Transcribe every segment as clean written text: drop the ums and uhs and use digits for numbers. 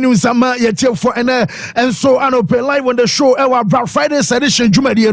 in Sama Yatil for and so I know live on the show our Black Friday's edition Jumadi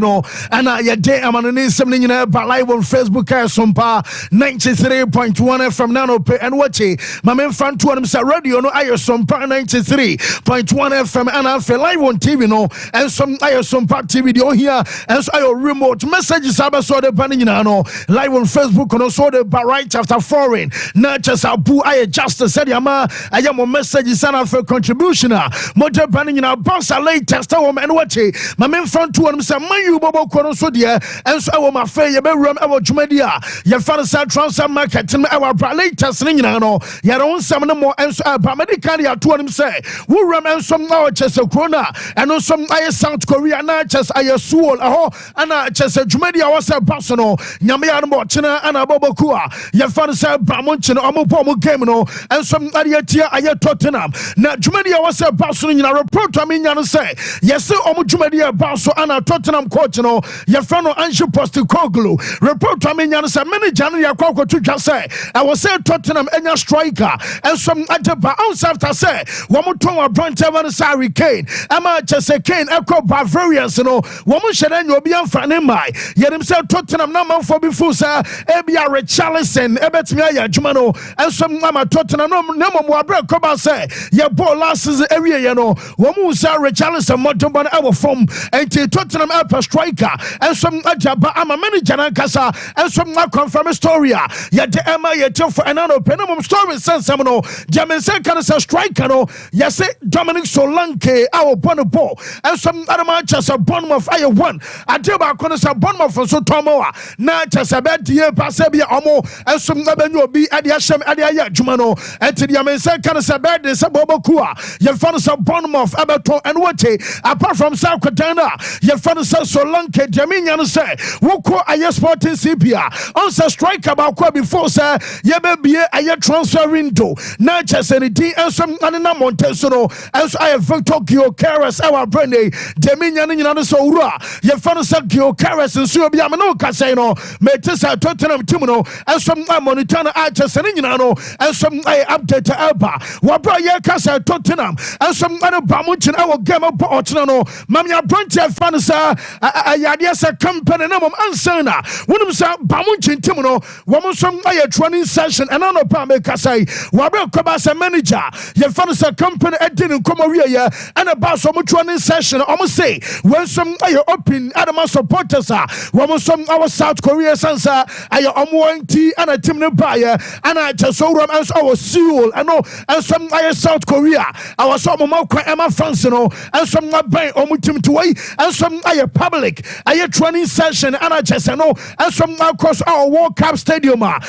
and your day I'm on an something about live on Facebook Sompa 93.1 FM Nano and watch it. My main fan to them say radio no I Sompa 93.1 FM and I feel live on TV no and some I Sompa TV do here and so I remote messages about so the banning no live on Facebook and also the right after foreign not just Abu I justice said Yama I am a message and for contribution motor banning in our boss a latest home and watch it. My main fan to them say man you bobo kono so dear and so my fair you be room our Jumedia your father said transfer market in our latest ring no you don't some more and so medical ya to them say who ram and some now chess corona and no some I South Korea na chess I soul and I chess Jumedia was a personal Nyamia no China and a bobo kua your father said Bamunch no amopo game no and some Ariatia I Tottenham na Jumedia was a person in a report I mean you say yes omo Jumedia baso and a Tottenham coach no your friend no Ange Postecoglou report I mean you say many January akoko to just say I was say Tottenham enya striker and some adeba after say womo ton wa branch ever say Kane ama chese Kane ekọ Bavarians no womo hye na obi amfa ne mai yenim say Tottenham na man for before say ebia Richarlison ebetimi aya adwuma no and some ama Tottenham no mo abra koba say ye ball last season area ye no womo say Richarlison motomba na ewo form and Tottenham up striker and some adeba ama manager na kasa and some na confirm story ye de ema ye tell for another penum story sense no German say can say striker no ye say Dominic Solanke our born ball and some other matches a Bournemouth I one adeba kono say Bournemouth so tomo na chese bet ye pass bia omo and some abenyo bi ade ahyem ade aya adwuma no and the German say can say bet say bobokua ye fan say Bournemouth abeto and what apart from South Korea ye fan say Solanke Jamaican no say woko aye Sporting CPA on say striker ba kwa before say ye be bie aye transfer window na chese ni din and some anina Monteso no and so I Victor Gyökeres our brand Jamaican nyina so wura ye fan say Gyökeres nso obi am no ka say no metesa Tottenham team no and some monitor na chese ni nyina no and some update alba wabra ye ka say Tottenham and some other bamunchin our game of Portugal no mamia brand fan say ayade say company na mom answer na wonum say bamunchin team no wom some training session and no pa make say wabra koba say manager ye fan say company edin komo wie ye and about some training session say when some open adama supporters wom some our South Korea sansa omo and a team no buy and I just so ram and our Seoul and no and some South Korea our some kwa Emma France no and some buy omo team to way and some public training session and I just know and some across our World Cup stadium and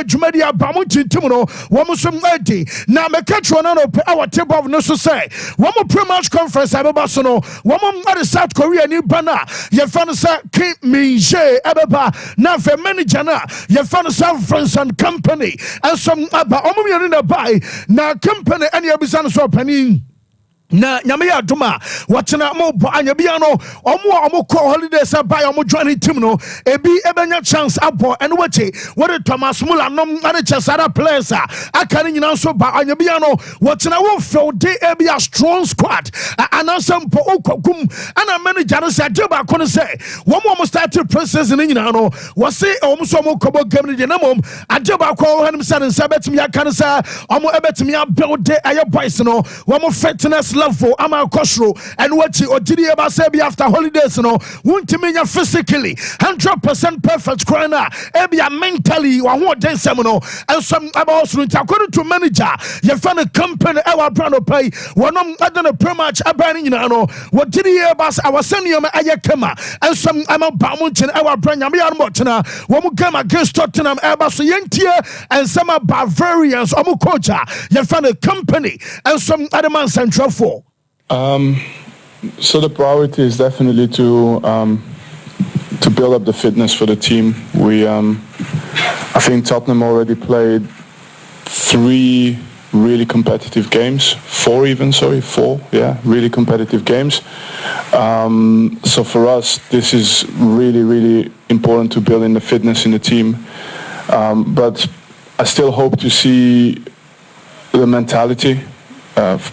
Jumedia Bamuchi team no wom some edi na me catch one our table of no so say one pre-match conference ababa no one at South Korea ni bana ye fan say Kim Min-jae ababa na fe manager na ye fan say France and company and some aba omo mi na buy na company and ye bisan so panin na nyame ya doma watena mo bo anyabia no omo call holidays buy omo join team no ebi ebenya chance abo and what Thomas Muller no na chesara players aka ni nyina so ba anyabia no watena wo field ebi a strong squad anasem po okokum ana manager no say deba ko no say wo start process ni nyina no wo say omo so mo kobo game ni na mom adeba ko hanim say betimi aka no say omo ebetimi build aye boys no wo fitness level ama kosro and what odiri eba say be after holidays no wontimi nya physically 100% perfect crana ebia mentally wa ho densem no and some about according to manager ye fan a company our brand pay wonom adana pre-match abani nyina no odiri eba our senior aye kema and some ama bamunchin our brand nyame ya mo tena wo mu game against Tottenham eba so yentie and some Bavarians omu coach ye fan a company and some other man central for so the priority is definitely to build up the fitness for the team. I think Tottenham already played 3 really competitive games, 4 really competitive games. So for us, this is really important to build in the fitness in the team. But I still hope to see the mentality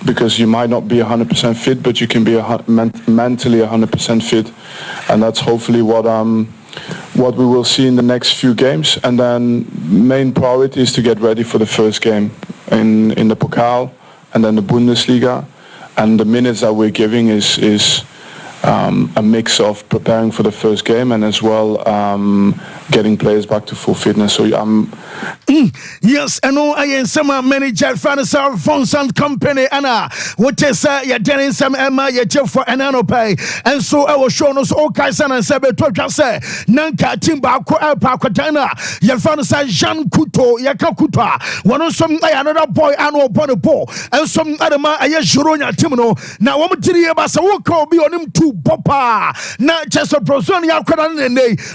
because you might not be 100% fit, but you can be mentally 100% fit, and that's hopefully what we will see in the next few games. And then main priority is to get ready for the first game in the Pokal and then the Bundesliga. And the minutes that we're giving is a mix of preparing for the first game and as well getting players back to full fitness. So yes, I know I am some manager Fanasa Fonsan Company Anna. What is you're doing some Emma your chef for an anno pay. And so I was shown us all Kaisan and Sabe to say Nanka Timba Pakatana, Yafanasa Jean Kuto, Yakakuta, one of some another boy anno Bonopo, and some other man I Shuronia Timino. Now one Basa will be on him to Bopa. Not just a Prosonia Karan,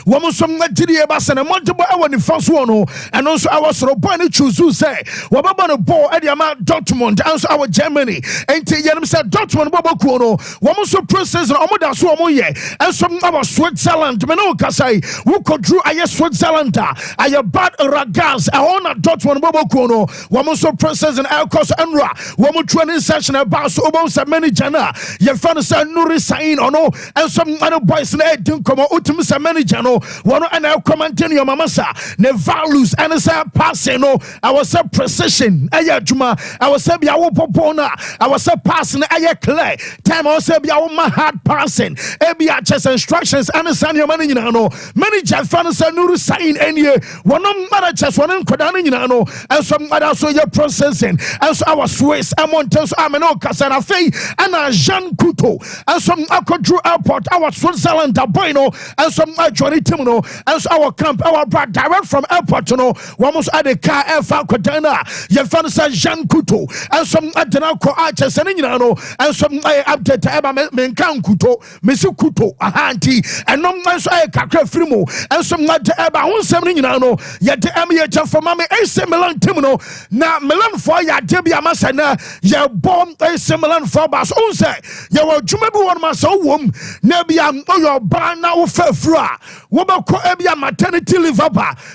one some Tiria Bass and a multiple hour in the first one. And also our Robani Chuzu say, Wababano Bo Ediama Dortmund, also our Germany, and Tianum said Dortmund Babakuno, Wamuso Princess and Omoda Suomoye, and some our Switzerland, Menoka say, who could drew a Switzerland, a bad Ragaz, a honor Dortmund Babakuno, Wamuso Princess and Alcos Enra, Wamutuan session about Sobos and many Jana, Yafanasa Nuri Sain or no, and some other boys in Edincomo, Utimus and many Jano, one and I'll comment in your mamasa, Nevalus and passing, no, I was a precision, Ayajuma, I was a Popona, I was a passing, Ayakle, time I was a my hard passing, ABHS instructions, and a senior money, many Jafanas and Nuru Sain, and ye, one of managers, one in Kodanino, and some other so you're processing, as our Swiss, Amontes, Amenokas, and Afe, and a Jean Kuto, and some Akodru Airport, our Switzerland, Bueno, and some Johnny Timono, as our camp, our brand direct from airport to know. Almost at the car air Falcodana, Yafansa Jean Kuto, and some Adenako archers and some update Menkan Kuto, Messu Kuto, a hanty, and no man's eye Kakra Frimo, and some Nata Eba 170, yet the Amiacha for Mamma AC Milan Timino, now Milan for ya Debia Masana, ya bomb AC Milan for Bas Unse, ya were Jumabu on my soul womb, Nebiam, or your barn now Fefra, Wabako Ebia maternity live up,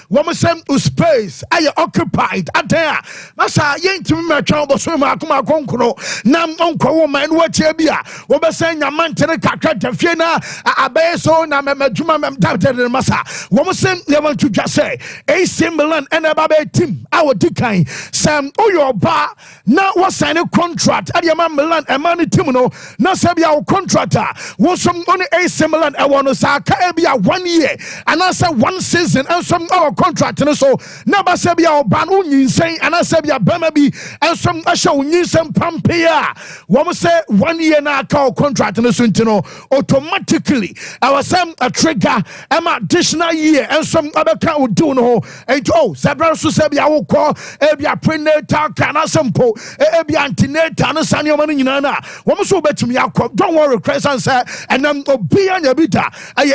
Womasem space I occupied at there. Massa ain't to me child the swimmer Akuma Konkuno, Nam Uncle woman what ye be. Wobasang a man to the Kakata Fiena, a beso, Namajuma doubted in Massa. Womasem never to just say, a Simbalan and a Babe Tim, our decline, Sam, oh your bar, now was sign a contract at your man Milan and Money Timono, no Sabia contractor, was some only a Simbalan, I want to say, 1 year, and I said 1 season, and some our contract. So never Sabia or Banu insane and I Sabia Bamabi and some Asha Nisan Pampia. One say 1 year now call contract in the Suntino automatically. Our some a trigger and additional year and some other count would do no and Sabra Sabia will call Ebia prenatal cana sample Ebia antenatal and Sanyo Maninana. One so bet to me, don't worry, Christ answer and then be on your bita.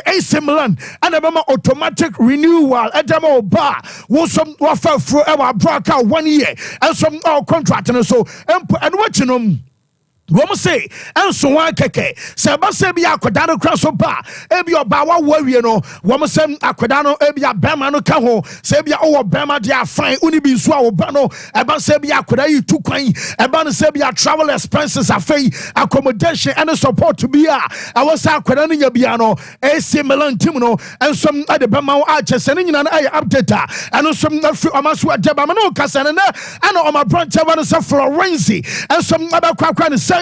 A similar and a automatic renewal at the bar. Was some offer for our broker 1 year and some our contract and so and watching them. Woman say, and so one keke, Sabasebi Aquadano Crossoba, Ebia Bawa warrior, no, woman say Aquadano, Ebia Bama no Caho, Sebia or Bama, they are fine, Unibi Swao Bano, Abasebia Aquadai to Quine, Abanasebia travel expenses are fee, accommodation and support to be I was Aquadani Yabiano, a similar Timono, and some other Bama archers and in an eye update, and some Amaswa Jabamano Casanana, and on my branch of Florenzi, and some other Quackran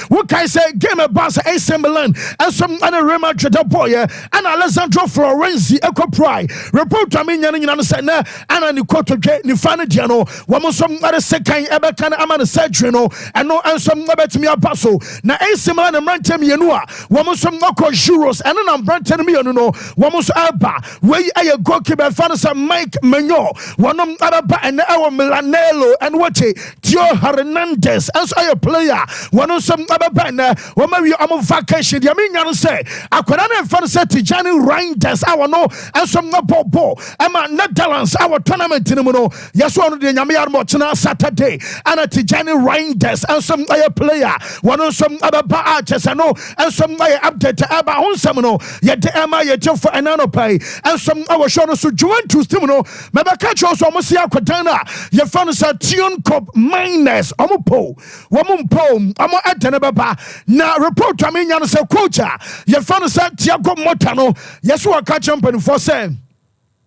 what can I say? Game of Barca AC Milan and some other Real Madrid boy and Alessandro Florenzi Eco Pride. Report to me, and said, and I quote to Nifanidiano, one some other second ever can amount of surgery, and no answer never to me a puzzle. Now AC Milan and Rantam Yanua, one some Noko Juros, and then I'm Branton Miano, one was Alba, where I goalkeeper Fanasa Mike Menor, one other and our Milanello and what Tio Hernandez as a player. one on some other banner, one maybe I'm on vacation. The Aminian say, I could not have said Tijani Reinders, our no, and some Napo, Emma Netherlands, our tournament in the Mono, yes, one of the Yamiar Mochina Saturday, and a Tijani Reinders, and some other player, one on some other archers, I know, and some update about on Samino, yet the Emma, yet for an pay, and some our shoulders to join to Stimino, maybe catch us almost here, Quatana, your fun is a Tion Cop minus, Omopo, Woman Pom, I'm at Tenebaba, now report to me, and say, Quota, your fun is at Tiago Motano, yes, we are catching for saying.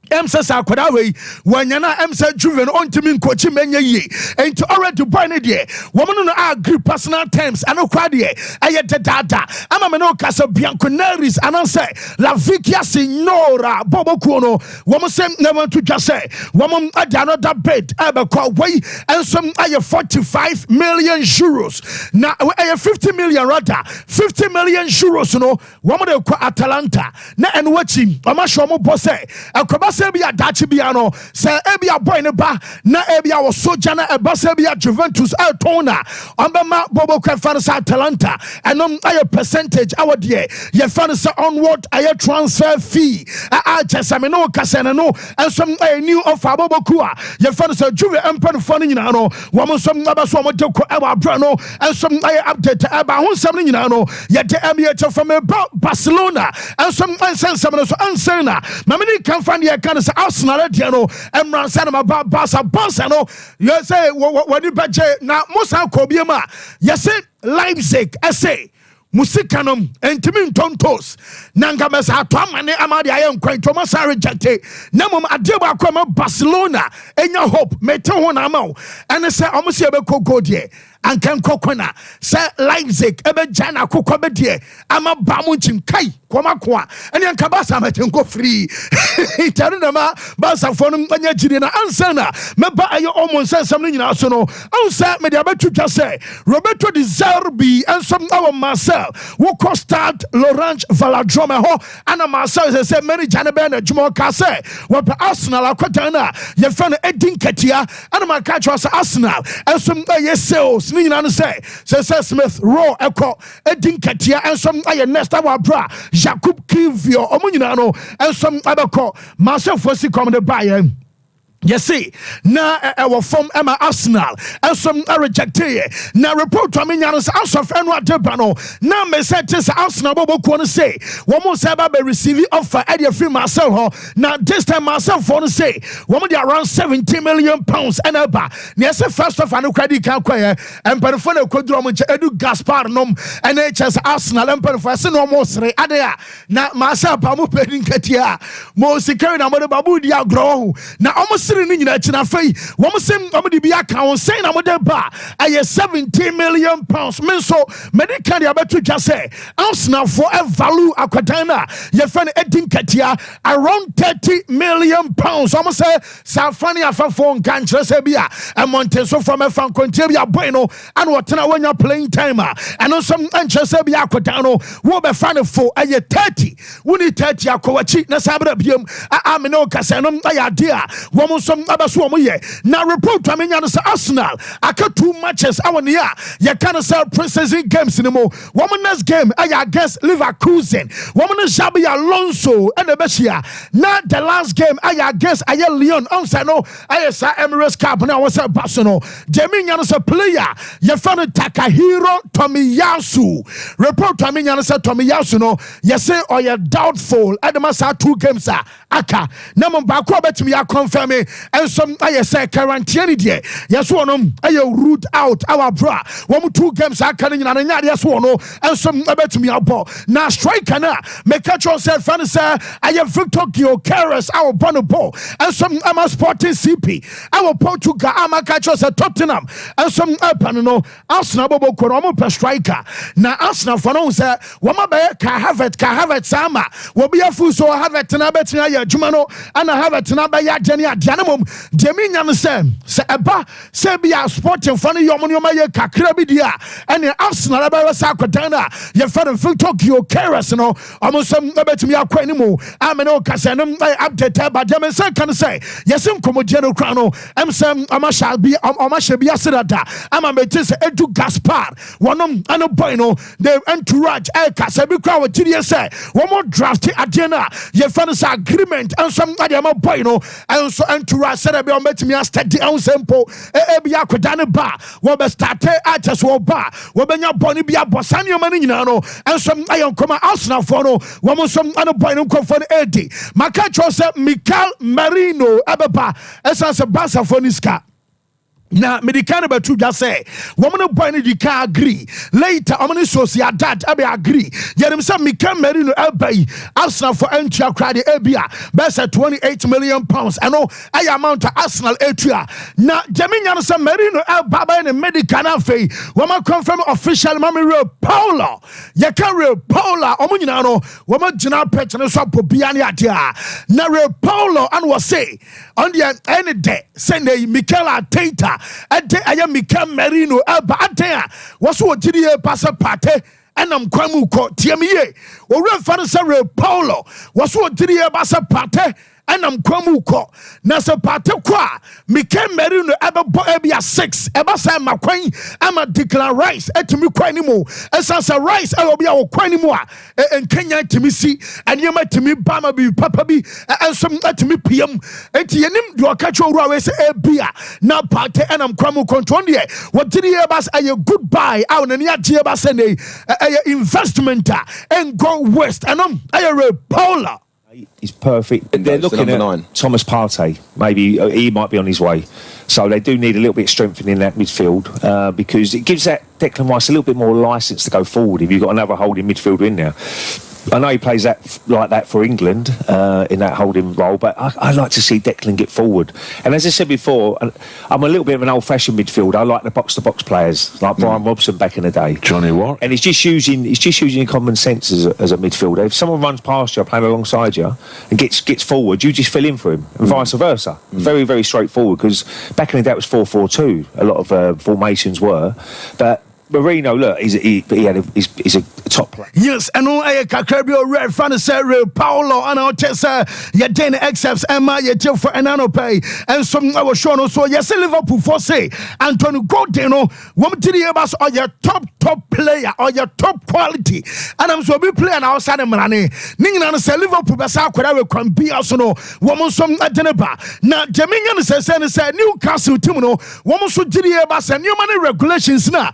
Emsa Sakwadawe, when yana Emsa Juven on to me coach menya ye, and to already buy an idea. Woman no agree personal terms, and no quadie, ayet data. I'm a meno casa bianconeris, and I say, La Vicia Signora, Bobo Cuono, woman sent never to just say, woman at another bed, Abercrow way, and some I 45 million euros. Now I 50 million rata, 50 million euros, no, woman Atalanta, na and watching, Amashomo Bosse, a Sebia Dachibiano, say Ebia Boineba, na Ebia was Sojana, a Basebia Juventus Altona, Ambama Bobo Cafanas Atalanta, and on a percentage our dear, your fans onward a transfer fee. I just I know Casanano, and some a new offer Bobo Kua, your fans are Juve Emperor Foninano, woman some Nabaswama Doko Aba Brano, and some update about who something yet the Emiator from about Barcelona, and some unsensible answer. Mamini can find the kind of Arsenal, Diallo, and Ransanam about Barca, no. You say, what you bet now, Musa Kobiama, yes, Leipzig, I say. Musikanum and Timin Tontos Nangamas Atamane Amadi I am quite Thomas rejected. Namum Adiba Kwama Barcelona and your hope Meton Amo and I say almost ever Cogodie and can Kokona say Leipzig Ebe Jana Kokobedie Ama Bamunchim Kai Kwamakwa and yan Kabasa Metenko free. Tarinama Basa Fonum Banyajina Ansana Meba ayo almost said something in Arsenal. Answer me the to just say Roberto Di Zerbi and some our Marcel who cost start Laurent Valadrome ho and Marcel say many Janabena Jumo Kase what Arsenal Aquatana your friend Edin Katia and my catch was Arsenal and some sales Nina say Smith Raw Echo Edin Katia and some next our bra Jacob Kivio Omunano and some other call Marcel Fossi come to buy Yes, see, now our form Emma Arsenal, and some rejected. Now report to me, Yanis House of Enwa Debano. Now, me said this Arsenal Bobo Kwana say, one more Saba be receiving offer at your free Marcel. Now, this time myself want to say, one of around 70 million pounds and ever. Yes, first of all, credit can acquire and Perfono Kodrom Edu Gaspar Nom and HS Arsenal and Perfono almost Adea. Now, Marcel Pamu Pedin Katia, Mosika, and Babu Dia grow. Now, almost. China Fay, one same Amadi Biaka, saying Amadeba, I 70 million pounds. Menso, Medicadia about to just say, Arsenal for a value Aquatana, your friend Edin Katia, around 30 million pounds. Almost say, Safani Afafon Gantra Sebia, and Monteso from a fan Contebia Bueno, and what when you're playing timer, and on some Anchasebia Aquatano, will be final for a 30. We need 30 Aquachi, Nasabra Bium, Amino Casanum, idea, woman. Some now report to me Arsenal. I got 2 matches. I want you can't sell princess games anymore. Woman's game, I guess Leverkusen. Woman Shabi Alonso and the Beshia. Now the last game, I guess I Leon Onsano. I saw Emirates Cup and I was a Barcelona. Jamie is a player. You found Takahiro Tomiyasu. Report to me Tomiyasu. No, you say or you're doubtful. Adamasa 2 games. Aka. Now Bakwa bet me I confirm me. And some I say quarantine there. Yes, one I root out our bra. 1-2 games are coming in and yes, one and some about me up. Now striker na make catch yourself and say I have Victor Gyokeres our Bonobo and some Ama Sporting CP. Our Portugal Ama catch us at Tottenham and some Panano Arsenal Bobo Koromo per striker. Now Arsenal for no say Wama ka have it Sama will be a fool so have it na betina ya Jumano and I have it na ba ya Jenny Danamum, Jamian Sam, Saba, Sabia, Sporting Funny Yomonoma Kakrabidia, and the Arsenal about Sakatana, your father from Tokyo, Karasano, almost some about me aquanimo, Amano Casanum, up the tab, but Jameson can say, yes, I'm Comogeno Crano, I'm Sam, Amasha be Asadata, I'm a Metis Edu Gaspar, one and a Bueno, the entourage, Casabi Crow, TDS, one more draft Adena, your father's agreement, and some Adama Bueno, and so entourage said about me as steady on simple, Ebia Kodana Bar, Wobber started at us or bar, Wobenya Bonibia Bosania Maninano, and some Iron Coma Arsenal Fono, one some other Bueno Cofon Eddie, Macacho said Mikel Marino, Ababa, as a Bassa Foniska. Na medicana betu just say woman boy ni ka agree later omani Sociedad abi agree yerim say Mikel Merino elbai Arsenal for entry crowd ebia best at 28 million pounds ano ay amount Arsenal etua na Jaminya say Merino elbai ni medicana fe woman confirm official mami real Paulo ye can real Paulo omunyina no woman gina pet no so pobia ni atia na real Paulo and was say on the any day send Mikel Arteta ade aya Mikel Merino aba ade was what did he pass a party and I'm kwamu ko tiamiye o refa say Paulo was what did he pass a party and I'm kwamuko nasa pate kwa Mikel Merino eba bo ebia 6 eba say makwan ama declare rice etimi kwan nimu esansa rice e obi a kwan nimu a en Kenya timi si anyema timi bama bi papa bi ensom etimi piem enti yenim do kacho ru awe say ebia na pate and I'm kwamuko nton de what did he eba say goodbye aw na ni age eba say investment and go west anom aye Paula. He's perfect. They're looking at 9. Thomas Partey. Maybe he might be on his way. So they do need a little bit of strengthening in that midfield because it gives that Declan Rice a little bit more licence to go forward if you've got another holding midfielder in there. I know he plays that like that for England in that holding role, but I like to see Declan get forward. And as I said before, I'm a little bit of an old-fashioned midfielder. I like the box-to-box players, like Brian Robson back in the day. Johnny Watt. And he's just using common sense as a midfielder. If someone runs past you, playing alongside you, and gets forward, you just fill in for him, and vice versa. Very, very straightforward. Because back in the day, it was 4-4-2. A lot of formations were, but. Marino, look, he's a top player. Yes, and no, I can't red fan say Paulo and I'll tell ya den accepts Emma ye tell for an anno pay and some I was shown so yes Liverpool for say Antonio Godino woman to the bus or your top player or your top quality and I'm so be playing outside of Milane Ningan say Liverpool basa kwara can be also no woman some adeneba na Jamaican say Newcastle team no woman so the bus and new money regulations na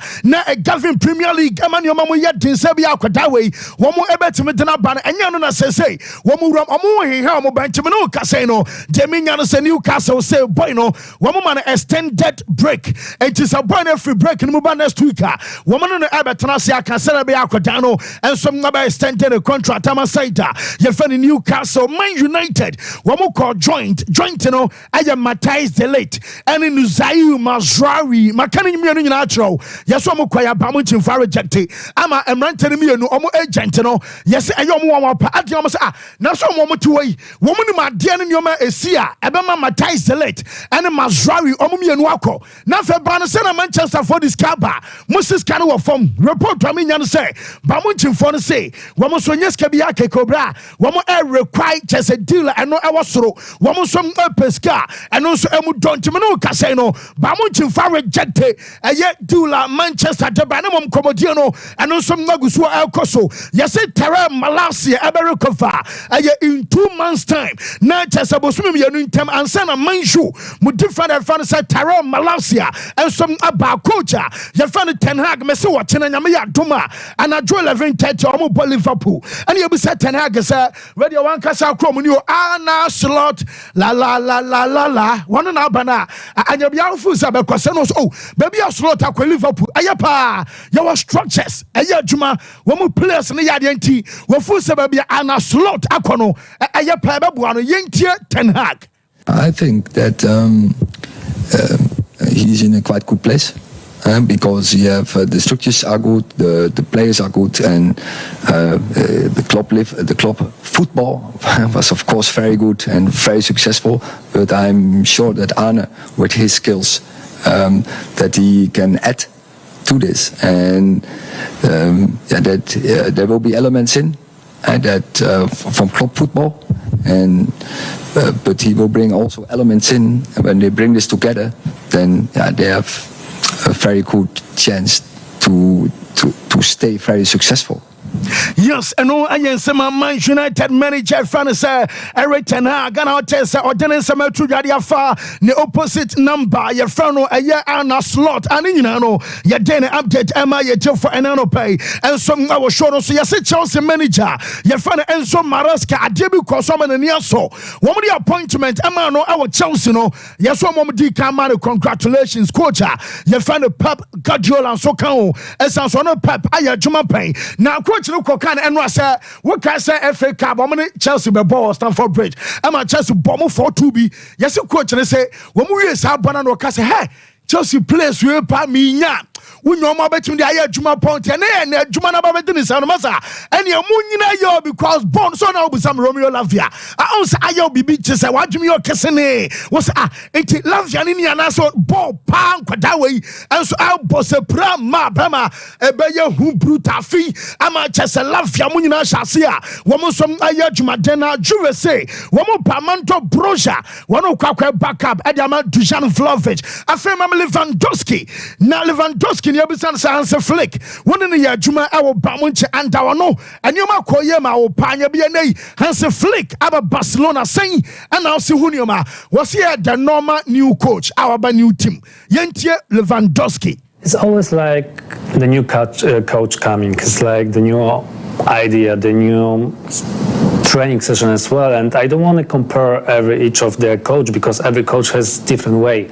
a Gavin Premier League man your mamu yet in Serbia Kwadawe womu ebetimi dena ban enya no na say womu ram omu heha omu benchimi no kaseno Jaminya no say Newcastle say boy no womu man extended break it is a boy no free break no ba next week womu no ebetena se aka Serbia Kwadano and some number extended a contract ama saita ye fan Newcastle Man United womu call joint no aya Matthijs de Ligt and in Zayu Mazraoui makani nyimi no natural yes womu kwaya bamunchin for rejected ama emrante mi enu omo agent no yes eyo mo wa pa ade omo say na so mo to wai wo mu ni ma de ne nyoma esia ebe ma Matthijs de Ligt and Mazraoui omo mi enu akọ na fe ba no say na Manchester for this kaba Moses kan wo form report to me nya no say bamunchin for no say wo mo so nyeska bi akekobra wo mo require chese deal eno e wo soro wo mo so peska eno so emu don't me no ka say no bamunchin for rejected eye deal Manchester de banam komodio no eno so maguso elkoso yes Tara Malaysia eberekofa eye in 2 months time na chese bosum me enu ntem ansa na manju mu different fan say Tara Malaysia and some aba coach ye fan Ten Hag me say what na nyame ya doma ana jo 11:30 omo ball Liverpool and you be say Ten Hag say ready one kasa krom ni o ana slot la one na bana anya bia fu say be kwase no oh baby a slot akwa Liverpool ayapa your structures aya adwuma wo mu players ne yade nti wo fu say baby ana slot akwa no ayapa be bua no yentie Ten Hag. I think that he's in a quite good place. because you have the structures are good, the players are good, and the club football was of course very good and very successful. But I'm sure that Arne, with his skills, that he can add to this, and that there will be elements in that from club football, and but he will bring also elements in. And when they bring this together, then they have a very good chance to stay very successful. Yes, and no, I am some Man United manager, Francis Eric Ten Hag, and I'll tell you, ordinance some to Yadiafa, the opposite number, your friend, a year and a slot, and you know, your day update, Emma, your job for an annual pay, and some our show. So, yes, Chelsea manager, your friend Enzo Maresca, a debut Kosoman and Yaso. One of the appointment, Emma, no, our Chelsea, no, yes, one moment, Kamano, congratulations, coach, your friend Pep Guardiola and Sokao, as a Pep, I Juma Pay. Now, coach, look, can and was what can I say? FA Cup, how many Chelsea be ball Stamford Bridge? I'm a Chelsea bomb for 2B. Yes, coach, and I say, when we is our banana, hey, Chelsea players will pay me. We know more between the Aya Juma point and Juma Babatin and Massa and your Munina because born so now with some Romeo Lavia. I also Ayo be beaches. I want me your Cassane was it Lavia in so ball pan Quadawi and so I'll boss a Brama Brama a Bayer who bruta fee. I'm a chess a Lavia Munina Shasia. One some Aya Juma Dena Juvese. One more Pamanto Broja. One of Quack backup Adama Dujan Vlovich. I feel Lewandowski. Now Lewandowski. Hanse Flick, one in the year Juma, our Bamunche and Dawano, and Yoma Koyema, or Panya BNA, Hanse Flick, our Barcelona saying, and now Sihunioma was here the normal new coach, our new team, Yentia Lewandowski. It's always like the new coach coming, it's like the new idea, the new training session as well, and I don't want to compare each of their coach because every coach has different way,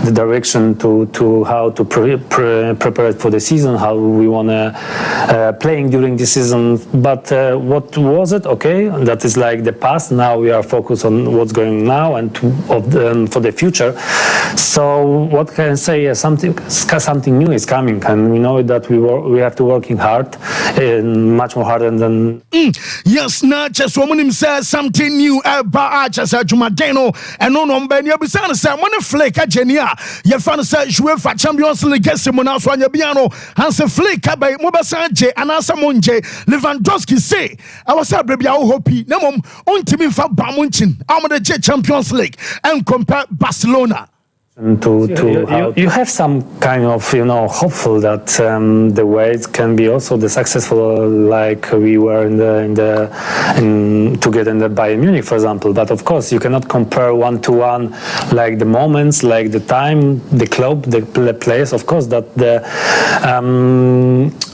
the direction to how to prepare it for the season, how we want to playing during the season. But what was it? Okay, that is like the past. Now we are focused on what's going now and for the future. So what can I say? Something new is coming, and we know that we have to working hard, much more harder than. Yes, not just woman says something new about just a Jumadeno and no number. You be saying, say, when a flake at Genia, your fan says you have Champions League guest Monas on your piano, Hansa Flick by Mobasanje and Asamunje, Lewandowski say, I was a baby, I hope he, no mum, on Timmy for Bamunchin, I'm the Champions League and compare Barcelona. You have some kind of hopeful that the way it can be also the successful like we were together in the Bayern Munich, for example. But of course you cannot compare 1-to-1 like the moments, like the time, the club, the players. Of course that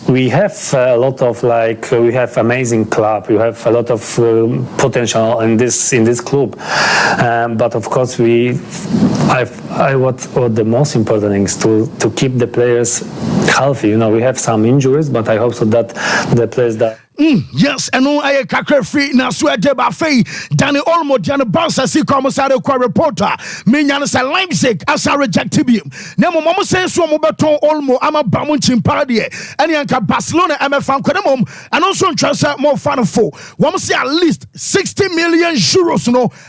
we have a lot of we have amazing club. We have a lot of potential in this club, but of course what the most important thing is to keep the players healthy. We have some injuries, but I hope so that the players that. Yes, and no, I can't free now. Swear to Buffet, Danny Olmo, Diana Bossa, see commissary reporter, Minyanas Leipzig, as I rejected him. Nemo Momo says, so Mobaton Olmo, I'm a Bamunchin Paradie, and Yanka Barcelona, I'm a fan Kodemum, and also transfer more fun for. One say at least 60 million euros,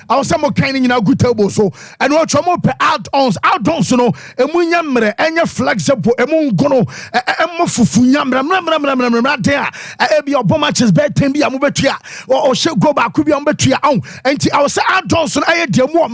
I was some kind in a good table, so, and watch more per add-ons, and Munyamre, and your flexible, and Mungono, and Mofufunyam, matches bed 10 be a mubetia or shall go back could be on betria on and I was add-ons and I dear more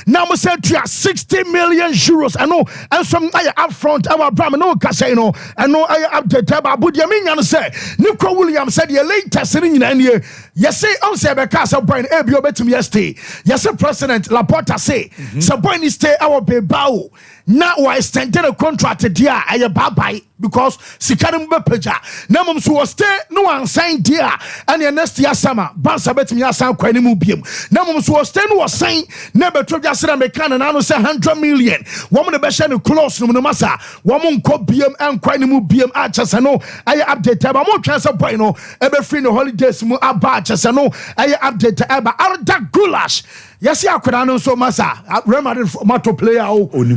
now we said 60 million euros I know and some up front our Bramano Casino and no I update about Budiamin and say Nico Williams said your latest in any year yes say on Sabacasa Brian Abio betum yesterday yes President Laporta say Saboni stay our Bebao now I extended a contract dear I bye because Sikarim Bepeja Namum so stay no one signed dear and the next year summer Bansa bet me asan kwani mubium Namum so stay no was saying never to just American and I say 100 million woman the best close no massa woman ko BM and kwani mubium achas no I update about more transfer boy no ever free no holidays mu abacha no I update about Arda Gulash. Yes, I could know so massa. Remaded Mato player.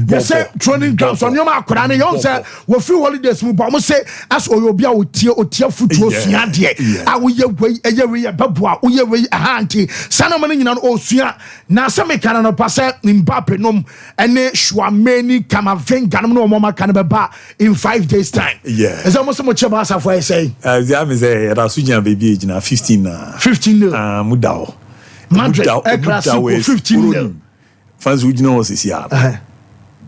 Yes, training grounds on your mark. And you say, we few holidays, but say, as Oyobia with tear foot to Osia. I will ye way a year, Babua, we way a handy. Sanamani in Osia. Now some can pass in Bapenum and Schwameni Kamaven Ganamo Mama Canaba in 5 days' time. Yeah. It's almost so much about as I say. The army say, Rasuja baby, 15. Mudao. Madrid, a class 15. Fans would know was here.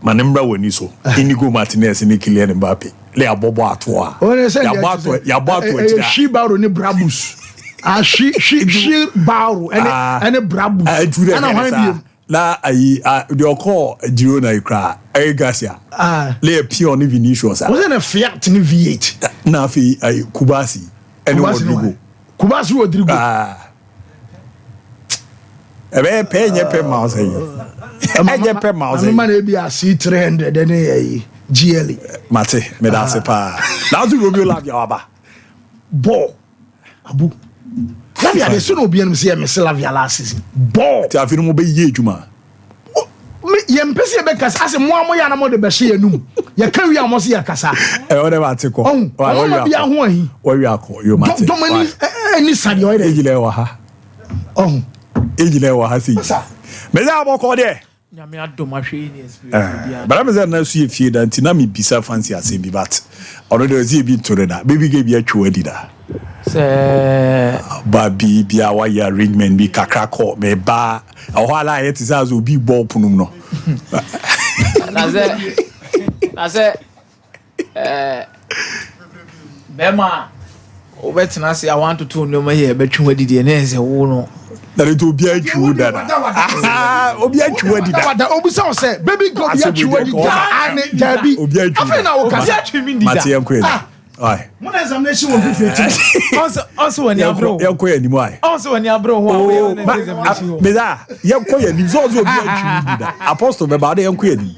Manembra when you saw Inigo Martinez and Kylian Mbappe. Lay a bobo at war. When I said, she borrow any brabus. She borrow and a brabus. Your call, Girona, cry. Garcia. Lay a peon in Vinicius. Wasn't a Fiat in V8. Nafi, Kubasi, and Rodrigo. Kubasi Rodrigo. A very pay mouse. Man, be a C300 and a GLE. Mate, Medasepa. Now do you love your abba? Bo Abu. Lavia, the son will be Miss Lavia last season. Bo. Tafino be ye, Juma. Yempesi Becas as a Moyana Mode Bashir. You carry a Mosia Casa. Whatever I take on. Be a one. Where you are called, you must. Don't any son, you're a oh. Ejile has it. Meza aboko there. Nyame adom ahwe ni experience bia. But I'm saying na so ye fie da ntina me bisa fancy ase bi but already ozi bi tore da baby ge bi atwa adi da. Se baby bia wa ya arrangement bi kakra ko me ba ho ala ye tisa zo bi ball punum no. Na se bema obetina se I want to turn no here betwe adi de na se wo no. That it will be a true dada. Obi a true dada. Obi say baby go be a true dada. And Jabi. Obi a true. Afa na o kasi a true mi dada. Mati yanko eni. Aye. Mo na examination wo fifty. Also when you bro. Yanko eni mo aye. Also when you bro ho. Me da yanko eni so obi a true dada. Apostle be ba de yanko eni.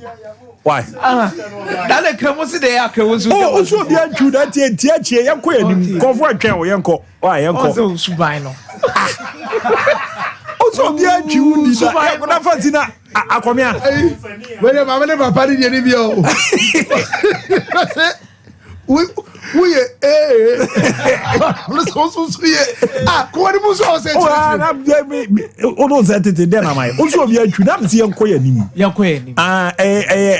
Why? That the cremosi dey akrewosu. Oh, so be a true that tie yanko eni. Konfo atwen wo yanko. Why yanko? Also subai no. Also be a true dada. Na fancy na akomia. When the mama never party the bi o. We let's also see ko ni mu so say na me o don't set it then am I also be a true na me yanko yanim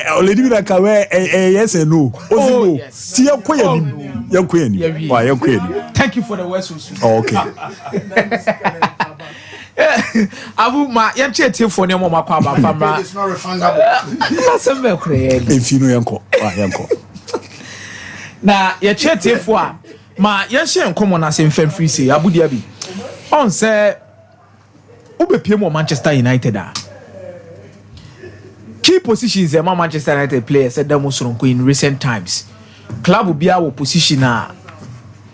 already be like yes and no also ti yanko yanim why yanko yanim. Thank you for the words. Okay. Abu ma yan chetie for ne mo makwa aba famra. It's not refundable. Na sembe kure. If you know yanko Na ye chetie for a ma yan hye nkomo na se mfam free say Abu dia bi. On say ubepie mo Manchester United a. Key positions e Manchester United players said them soronko in recent times. Club bia wo position a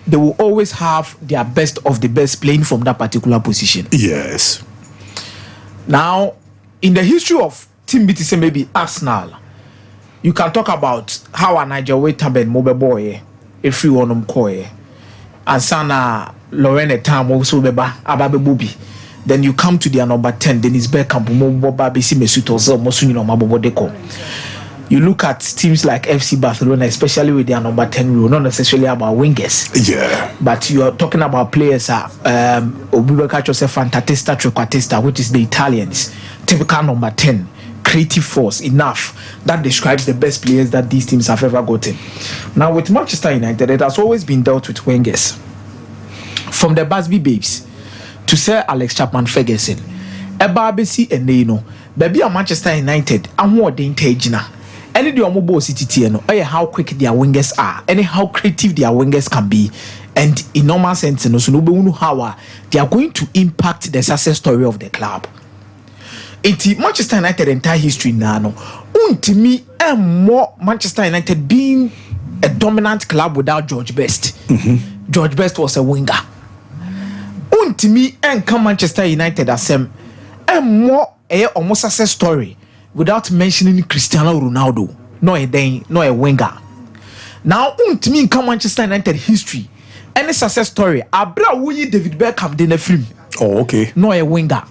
they will always have their best of the best playing from that particular position. Yes. Now, in the history of team BTC, maybe Arsenal, you can talk about how a Niger Taben Mobe boy, a free one koye, and Sana Lorena Tam also beba Ababe Bubi. Then you come to their number 10, Dennis Bergkamp, Mobo Babisi Mesuto, Mosunino Mabobo Deco. You look at teams like FC Barcelona, especially with their number 10 rule, not necessarily about wingers. Yeah. But you are talking about players, Obubeka Joseph Fantatista Trequartista, which is the Italians. Typical number 10. Creative force, enough. That describes the best players that these teams have ever gotten. Now, with Manchester United, it has always been dealt with wingers. From the Busby Babes to Sir Alex Chapman Ferguson, Ebabesi and Neno, baby at Manchester United, and what they integina. Any the Omobo City no, how quick their wingers are, and how creative their wingers can be, and in normal sense, no, so no how they are going to impact the success story of the club. It's Manchester United entire history now. No, to me, and more Manchester United being a dominant club without George Best. Mm-hmm. George Best was a winger. To me, and come Manchester United as and more almost success story. Without mentioning Cristiano Ronaldo, no a winger. Now, to me, come Manchester United history, any success story. Abra Wuyi David Beckham did a film. Oh, okay. No a winger.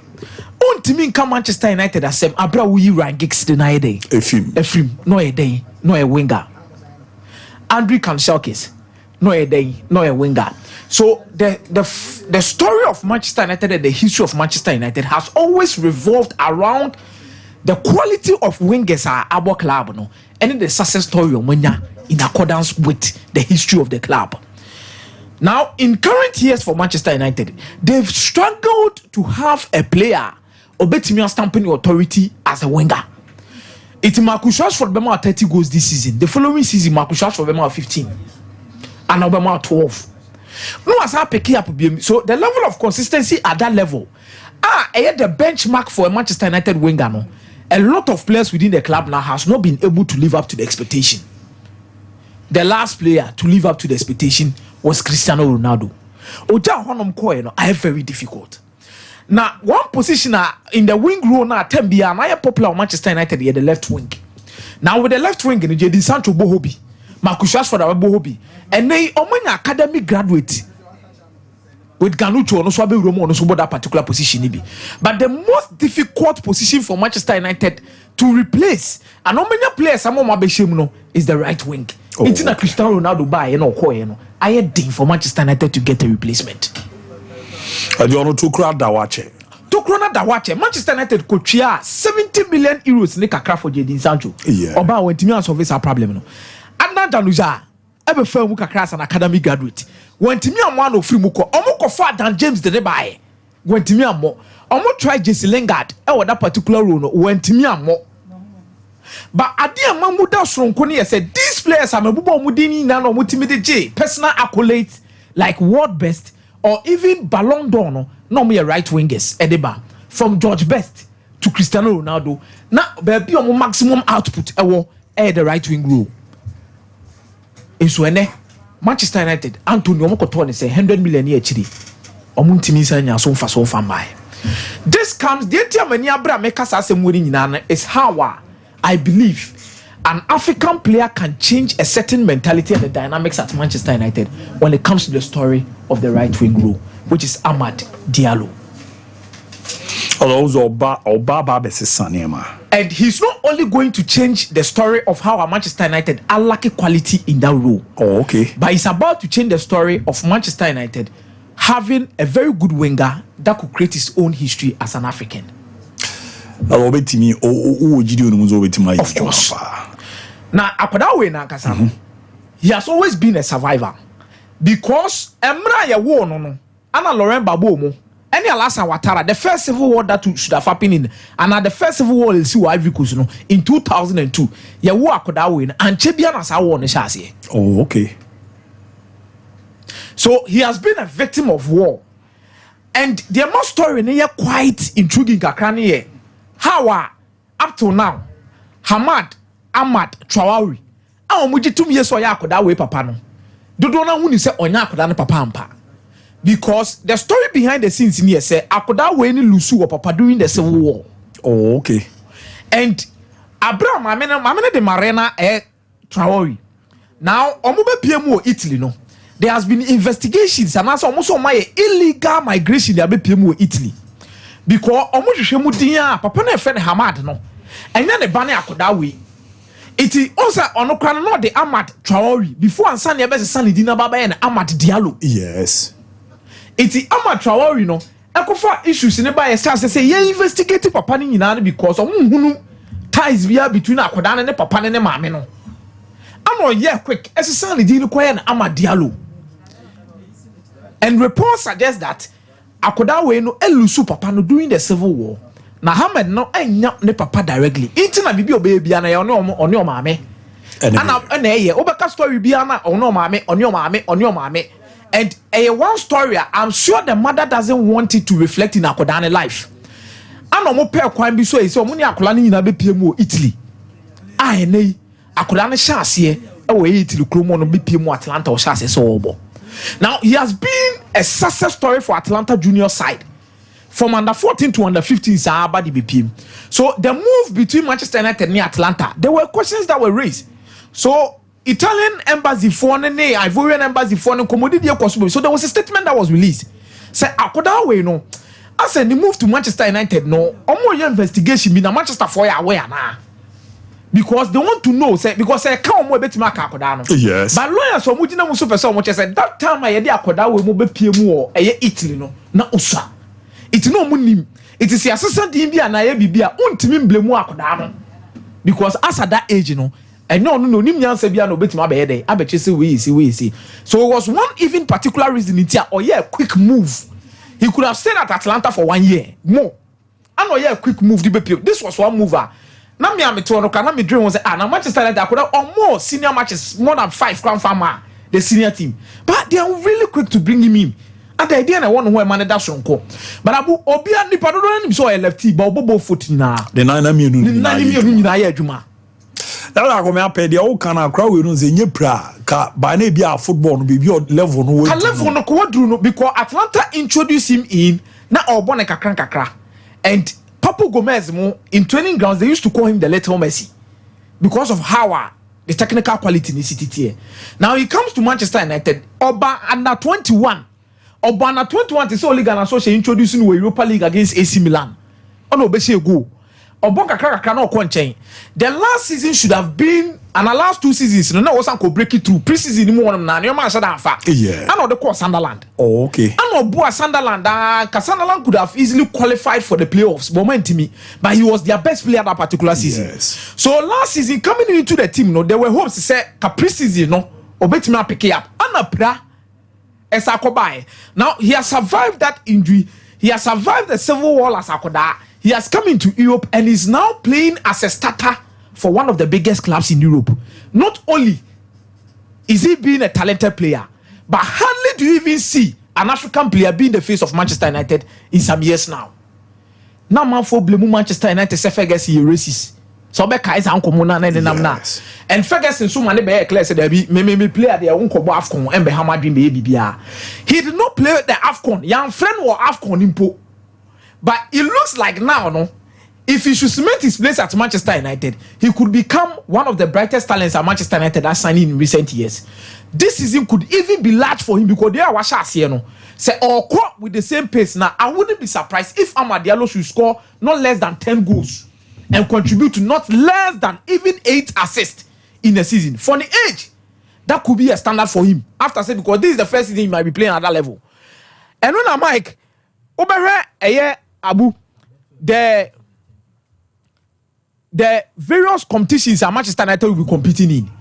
Untimi nka Manchester United asem abra wuyi Ryan Giggs de na day. Efim no a day, no a winger. Andrew Kanchelskis no a day, no a winger. So the story of Manchester United and the history of Manchester United has always revolved around the quality of wingers at our club, no, and the success story of Manya in accordance with the history of the club. Now, in current years for Manchester United, they've struggled to have a player obetimi stamping authority as a winger. It's Marcus Rashford Bema 30 goals this season. The following season, Marcus Rashford Bema 15, and Obama 12. No, as I pick up, so the level of consistency at that level, I had the benchmark for a Manchester United winger. No, a lot of players within the club now has not been able to live up to the expectation. The last player to live up to the expectation was Cristiano Ronaldo. Oja Honum Koe, I have very difficult. Now, one position in the wing role now, Tembia, I popular Manchester United here, the left wing. Now with the left wing, Jadon Sancho Bohobi, Marcus Rashford Bohobi, and they Omani academy graduate with Ganucho no Swabe Romo no Sobo that particular position. But the most difficult position for Manchester United to replace and Omani players some no is the right wing. It's not Cristiano Ronaldo by I had ding for Manchester United to get a replacement. I don't know to crowd that watch. To Krona da watch Manchester United could share 70 million euros in Kakra for Jadon Sancho. Yeah. Oba when Timmy solve a problem. No. Adnan Danuja, ever firm Kakras an academy graduate. When Timmy and one of Frimuko, Omoko far than James the Rebae. When Timmy and more, Omo try Jesse Lingard, that particular role, when Timmy and more. But Adia Mamuda Sronkoni said, these players are Mabuba Mudini Nano Mutimide J, personal accolades like world best or even Ballon d'Or, no me a right wingers, Edeba, from George Best to Cristiano Ronaldo. Now, there be on maximum output, the right wing rule. In Swene, Manchester United, Antonio Mokotone say 100 million year chili. Omuntimisa nya so fa so fan by. This comes, the Tiamania Bra make us as a winning is how I believe an African player can change a certain mentality and the dynamics at Manchester United when it comes to the story of the right wing role, which is Amad Diallo. And he's not only going to change the story of how a Manchester United are lacking quality in that role. Oh, okay. But he's about to change the story of Manchester United having a very good winger that could create his own history as an African. Of course. Now, Akodawe Nankasa, he has always been a survivor because Emra ya war no Anna Laurent Babomo, any Alasa Watara, the first civil war that should have happened in, and the first civil war is Ivory Coast in 2002. Ya war Akodawe and Chebiana Sawo Neshasi. Oh, okay. So he has been a victim of war, and the amount story near quite intriguing. Kakrani how up to now, Ahmad Traore. Ah, muji 2 years or yakoda we papa no. Dodo na hunu se onya akoda ne papa ampa. Because the story behind the scenes in here say akoda we ni lusu or papa during the civil war. Oh, okay. And Abraham Mamene de Marena Traore. Now, omobe PMO Italy no. There has been investigations and also almost my illegal migration there be PMO Italy. Because omo mu dia papa na friend Hamad no. Enya ne bane akoda we. It also ono kwan no the Ahmad Traore before ansa na be sesa ne dina baba na Ahmad Diallo. Yes. It Ahmad Traore no ekofa issues ne ba start say ye investigate papa ni nyina because omo hunu ties bia between akoda ne papa ne maame no. Ano ye quick esesa ne dina koye na Ahmad Diallo. And reports suggest that akoda we no elusu papa no during the civil war. Na Ahmed no enya ne papa directly. Inti na bibi obe bia na ye ono maame. Ana eye obeka story bia na ono maame. And one story I'm sure the mother doesn't want it to reflect in akoda life. Ana mo pe kwan bi so e se omo ni akola ni nyina be piem wo Italy. Nei akoda ne chance e wo Italy kromo no be piem Atlanta o chance so obo. Now he has been a success story for Atlanta junior side. From under 14 to under 15, so the move between Manchester United and Atlanta, there were questions that were raised. So Italian embassy for Ivorian embassy for commodity. So there was a statement that was released. Say akoda we no I said the move to Manchester United no omo investigation be na Manchester for ya aware na because they want to know say because say can omo betima ka akoda no yes but lawyers omo gina mo so person omo say that time I dey akoda we mo be pie mu o eye Italy no na osa it no omo nim it is the assistant din bia na ye bibia untimi mblemu akoda no because as at that age no and no nim nyansa bia no betima be dey abeche say we see so it was one even particular reason it or yeah quick move. He could have stayed at Atlanta for 1 year more. And no, yeah, quick move. This was one mover. Now me am to can me dream was now Manchester United I could have or more senior matches, more than 5 grand farmer, the senior team. But they are really quick to bring him in. And the idea I want to who man that sonko. But Abu Obia ni pardon him so LFT, but Bobo foot na. The 9 million na ya juma. That I come up the old kind of crowd we don't say nyepra ka by na bia football no be level no way. Level no ko wadru no because Atlanta introduced him in na obone kakra and Papu Gomez mo in training grounds they used to call him the little Messi because of how the technical quality in the city. Now he comes to Manchester United Oba under 21 is only Ghana so she introducing the Europa League against AC Milan. Ono be say go Obonga Kaka no kwenchen. The last season should have been and the last 2 seasons no was go break it through preseason mu won na man said amfa. Yeah. And the course Sunderland. Oh okay. And Boa Sunderland Sunderland could have easily qualified for the playoffs but he was their best player that particular season. Yes. So last season coming into the team no there were hopes to say preseason no obetimi pick up. Anapra Esakobai. Now he has survived that injury. He has survived the civil war as Akoda. He has come into Europe and is now playing as a starter for one of the biggest clubs in Europe. Not only is he being a talented player, but hardly do you even see an African player being the face of Manchester United in some years now. Now, man, for blame Manchester United, say Ferguson races. So be Kaiser uncle Mona na and Ferguson so many be clear said there be me player there uncle AFCON and be hammer dream be bibia. He did not play the AFCON. Young friend or AFCON impo. But it looks like now, no, if he should cement his place at Manchester United, he could become one of the brightest talents at Manchester United that signed in recent years. This season could even be large for him because they are here, no. Say or with the same pace now. I wouldn't be surprised if Diallo should score not less than 10 goals and contribute to not less than even 8 assists in a season. For the age, that could be a standard for him. After say because this is the first season he might be playing at that level. And when I'm Mike, Abu, the various competitions that Manchester United will be competing in,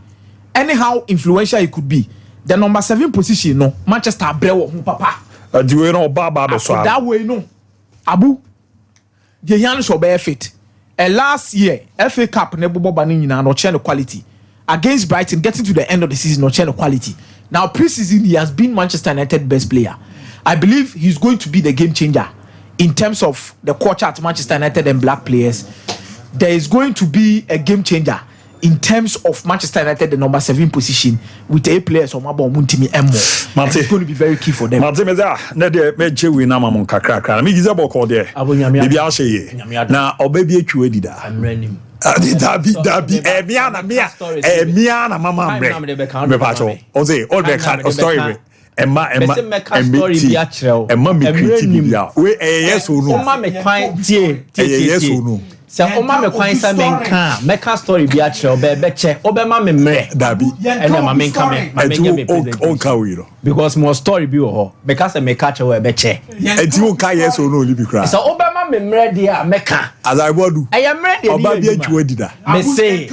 anyhow influential it could be, the number 7 position, no, Manchester Brewo, papa. Do you know Baba? That way, no. Abu, the young shall bear fit. Last year, FA Cup, Nebo Banina, no channel quality. Against Brighton, getting to the end of the season, no channel quality. Now, pre-season, he has been Manchester United best player. I believe he's going to be the game changer. In terms of the culture at Manchester United and black players, there is going to be a game changer in terms of Manchester United, the number 7 position with 8 players on Mabo Muntimi and more. It's going to be very key for them. Emma me creative we yes or no Emma me kwan yes or no say Emma me kwan say menka story bi a kire obeche obema me mre dabi ene ma menka me present because more story bi wo ho because say meka kire obeche enti wo ka yes or no li bi kra so obema me mre dia meka as I bodu eye mre dia oba bi atwa dida me say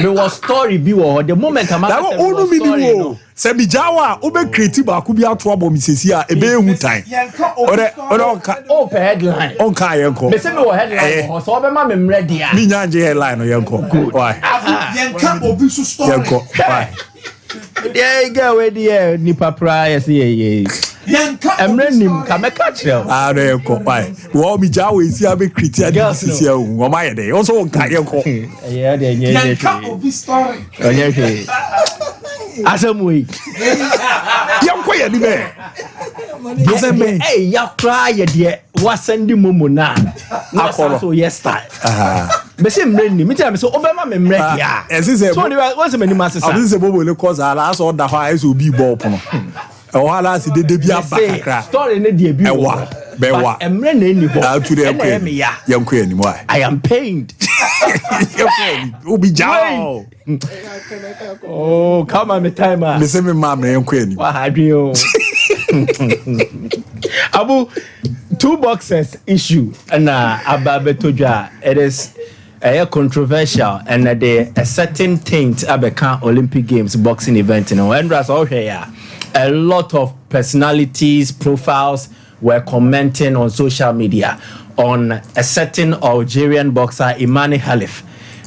me was story bi wo ho the moment am say se bi jawa obe create ba ku bi ato abo mi sesi a ebe ehu time ore o pe headline on ka yenko me say me wo headline so obema me mre dia mi nyanje headline no yenko why yenka obi so story yenko why dey go we dey nipa prayer say yenka emre nim ka me ka kire are yenko why wo mi jawa esi abe create a sesi a wo ma ye dey o so on ka yenko dey yenka obi story Asamui. Yanko ya di be. Asambe. Eh ya cry ya de wasendi mumu na. Akolo so yes style. Me say mre ni, me tell me so obema me mre dia. Ese so ni what's me ni masesa. Abi se bobo le cause ala so da ho aso bi ball pono. E wa ala se de bia bakakra. Story ne de bi. E wa. Bewa. Emre na ni ho. To the Yanko anymore. I am pained. Ubi Jao. Oh, come on, the timer. The same mama Yanko anymore. What have you? Abu, 2 boxes issue and Ababetoja. It is controversial and a certain thing about Olympic Games boxing event. You know, and that's all here. A lot of personalities, profiles were commenting on social media on a certain Algerian boxer, Imani Khalif.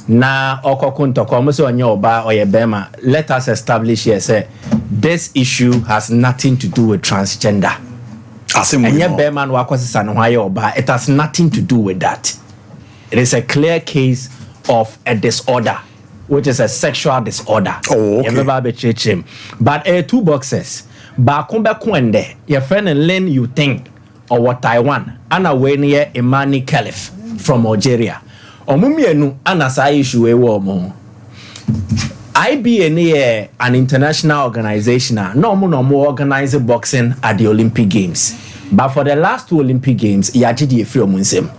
Na okokunto komuso onyoba oyebema. Let us establish here say this issue has nothing to do with transgender. It has nothing to do with that. It is a clear case of a disorder, which is a sexual disorder. Oh, okay. But 2 boxes. Bakumba Kwende, your friend and Lin you think or what Taiwan, and away near Imani Khalif from Algeria. Omumienu anasa issue e wo mo. IBA and an international organization no more organize boxing at the Olympic Games. But for the last 2 Olympic Games, yajidi efri omunsem.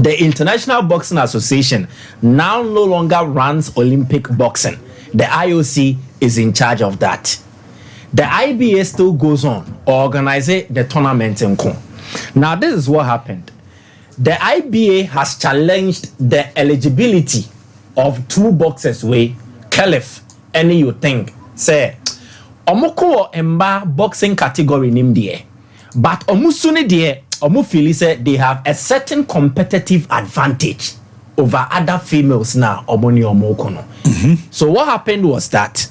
The International Boxing Association now no longer runs Olympic boxing. The IOC is in charge of that. The IBA still goes on, organizing the tournament in Kong. Now, this is what happened. The IBA has challenged the eligibility of 2 boxers way, Khalif, any you think, say, Omoko emba boxing category nim die, but Omusuni die, Omufili said they have a certain competitive advantage over other females now, Omoni Omokono. So what happened was that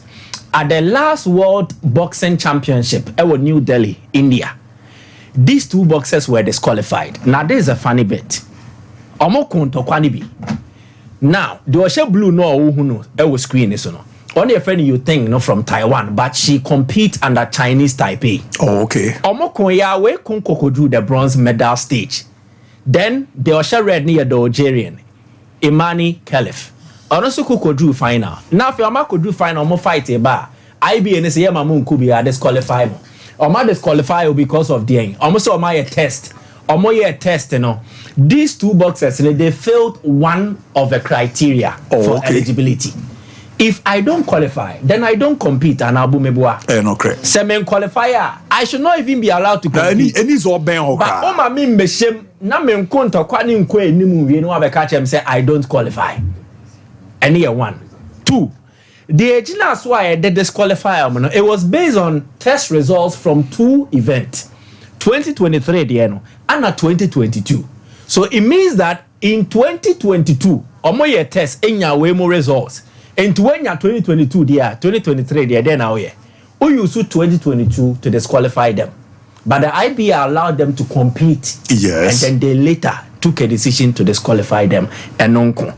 at the last World Boxing Championship at New Delhi, India, these 2 boxers were disqualified. Now, this is a funny bit. Omokunto Kwanibi. Now, the Osha Blue no who was screen is no. Only a friend you think no from Taiwan, but she competes under Chinese Taipei. Oh, okay. Omokunya we Kunkoko drew the bronze medal stage. Then the Osha Red near the Algerian, Imani Khalif. Onosu Kuko drew final. Now, if your could do final, more fight a bar. IBA and say Mamun could be disqualified. Or my disqualified because of the almost or my test. Or more a test, you know. These 2 boxers, they failed one of the criteria for eligibility. If I don't qualify, then I don't compete and I'll be mebua. No correct. Semen qualifier, I should not even be allowed to compete. Any so ben hoka. But my mean meshem na men konta kwani nkwe ni mu wie no abeka chem say I don't qualify. Any 1. 2. The agendas why they disqualify it was based on test results from 2 events. 2023 and 2022. So it means that in 2022, omoye test enya we more results. And to when 2022 there, 2023 there, then now yeah. We use 2022 to disqualify them. But the IBA allowed them to compete. Yes. And then they later took a decision to disqualify them and non-con.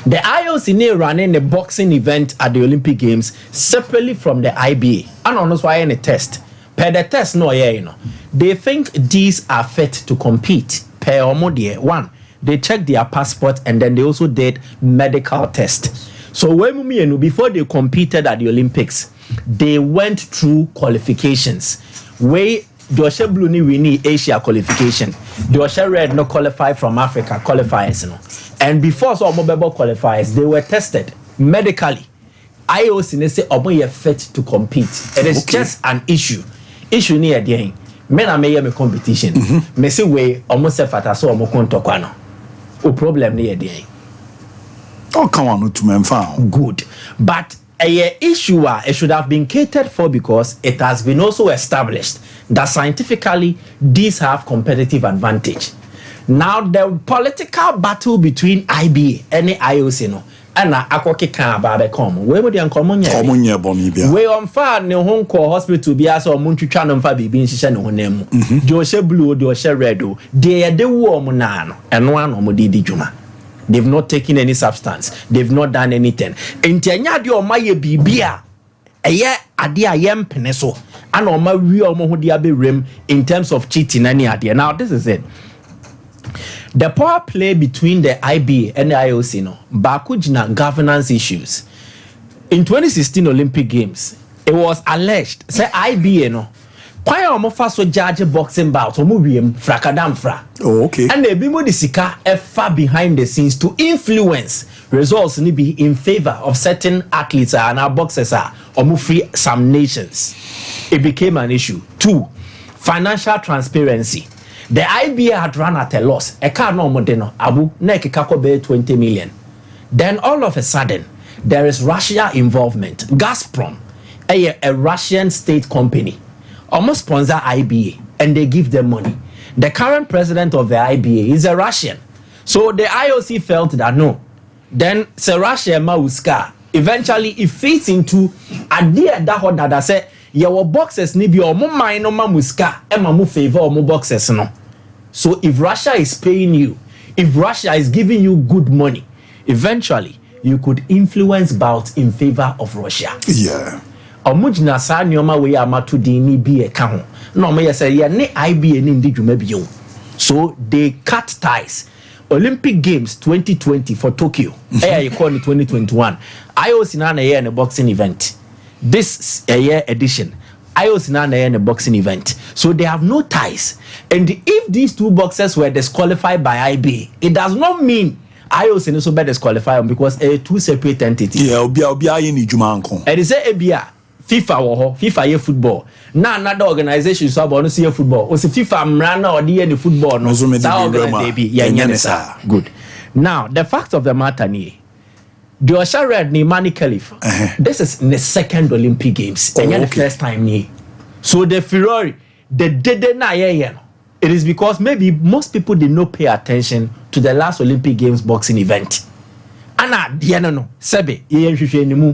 The IOC running a boxing event at the Olympic Games separately from the IBA. And honestly, why any test? Per the test, no, yeah, you know. They think these are fit to compete. Per omodie, 1, they checked their passport and then they also did medical test. So when before they competed at the Olympics, they went through qualifications. Where the Osha Blue ni win Asia qualification, the Osha Red no qualify from Africa qualifiers, you know. And before so mobile qualifiers, they were tested medically. IOC say omo fit to compete. It is just an issue. Issue near the end. Men are me competition. Me say way almost se fata so omo konto kwano. O problem near the end. Oh, come on, to me found good. But a issue it should have been catered for because it has been also established that scientifically these have competitive advantage. Now the political battle between IBA and the IOC no and akoke kan ba be come we mo dey nkomo nya boni bia we on fa ne ho nko hospital bia so mo ntwitwa no mfa bibi nhihye ne ho nam mu de o hye blue de o hye red o de de wo mo na no eno ano mo di dwuma. They've not taken any substance. They've not done anything. Entianya de o maye bibia eye ade ayem peneso and o ma wi o mo ho de aberem in terms of cheating any ade. Now this is it. The power play between the IBA and the IOC no bakujina governance issues. In 2016 Olympic Games, it was alleged say IBA no Why am I so judge boxing bout or movie frakadamfra? Oh, okay. And the bimo de sika far behind the scenes to influence results ni be in favor of certain athletes and our boxers or move free some nations. It became an issue. 2, financial transparency. The IBA had run at a loss. A car no modeno abu neki kako be 20 million. Then all of a sudden there is Russia involvement. Gazprom, a Russian state company, almost sponsor IBA and they give them money. The current president of the IBA is a Russian. So the IOC felt that no. Then Sir Russia Mauska eventually it fits into a dear that I said your boxers ni bi omo man no mamuska e ma mu favor omo boxers no. So if Russia is paying you, if Russia is giving you good money, eventually you could influence bouts in favor of Russia. Yeah. Omujina sa nyoma we amatu di ni bi e ka ho. No me say ye ne IBA ni ndi dwuma bi o. So they cut ties. Olympic Games 2020 for Tokyo. You call it 2021. IOC na year in a boxing event. This year edition, IOC na in a boxing event. So they have no ties. And if these two boxers were disqualified by IBA, it does not mean IOC is so bad disqualify them because two separate entities. Yeah, obia ni juma anko. And say ebia FIFA wo FIFA ye football. Na another organization so about no see football. O se FIFA mrana or the football no. Good. Now, the fact of the matter ni the Osha Red ni Mani Khalif. This is the second Olympic Games. And the first time ni. So the Ferrari, the dede na ye. It is because maybe most people did not pay attention to the last Olympic Games boxing event. Ana diano no sebe ye nhwehwe ni mu.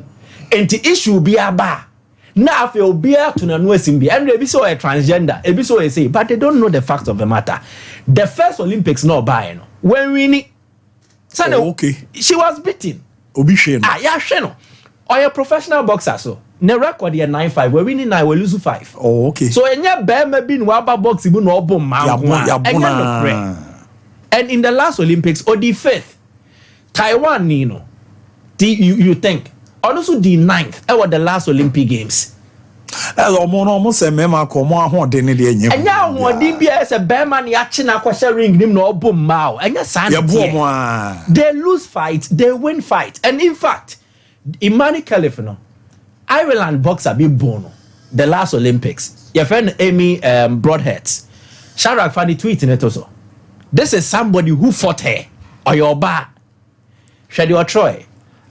Enti issue bi aba. Na afi obi to na no asimbi. And ebi so a transgender, ebi so say, but they don't know the fact of the matter. The first Olympics no buy no. When we ni she was beaten. Obi hwe no. Yeah, hwe no. Or a professional boxer so. Ne record here 9-5. We winning 9, we lose 5. Oh, okay. So enya be bi no aba box ibu no obo ma. And in the last Olympics, or the 5th, Taiwan Nino. You think also the 9th was the last Olympic Games. Almost a mema como a dinner. And now one DBS a bearman yachina kwasha ring him no boom mao. And yes, they lose fight, they win fight. And in fact, Imani Califano, Ireland boxer be bono. The last Olympics. Your friend Amy Broadheads. Sharak funny tweeting it also. This is somebody who fought her or your bar. Shadi or Troy.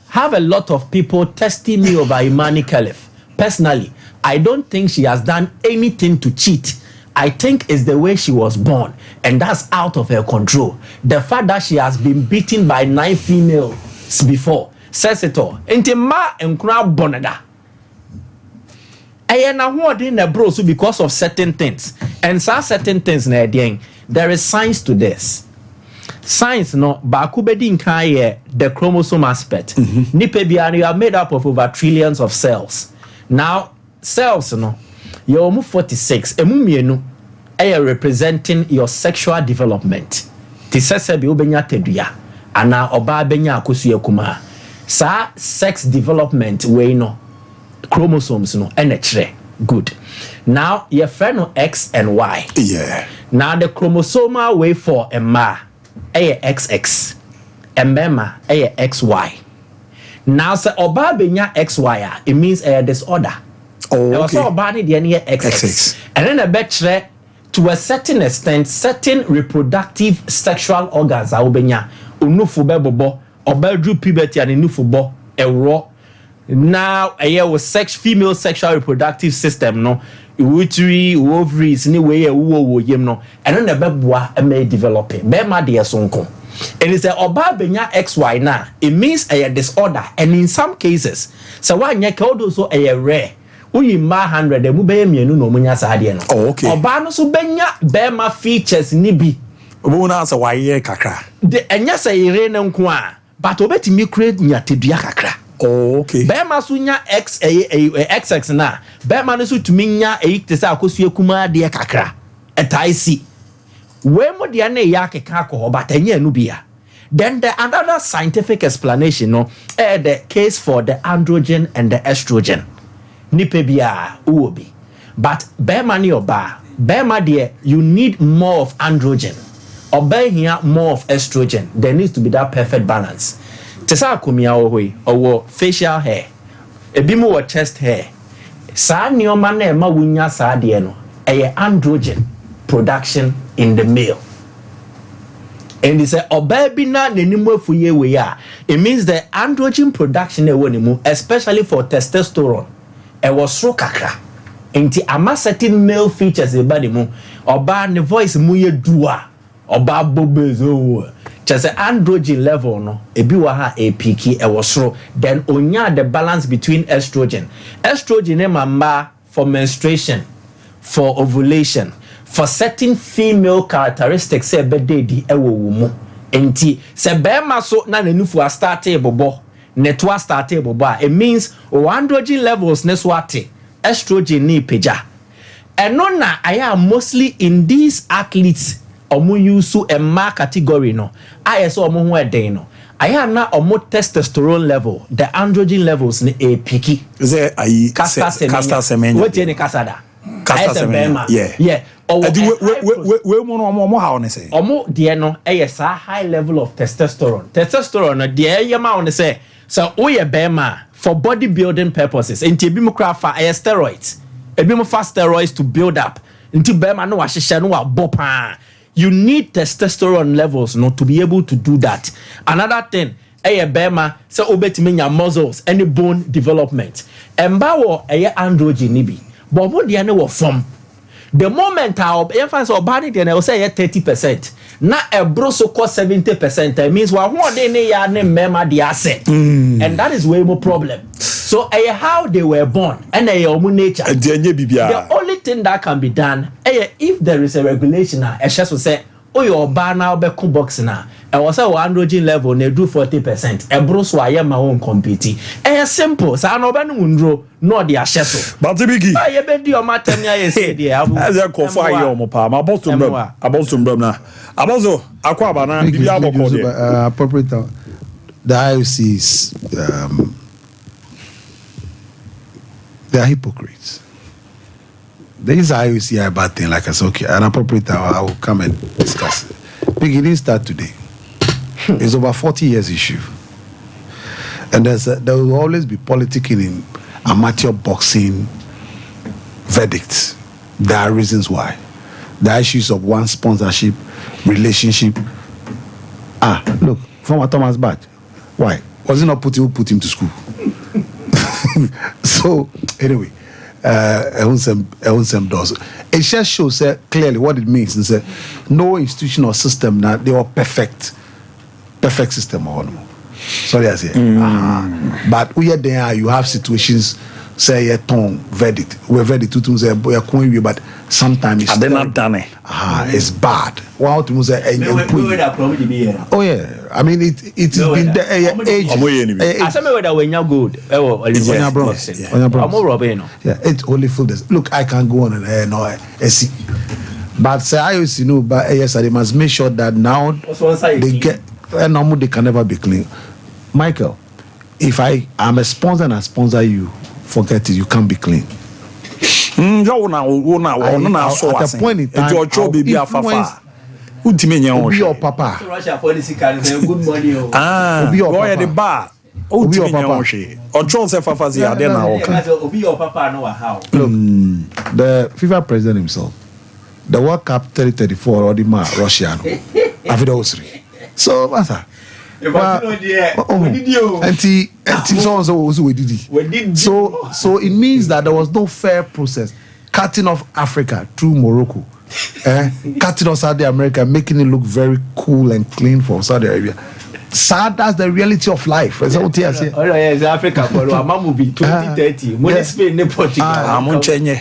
Have a lot of people testing me over Imani Khalif. Personally, I don't think she has done anything to cheat. I think it's the way she was born, and that's out of her control. The fact that she has been beaten by 9 females before says it all. Enti ma enkuna bonada. Ayena who in the bro so because of certain things, and certain things na there is science to this. Science no bakubedi nkaye the chromosome aspect. Nipe biani are made up of over trillions of cells. Now cells no you almost 46 emu mienu representing your sexual development. Ti sese bi obenya tedua ana oba benya akosu akuma. Sa sex development we no chromosomes no enechre. Good. Now your friend no X and Y. Yeah. Now the chromosomal way for a ma XX and mema XY. Now say oba benya XY it means a disorder. Oh, okay. So oba ni dey XX. And then a betre to a certain extent certain reproductive sexual organs are obenya unufu bebobo oba dru puberty and unufu bo ero. Now a year was female sexual reproductive system no uterine ovaries ni we wo yem no and then the beboa may develop it be ma de sonko. And it's a oba benya XY na it means a disorder, and in some cases so one ye ka odo so a rare uyi ma 100 emu be mienu no munya sa ade no. Oh, okay. Oba no so benya be ma features ni bi obo na sa waye kakra de enya sa ire ne nko a but obetimi create nya tedua kakra. Oh, okay. Bema sunya XX na bema no so tumi nya te sa akosu ekuma de kakra etai si we mo de na ya keka ko but enya nu bia. Then the another scientific explanation no the case for the androgen and the estrogen nipe bia uobi But bema ni oba, bema there, you need more of androgen. Oba here more of estrogen. There needs to be that perfect balance. Tesa kumia owe, or facial hair, ebimu or chest hair. Sa nioma na ema wunya sa de no, eye androgen production in the male. And he said, Obabi na nenimu fuye we ya. It means the androgen production especially for testosterone. It was so kakra. Inti ama certain male features e body mu. Oba ne voice mu ye dua. Oba bobezo. Just the androgen level no. Ebi wa ha e peaky e was so. Then onya the balance between estrogen. Estrogen e mamba for menstruation, for ovulation. For certain female characteristics say bede di ewo wumu enti se bema so na nanufu a start bobo netwa start bobo it means androgen levels ne so ate estrogen ni peja eno na aya mostly in these athletes omu use emma category no aya so omu ho eden no aya na omu testosterone level the androgen levels ne e piki ze ayi castor semenya what any casada castor semenya yeah we mo how on say omo de no sa high level of testosterone no de yema on say so we bema for bodybuilding purposes enti ebi mo craft for steroids ebi mo fast steroids to build up enti bema no wa hihye no wa bopa you need testosterone levels no to be able to do that. Another thing bema so obetimi nya muscles any bone development emba wo androgen ni bi but mo de no wo form. The moment our emphasis or body then I will say 30%. Na ebro so cost 70%. It means what they ya name mema the asset. And that is way more problem. So how they were born and nature. The only thing that can be done if there is a regulation I just will say oh your bar now be box na I was say androgen level they do 40%. Ebro so I am my own compete. Simple. So no be no no the asheso. But bigi. I be di o matem ya say there. As a kofa yo mo pa. Ma boston bro na. Abozo akwa aba na bibia boko there. Appropriate the IOC is they are hypocrites. There is IOC a bad thing like I said, okay, an appropriate I will come and discuss it. Big, it didn't start today. It's over 40 years issue. And there will always be politicking in amateur boxing verdicts. There are reasons why. The issues of one sponsorship, relationship. Look, former Thomas Bach. Why? Was it not who put him to school? So, anyway. Does. It just shows clearly what it means. It's no institution or system that they are perfect system or no. Sorry, I say. But we are there. You have situations. Say a tongue verdict. We're verdict to say but sometimes it's not done it. It's bad. Wow, to say oh yeah. I mean it's been there ages. I say whether when you're good. Yeah, it's only full this. Look, I can go on and no see. But say I used to know but yes, they must make sure that now they get and they can never be clean. Michael, if I am a sponsor and I sponsor you, forget it, you can't be clean. At a point in time, Obi your papa. Good morning. Obi your papa. Obi your papa. Obi your papa know how. Look, the FIFA president himself, the World Cup 2034 or the Russia, Avidosri. So, what's that? So it means that there was no fair process cutting off Africa through Morocco, cutting off Saudi America, making it look very cool and clean for Saudi Arabia. Sad, that's the reality of life. Is that what you say? Oh yeah, it's Africa, but I'm will be 2030. When Spain, ne Portugal, I'm on Chenya.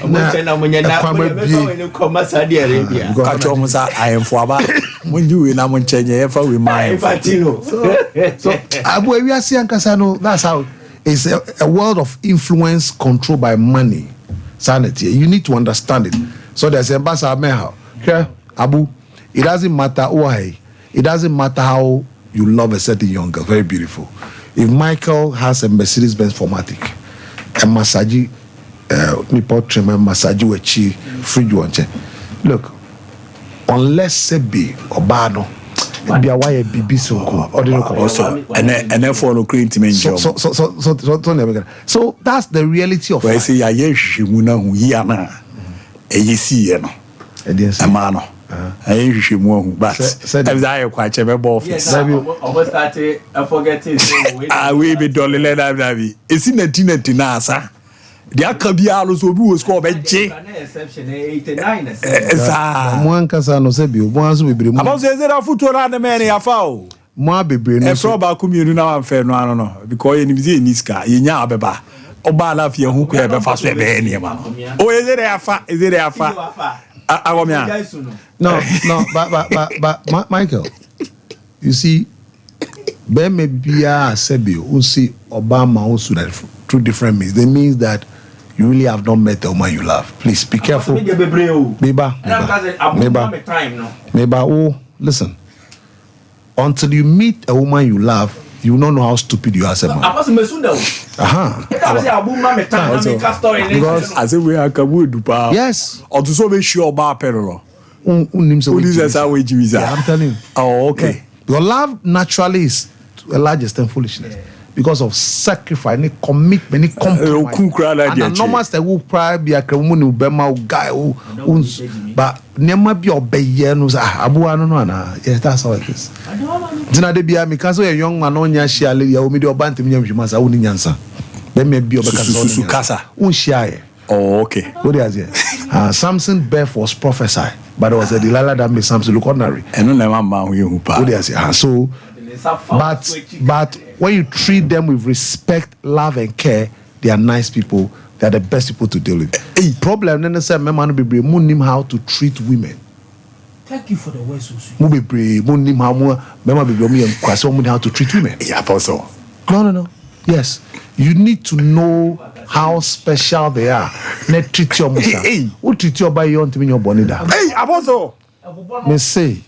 Saudi Arabia. I am for about when you in I'm on Chenya. If we mind, so we are seeing Casano. That's how it's a world of influence controlled by money, sanity. You need to understand it. So there's Ambassador Meha. Okay, Abu. It doesn't matter why. It doesn't matter how you love a certain young girl, very beautiful. If Michael has a Mercedes-Benz 4MATIC, a Masaji nipa trema massage wachi fridge wanche. Look, unless se be obano bia why bibi so ko also and for no create men job. So that's the reality of I say ya hwehwemu na hu yi ana eyisi no ama no aye hwehwemu ahu but every day kwa chebe office almost started forgetting we be dolly let that be esi na asa the akabia lo so bi wo score be je exception 89 mwankasa no se bi mwanzo bebre mu about say that football na me ya fa o mwa bebre no so ba ku mienu na wan fe no ano no because ye ni bi ni ska ye nya abeba oba na fie hu ko e be fa so e be ni ma o ye there afa no but Michael, you see Ben may be a Sebio who see Obama also that through different means. That means that you really have not met the woman you love. Please be careful. Meba, oh, listen. Until you meet a woman you love, you will not know how stupid you are as a man. Because as we are Kabu, yes, or to so be sure about Perro. I'm telling you. Oh, okay. Your love naturally is to a large extent foolishness. Because of sacrifice, any commitment, any compromise. And a normal step will probably be a woman who be my guy who, but never be obey. No, Abu Anona. Yes, that's how it is. Dina de bia because a young man on your share, you me do bant me, you must own in answer. Then maybe your Casa. Unshaye. Oh, okay. What is it? Samson birth was prophesied, but it was a Delilah that made Samson look ordinary. And no never man who what is it? So, but when you treat them with respect, love, and care, they are nice people. They are the best people to deal with. A problem, then they say, "Man, be brave. Moon him how to treat women." Thank you for the words, Mo be brave. Moon him how more. Remember, be brave. Me and question how to treat women. Yeah, apostle. No. Yes, you need to know how special they are. Let treat your musa. Who treat your by your to your bonida? Hey, apostle. Me say,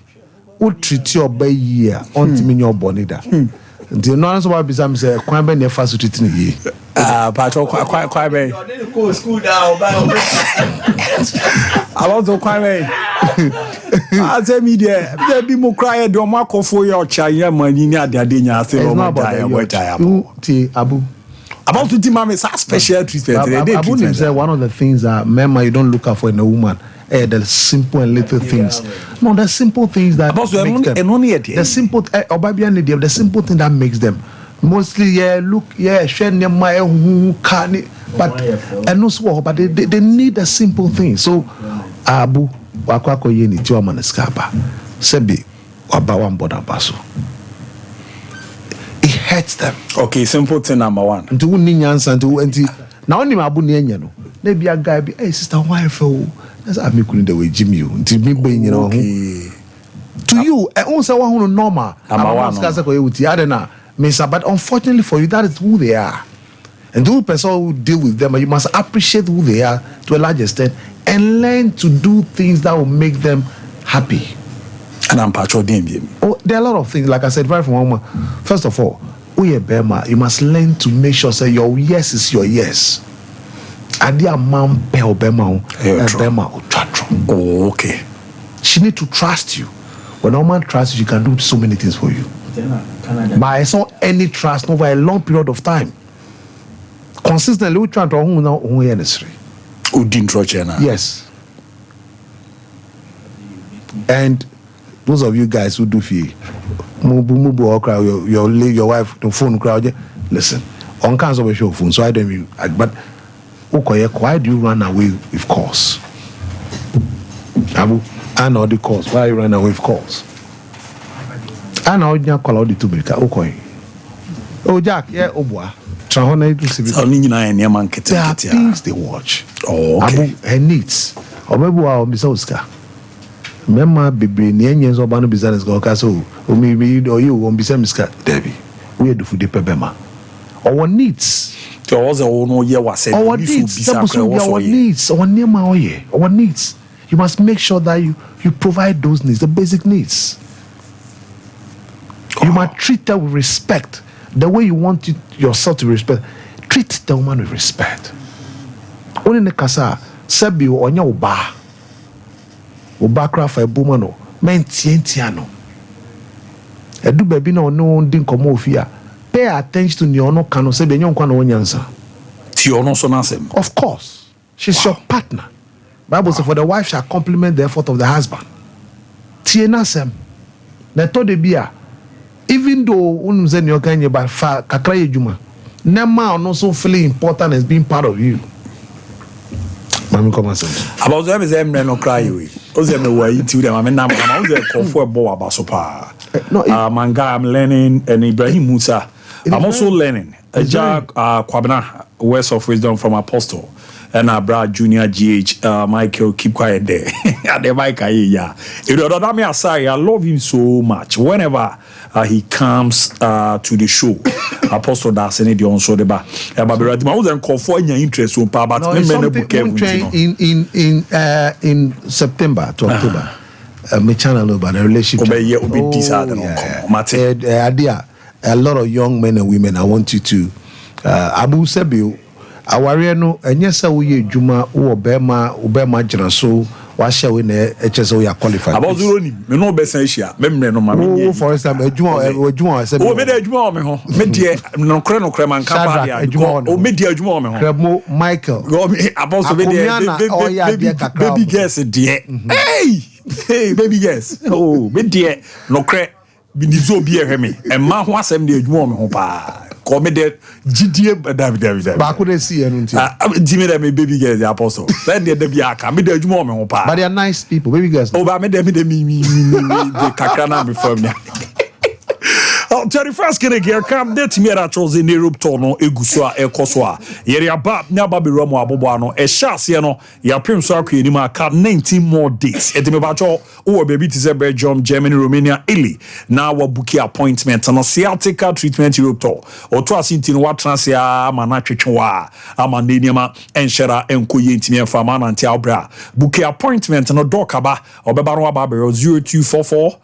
who treat your by year on to your bonida? The nonsense about bizarre say, "Quite be near fast to treat ye." Patrol, quite be. School down. Apostle, quite be. I say media, there be more cry. Do Marco for your China money near the Adina. Say, "Oh my God, Abu." About to team is a special treatment. Abu say one of the things that remember you don't look out for in a woman. The simple and little things. No, the simple things that makes them. The simple, the simple thing that makes them. Mostly, share my but and also, but they need the simple things. So, Abu, wakwako yeni tiwa maneskaba, sebi wabawan boda baso. It hurts them. Okay, simple thing number one. Nti wuni nyansa nti na oni Abu ni enye no. Na bi guy bi, hey sister, why for? That's how me couldn't the way Jimmy you. Nti me bring you know. To you, say one normal. But unfortunately for you, that is who they are. And the person who deal with them, you must appreciate who they are to a large extent and learn to do things that will make them happy. And I'm patrolling. Oh, there are a lot of things, like I said, right from home. First of all, you must learn to make sure say your yes is your yes. Oh, okay. She need to trust you. When a woman trusts you, she can do so many things for you. But it's not any trust over a long period of time. Consistently, we try to yes. And those of you guys who do fee, your wife, the phone crowd, listen, on cancer with your phone, so I don't mean, but why do you run away with calls? Abu, I know the calls. Why you run away with calls? I know you call out the two breaker. Okay. Oh, Jack, yeah, Obwa. There are things they watch. Oh, okay. Abu, her needs. Obebu Mr. Oscar. Remember, baby, Nians or Banu business go castle, or maybe or you won't be some Miska, Debbie. We do for the Pebema. Our needs. Our needs. Our needs. You must make sure that you provide those needs, the basic needs. You must treat her with respect. The way you want yourself to respect. Treat the woman with respect. Only ne kasa sebi onya oba craft a bumano men tientiano edu baby na ono din komo ofia pay attention to nyono kano sebi nyon kwa na onyansa ti ono so nasem. Of course she's your partner. Bible says for the wife shall complement the effort of the husband. Tie nasem na to de bia even though unum ze nyo kan ye ba fa kakra yedwuma nema ono so feeling important as being part of you. Mami come say about them is no cry we oze me wa yiti dem am na ma oze kofo ebo abaso pa. No, manga I'm learning and Ibrahim Musa I'm also learning Kwabena words of wisdom from Apostle and Abra Junior GH Michael keep quiet there and the mic yeah I love him so much whenever he comes to the show. Apostle das any the on so the ba but I was call for any interest so but in September to October my channel about the relationship a lot of young men and women. I want you to Abu Sebiu aware no enye sa wo ye djuma wo obema jira so wa hye we na HSO ya qualified about zero ni me no be san hia me no ma me for example adjuma se o me dey adjuma o me ho me dey no kre man ka ba dia o me dey adjuma o me ho Kremo Michael go me about so be dey baby girls dey hey baby girls oh me dey no kre bi nizo bi ehwe me e ma ho asem dey adwuma me ho pa ko me dey gidie David ba ko dey see enu nti me dey baby girls the apostle then dey bi aka me dey adwuma me ho pa but they are nice people baby girls oh ba me dey the kakra na me from me 31st kene gear kam det mi era chose in Europe tono eguso a ekoso a yere aba na aba be romo abobo ano e hyase no ya prim so akwa ni ma ka 19 more days etime ba cho o baby ti say Belgium Germany Romania Italy na wa bookie appointment no sciatica treatment Europe to o to asinti no wa transia ama na twetwewa ama neniama enhyera enkoye ntime enfa ma na ntia obra bookie appointment no dokaba obeba no aba be 0244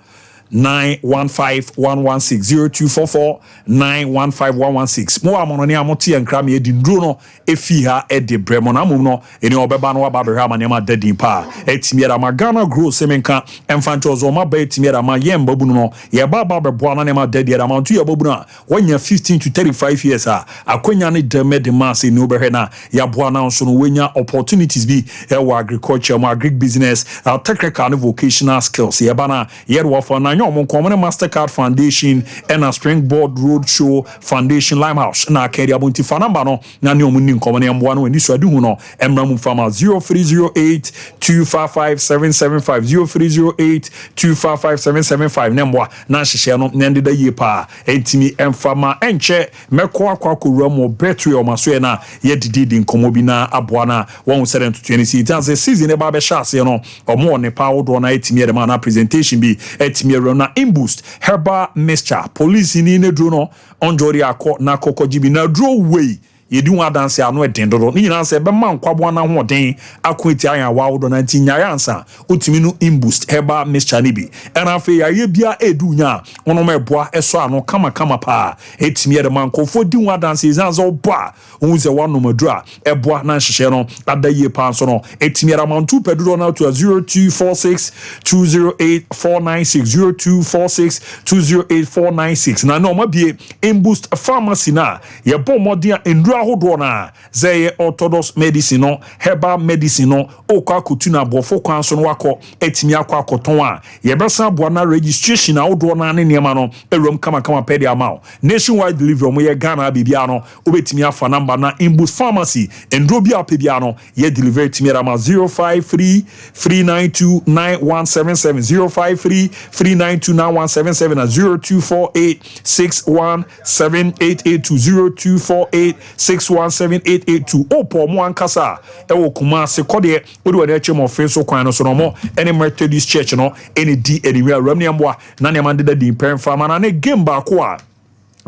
915-116 0244-915-116 mo amononi amoti enkram ye dindro no efi ha e de bremo na mum no eni obeba no aba be ha manema dadin pa etimiera magana grow semenka emfancho zo ma ba etimiera ma yemba bunu no ye baba be boa na nema dadiera ma ntu ye babunu a wanya 15 to 35 years a akonya ne deme de mass ni obehwe na ya boa na nso no wenya opportunities bi e wa agriculture ma agric business technical and vocational skills ye bana ye do for na Common Mastercard Foundation and a Springboard Roadshow Foundation Limehouse na carry abunti fanamba no na ne omunni common emboa no ani so adu hu no emramu fama 0308 255775 0308 255775 nemboa na hyehyɛ no na ndeda yie pa entimi emfama enche mekɔ akwa mo betri o maso e na ye didi nkomo bi na aboa na 120 tanse season e ba be hyase no omo ne pa wodo na etimi e na presentation bi etimi na imboost herbal mixture police ni ne dro no onjori akọ na kokojibi na dro wey yedi wan dance anu eden dodo ni nyina se be man kwabo na ho den akweti ayan wawo na ntinya ansa otimi no imboost herbal mixture ni bi ena fe ya ye bia edunya ono meboa eso anu kama pa etimi ye de man kofo di wan dance izanza oba onze wanu madura eboa na hyehyɛ no adaye pa so no etimi ra man tu pedro na to 0246 208496 0246 208496 na no mabie imboost pharmacy na ye bom modern endura ahodo na zeye orthodox medicine no herbal medicine no okwa kotuna bofo kwan so no wakọ etimi akọ akoton a ye besa aboa na registration ahodo na ne niema no erom kama pedi amao nationwide delivery mo ye Ghana bibia no obetimi afa number na imboost pharmacy endro bia pebia no ye delivery timi ra ma 053 392 9177 053 392 9177 na 0248 61788 0248 61788 opo mo ankasa e wo kuma se kode odi wade ache mo feso kwan no so no mo any Methodist church no any di anywhere ram ne mboa na ne man de di pen fama na ne game ba ko a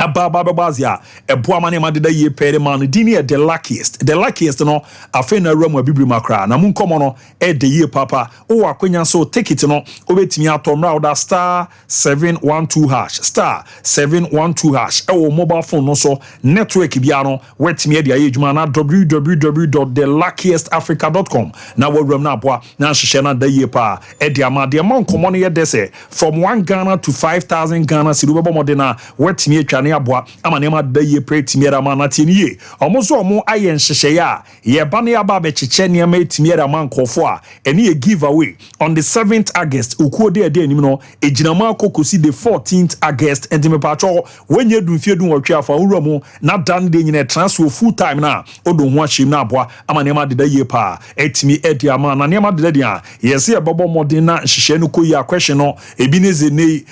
Ababazia, a Buamani Madida ye pere man, Dini the luckiest no, a fena room with Bibri Macra, Namun Comono, the year papa, or Quenya so take it no, over to me at Tom Rauda star 712 hash, star 712 hash, our mobile phone also, network Biano, wet media age man at www.theluckiestafrica.com. Now we're room now, now Shana the year pa, Ediama, the amount common here, they say, from 1 Ghana to 5,000 Ghana, Siluba Modena, wet me Boa, Amanema de ye pre Timiera Manatini, almost more iron Sheshea, ye Bani Ababe Chechenia made Timiera Man Kofoa, and ye giveaway on the 7th August, Ukode de Nimino, a Jinama Kokusi the 14th August, and Timepacho, when you do fear do or chair for Uromo, not done in a transfer full time now, or don't watch him now, boy, Amanema de ye pa, etimi Ediama, Nanema de Dedia, yes, here Bobo Modena, Shishenuko ya question, Ebineze ne,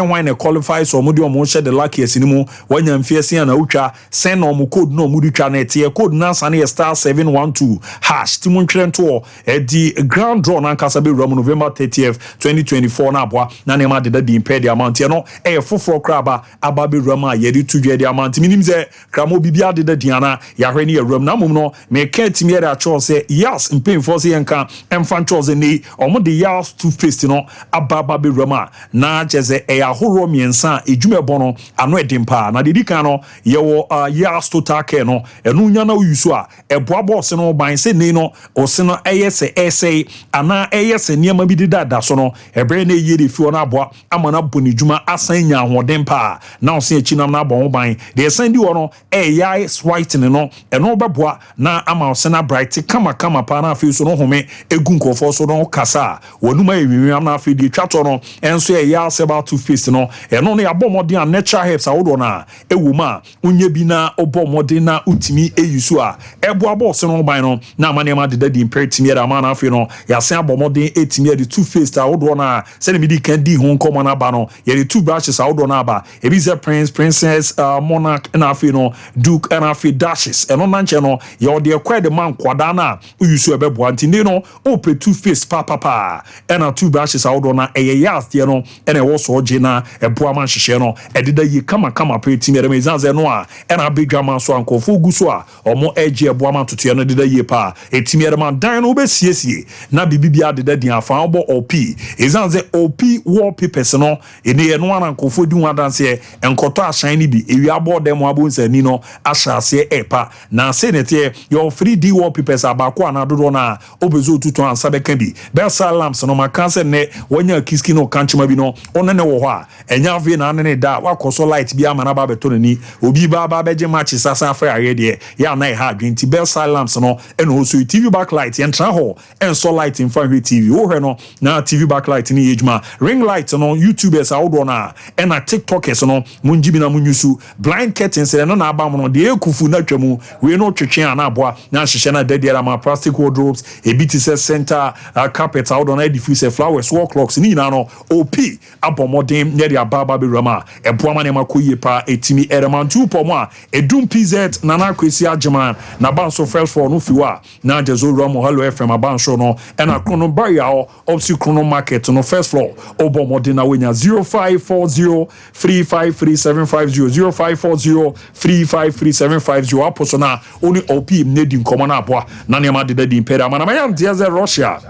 wine qualifies or Mudio Moshe the luckiest in when you fear na ucha send no code no mudicha net here code Nansani star 712 hash Timon Trento the grand draw na Kasabe Rom November 30th 2024 na boa na nema de the impaired amount no foforo kraba ababe Roma yedi to the amount minim ze kramo bibia de diana ya hwani ya Rom na mum no me ka timi ya cho say yes mpem for say enka emfa cho ze ni omo de yas two face no ababe Roma na jeze ahoro miensa ejume bono ano edimpa na dedi kan no yewo yas total care no enu nya na uyusu a eboabo se no ban se ni no o se no eyese essay ana eyese niam bi dida so no ebre na yiri fi na aboa amana boni djuma asan nya hodempa na o se achinam na abon ban de san di wo no eyai switen no eno beboa na ama o se na bright kama pa na afi so no home egun kofo so no kasa wonuma ewiwam na afi di twato no enso eyas about to face no eno no yabomode an natural herbs awodo na ewuma unye bi na obomode na utimi eyusu a eboabo se no ban no na amanema de di imperative era man afi no ya sen abomode etimi de two face awodo na se ne midi kan di ho nkomo na ba no ye de two brushes awodo na ba ebi ze prince princess monarch na afi no duke and afi dashes eno na nche no ye ode ekwa de man kwada na uyusu ebebo antinde no ope two face papa ena two brushes awodo na eye yas de no ena wo so oje na ebo aman hihye no ededa yi kama pre team ere mezanze no a ena bigwa man so ankofo guso a omo eje ebo aman tutu no deda yi pa etimi ere man dan no besiesie na bibibia deda din afa obo op ezanze op wallpapers no ene no ankofo di wadanse enkoto ashan ni bi ewi abo dem abonsa ni no ahyase epa na senete your 3D wallpapers abako anadodo na obezo tutu ansa beka bi besa lamps no makanse ne wonya kiski no kanchima bi no onene wo ho a enya ave na ne da wakoso light bi amana ba beto ni obi ba beje match sasa afa aye de ya na ha adwenti besa lamps no eno so TV backlight entra ho enso light in front TV wo hwe no na TV backlight ni ejuma ring light no YouTubers awodo na ena TikTokers no munjibi na munyusu blind curtains no na aba mo no de ekufu na twemu we no twetwe ana aboa na hyehyɛ na dediara ma plastic wardrobes ebiti se center carpet awodo na diffuse flowers wall clocks ni na no op abomodem ne dia baba be rama eboa ma ne makoye pa etimi ereman tu pomo a edum PZ na na kwesi agyeman na banso felfo no fiwa na jezo ramo hello fm abanso no ena krono baria opsi krono market no first floor obomodem na wenya 0540353750 0540353750 aposo na oni op ne di nkomo na aboa na ne ma de di impera mana mayam dia ze Russia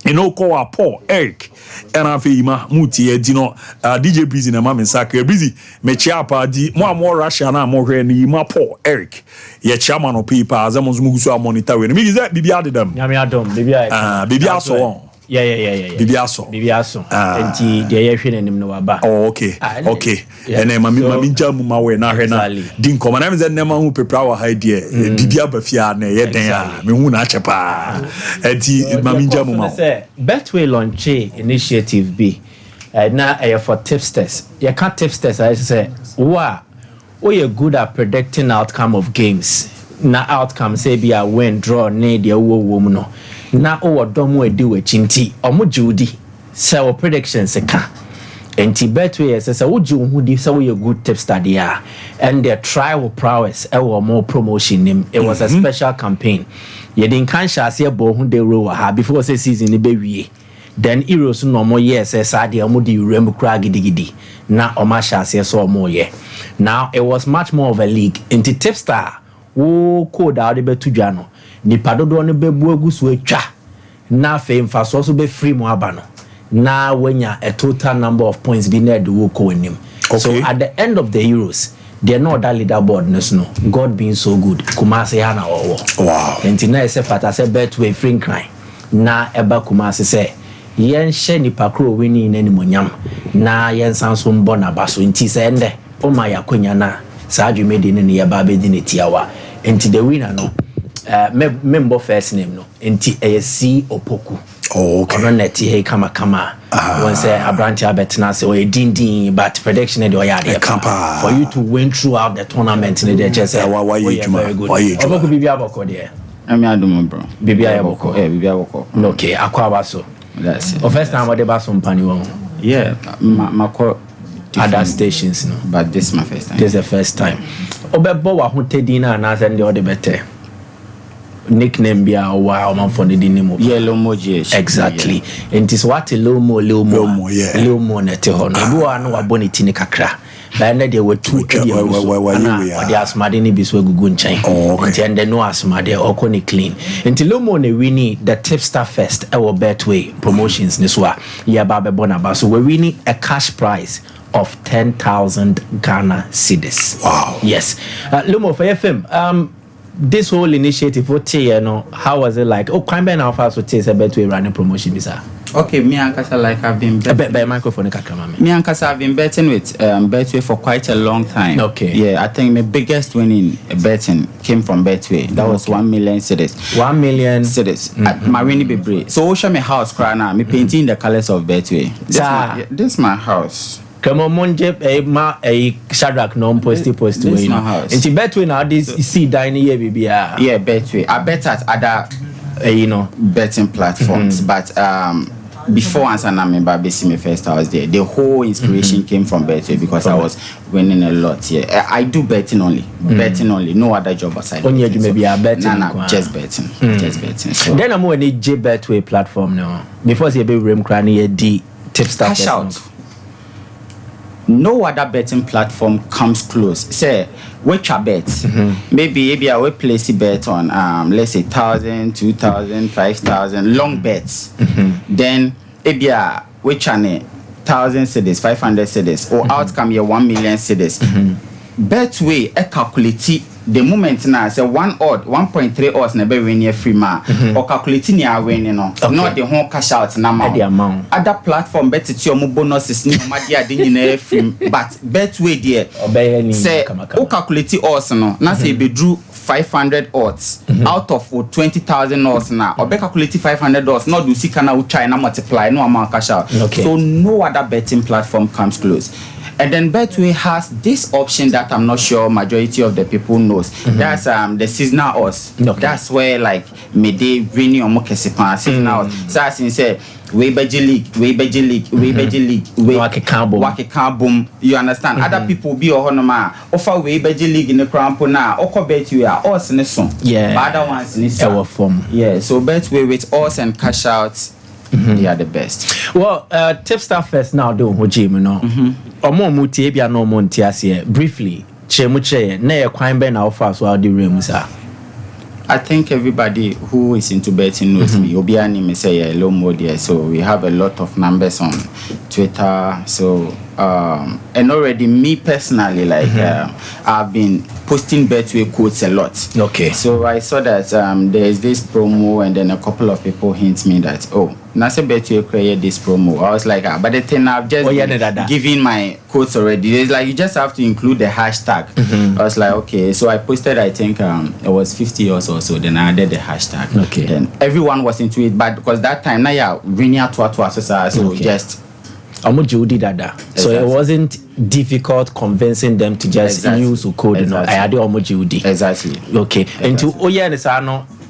eno ko Paul Eric ena fe ima muti e di no DJ Breezy na ma mensaka Breezy me chiapa di mo Russia na mo hwe ni ma Paul Eric ye chairman of people azamo zumugusu a monitor we me gize bibia dedam nyame adom bibia bibia so yeah bibia so enti de ye hwe nanim no waba okay ene mami jamu ma we na hwe na din koma na me ze nema hu pepra wa ha die bibia bafia na ye den a me hu na achepa enti mami jamu ma Betway launch initiative B na for tipsters you can't tipsters I say wow you're good at predicting outcome of games na outcome say be a win draw need the wo mu no na dom we di we chinti omo judi say our predictions ka enti Betway say wo ju hu di say we good tipster there and their trial prowess more promotion name it was a special campaign you didn't can share say bo hu de row ha before say season ni be wie then Heroes no more yes sade omo di rem kra gidigidi na oma hyase so omo ye. Now it was much more of a league into Tipstar wo code out be to dwa no nipa dodo no bebu agusu atwa na fe mfaso so be free mo aba no na wenya a total number of points bi na de wo ko anim. So at the end of the Euros they're not that leaderboard no God being so good Kumasi hana owo. Wow. Enti na ese fata se Betway free cry na eba Kumasi se yen hye nipa kro wini na nimonyam na yen sanso mbo na baso enti se ende o ma yakonya na sa adwumedi ne ye ba be di ne tiawa enti the winner no member first name no enti ASC Opoku. Oh, okay. On net he kama once Abranti Abetna say o din but prediction e do ya dey for you to win throughout the tournament in the just why you very good. Oboku bibia boko there. Ami adum bro. Bibia boko. Bibia boko. Okay, akwa baso. That's it. First time what the baso mpani won. Yeah, my other stations no. But this is my first time. This is the first time. Obebo wa ho tedina na send the other better. Nickname bia wa man for the name Yellow Moji exactly and this what a low mo na te ho no bi wa no wa boniti ni kakra ba na de watu dia we dia asmade ni biso gugu nchen and then no asmade okoni clean until low mo na wini the Tipstar Fest e wo Betway promotions ni so a ya ba be bona ba so we winning a cash prize of 10,000 Ghana cedis. Wow. Yes. Lumo for FM this whole initiative for how was it like? Oh, crime now fast with a Betway running promotion, sir. Okay, me and Kasa like I've been by microphone. Me and Kasa have been betting with Betway for quite a long time. Okay. Yeah, I think my biggest winning betting came from Betway. That was 1 million cedis. 1 million cedis. My winning be so show me house cry now. Me painting the colors of Betway. This is my house. Come on, Monje, Shadrach, no post. This is my house. And Betway now, this see dining here, baby. Yeah, Betway. I bet at other, betting platforms, but before answering member basically first I was there. The whole inspiration came from Betway because I was winning a lot here. I do betting only, no other job aside. Only you maybe a betting. No, just betting, just betting. So. Then I'm on the J Betway platform now. Before you be room cranny the Tipstar cash out. No other betting platform comes close. Say, which are bets? Maybe I will place a bet on let's say 1,000, 2,000, 5,000 long bets. Then maybe which are 1,000 cedis, 500 cedis, or outcome here 1 million cedis. Betway a calculate the moment now say 1.3 odds never win your free man or calculating your winning not the whole cash out number the amount other platform bet it your bonuses ni madia didn't free but Betway there say o calculate odds no na say be drew 500 odds out of 20,000 odds now or be calculate 500 odds not do see can now try and multiply no amount cash out so no other betting platform comes close. And then Betway has this option that I'm not sure majority of the people knows. That's the seasonal odds. That's where like midday winning or mokesipan seasonal odds. So as in say we beji league, wake boom. You understand? Other people be honoma offer we beji league in the crampo now. Oko Betway odds in the song. Yeah. But other ones in this form. Yeah. So Betway with odds and cash outs. They are the best. Well, Tipstar Fest now do Hojim, no. Omo muti ebia no monti asie. Briefly, chemuche na ye kwan be na offer so how the rooms are. I think everybody who is into betting knows me. Obiani me say low mode, so we have a lot of numbers on Twitter. So and already me personally, like I've been posting Betway quotes a lot. Okay. So I saw that there is this promo, and then a couple of people hint me that Nasa Betway created this promo. I was like, but the thing I've just given my quotes already. It's like you just have to include the hashtag. I was like, okay. So I posted, I think it was 50 or so. So then I added the hashtag. Okay. Then everyone was into it, but because that time now yeah, so just. So it wasn't difficult convincing them to just use the code. I had the Exactly. Okay. And to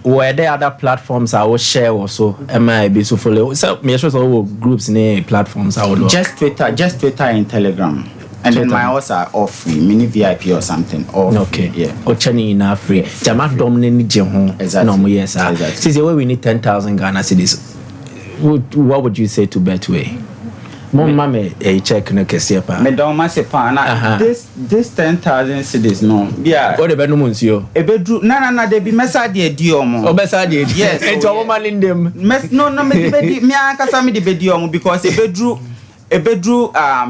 were there other platforms I will share also? MIB so follow. So me sure so groups ne platforms I will just Twitter and Telegram. And then my also are all free, mini VIP or something. Okay. Yeah. Ochani na free. Jamak domine ni je ho. Exactly. No mo yes. Since we need 10,000 Ghana cedis. what would you say to Betway? Mama me a check no kese pa. Me don ma se pa na this 10,000 cedis no. Yeah. What the bedroom nsuo? E bedru na de bi mesa de edi omo. O mesa de edi. Yes. Enti omo malin dem. No me de me akasa me de bedi omo because e bedru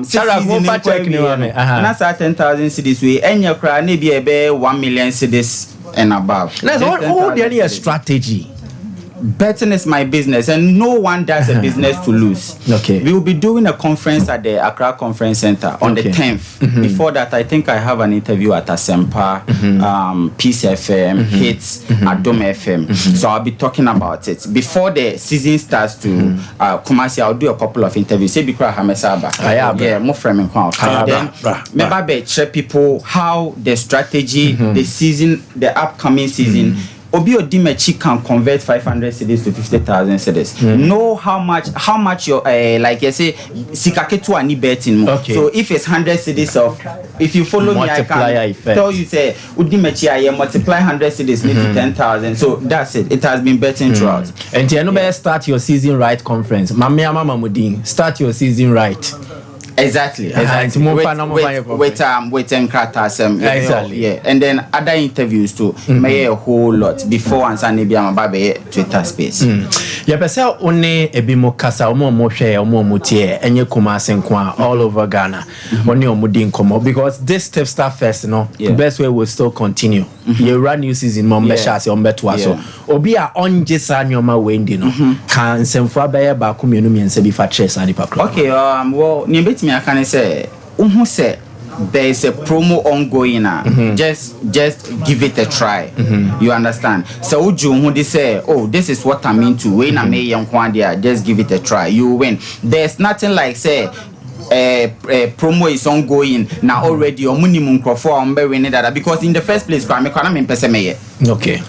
season na sa 10,000 cedis we enya kra na bi ebe 1 million cedis and above. That's all the a strategy. Betting is my business and no one does a business to lose. Okay. We will be doing a conference at the Accra Conference Center on the 10th. Before that, I think I have an interview at Sompa, Peace FM, Hits, Adom FM. So I'll be talking about it. Before the season starts to Kumasi, I'll do a couple of interviews. Say Bikra Hamesaba. Yeah, more framing. Then maybe share people how the strategy, the season, the upcoming season. Obi Odimechi can convert 500 cedis to 50,000 cedis. Know how much your like you say sikaketu ani betting. Okay. So if it's 100 cedis of, if you follow me, I can tell you say Odimechi I multiply 100 cedis to 10,000. So that's it. It has been betting throughout. And you know, start your season right conference. Mamia Mama Mudin, start your season right. Exactly. With Nkratas, exactly. Yeah, and then other interviews too. May a whole lot before and Sunday be am babe Twitter space. Yeah, pesa one ebimo kasa omo hwe omo mutie enye Kumasi nkwa all over Ghana. Oni omudi nkomo because this step start first, the best way will still continue. You run new season mom be shase on beto aso. Obi a onje sa nyoma wendi no. Kan semfo abaye ba ku mienu miense bi fa chess ani pa. Okay, well, me I can say say there is a promo ongoing now. Just give it a try. You understand? So uju who say, oh, this is what I'm into. When I may just give it a try. You win. There's nothing like say promo is ongoing now already or minimum that because in the first place okay.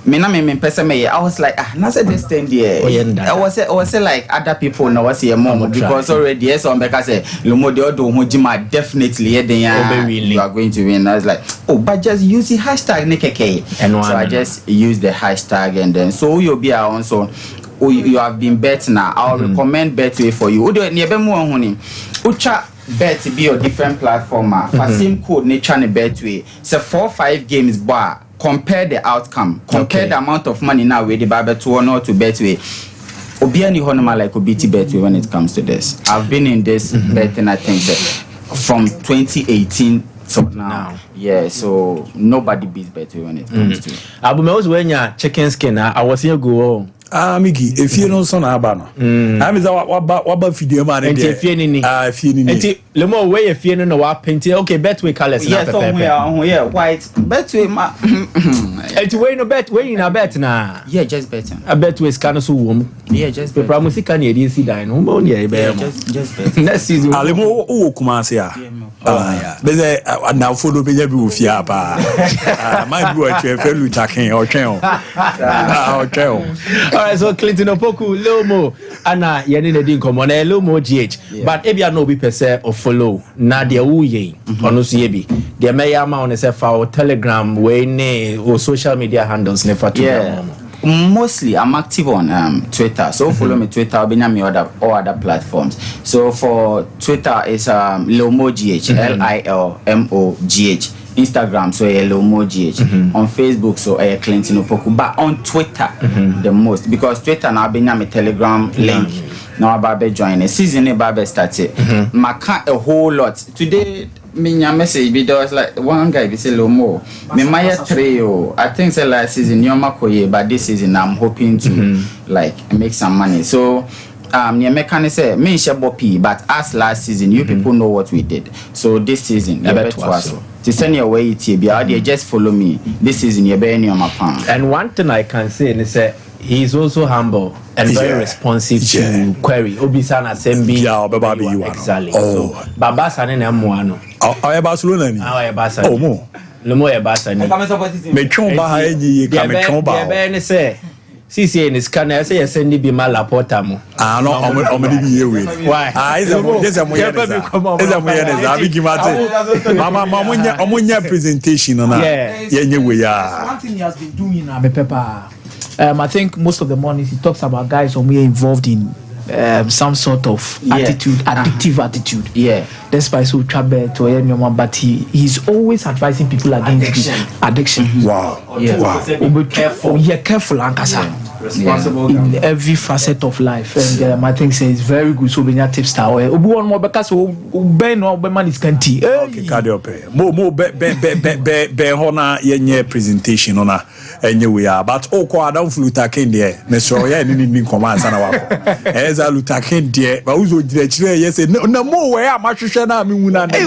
I was like, I said this thing there. I was like other people now was here more because already yes on because Lumo the other Hojima definitely you are going to win. I was like, oh, but just use the hashtag Nikeke. So I just use the hashtag and then so you'll be on so you have been bet now. I'll recommend Betway for you. Ucha bet be a different platform. For same code nature Betway. So 4-5 games bar. Compare the outcome. Compare the amount of money now with the Bible to or not to Betway. Obiani honoma like Obiti Betway when it comes to this. I've been in this betting I think from 2018 to now. Yeah, so nobody beats Betway when it comes to it. Abume was when ya chicken skin. I was here go. Migi, if you know son abano. I'm is what video man. If you need the more way if you know what painting. Okay, Betway colors. Yes, white. Betway it's way no bet way in a bet now. Yeah, just betting. A Betway is kind of so warm. Yeah, just the promise can you see that no more just bet. Next season. Alemo Kumasi. Now follow me every with ya pa. My boy felu taking or chen. Alright, so Clinton Opoku, Lomo, Anna, Yanina Dinkom, on a Lomo GH. But Ebia no be per se or follow. Nadia Uye, or no Siebi. The Mayama on a Telegram, way or social media handles never to. Yeah. Mostly I'm active on Twitter, so follow me Twitter. I'll be on all other platforms. So for Twitter it's LOMOGH, LILMOGH. Instagram so LOMOGH. On Facebook so Clinton Opoku. But on Twitter the most because Twitter now be my Telegram link. Now about join a season about started. Maka a whole lot today. Me message be there was like one guy be say Lomo. Me Maya trio. I think say last season Yomakoye, but this season I'm hoping to like make some money. So your mechanic say me Shabopi, but as last season you people know what we did. So this season you bet was to send your way it be just follow me. This season you be any on my palm. And one thing I can say is he's also humble and very responsive to query. Obisana Sembi. Exactly. So Baba Sane na Muano. I Barcelona. I Barcelona. Oh mo. Lomo e Barcelona. Me chomba haji ka me chomba. Be say CC in scanner say send bi ma laporta mo. No omedi bi yewe. Why? Is a mo yeneza abi gimate. Mama omunya presentation na. Yeah. Yenye we ya. One thing he has been doing na be pepper. I think most of the mornings he talks about guys who are involved in some sort of attitude, addictive attitude. Yeah. Despite so trouble to anyone, but he's always advising people against addiction. Wow. Yeah. Wow. Be careful. Yeah, careful, Ankasa. Responsible in every facet of life, and I think it's very good. So many tips that way. Obu one more because Ben or man is canty. Okay, Kadiope. Mo be hona yenye presentation ona enye we are. But oko adam fluta kende. Mesro ya ni command sana wako. Eza luta kende. Ba uzo dire yes na mo we a mahwehwe na me huna na.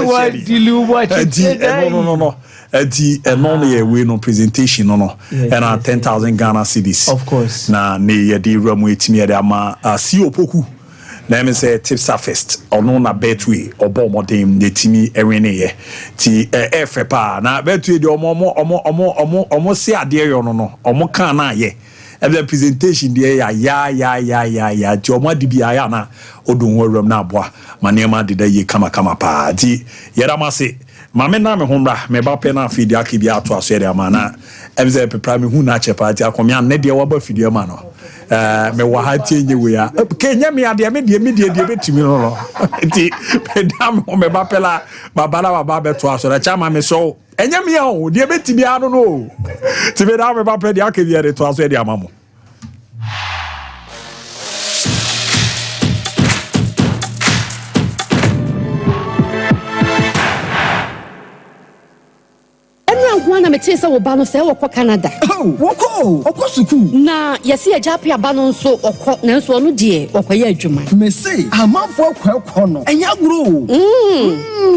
No. Edi no ye we no presentation no. And 10,000 Ghana cedis. Of course. Na ne ye di ramu etimi de ama si opoku. Na me say tips are first ono na betway obo modem de timi ewene ye ti efepa na betway de omo se ade yo no omo kan na ye e the presentation de ya ti omo de bia ya na odun horam na aboa manema de da ye kama pa ti yera ma se mame na me honra me ba pe na fidi akibia ato aso de ama na e be pepra me hu na chepa ti akomia ne de wa ba fidi ama no me wa ha tie nye we ya kenya me ade me de betimi no ti pedam o me ba pela babala baba beto aso da chama me so enya me o de betimi anu no ti pedam me ba pe de akibia de to aso de ama mo na me tese wo ba no se wo kɔ Canada. Woko suku. Na yesi ajape aba no nso okɔ na nso no de okɔyɛ adwuma. Me say amanfo akɔ no. Enya gro.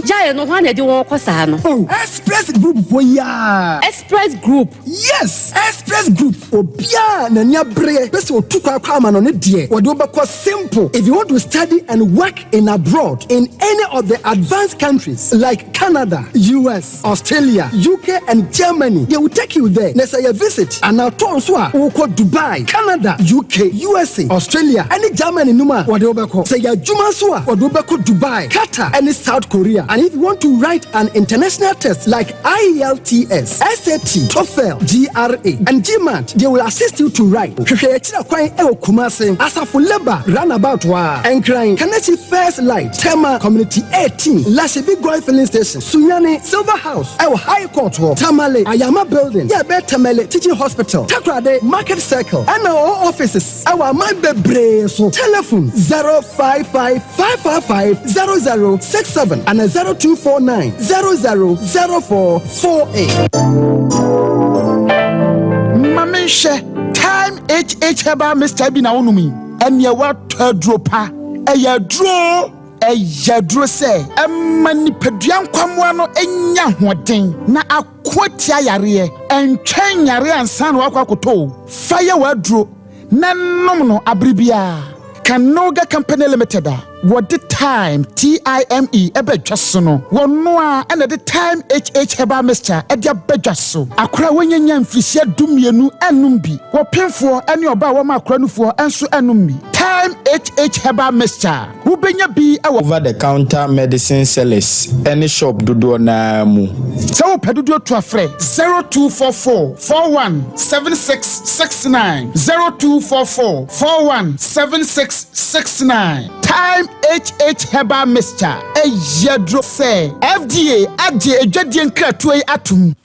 Jaye no hwa na de won kɔ saa no. Express Group for ya. Express Group. Yes, Express Group. Obia na nya bre. Pese otukwa kwa ama no ne de. Wo de obekɔ simple. If you want to study and work in abroad in any of the advanced countries like Canada, US, Australia, UK and Germany, they will take you there. Let's say a visit and now turn so Dubai, Canada, UK, USA, Australia, any Germany numa what they say ya Juma so Dubai, Qatar, and South Korea. And if you want to write an international test like IELTS, SAT, TOEFL, GRA, and GMAT, they will assist you to write. Asafo Leba roundabout wa and crying Kanachi First Light, Tema Community 18, Lashibi Goy Filling Station, Sunyani Silver House, our High Court, Tamale, Ayama Building, Tamale Teaching Hospital, Takrade Market Circle, and our offices. Our Mambe so telephone 055-555-0067 and 0249-000448. Mamisha, time HH Heba Mr. Bina Unumi, and your what dropa, a ya draw. Dro say mani peduan kwamwa no enya hoden na akwatia yare entwen yare ansan wakwakoto fire wadro na nom no abribia Kanoga Company Limited what the time TIME ebedwaso no wono a na the time HH Heba Mr. edia bedwaso akora wonyanya mfirisia dumienu enum bi wo pemfo ene oba wo ma akora nufo enso enum bi time HH Heba Mr. who benya bi over the counter medicine sellers any shop dodo na mu so pedodo to afre 0244 417669 0244 417669 time HH Heba Mr. Ejadro say FDA ade edwadie nkratoe atum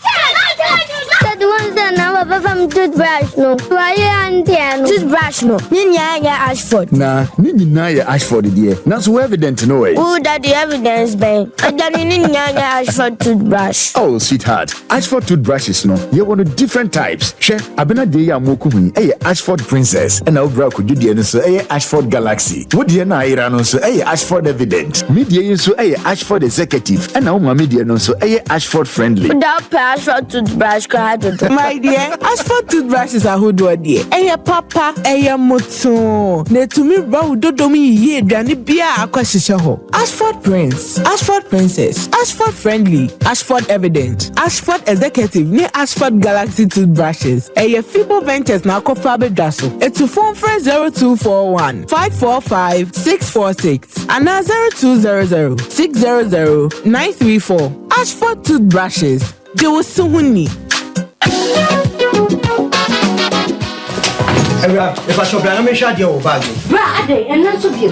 the ones that now from toothbrush no why and toothbrush no ninya Ashford na ninya Ashford there na so evident no way who that the evidence ben ninya Ashford toothbrush oh sweetheart Ashford toothbrushes no you want different types she abena dey amoku hu Ashford Princess and obra ko judie no so Ashford Galaxy wo die na ira no so Ashford Evident media so Ashford Executive and now media no so Ashford Friendly that Ashford toothbrush my dear Ashford toothbrushes are who do dear papa moto ne to me ba udodomi ye dwane bia akwahyehe ho Ashford Prince Ashford Princess Ashford Friendly Ashford Evident Ashford Executive ne Ashford Galaxy toothbrushes Fibo Ventures na akofa bedwaso etu phone friend 0241 545 646 and 0200 600 934 Ashford toothbrushes. They were so honey. If I shop, I'm sure you're bad. And that's okay.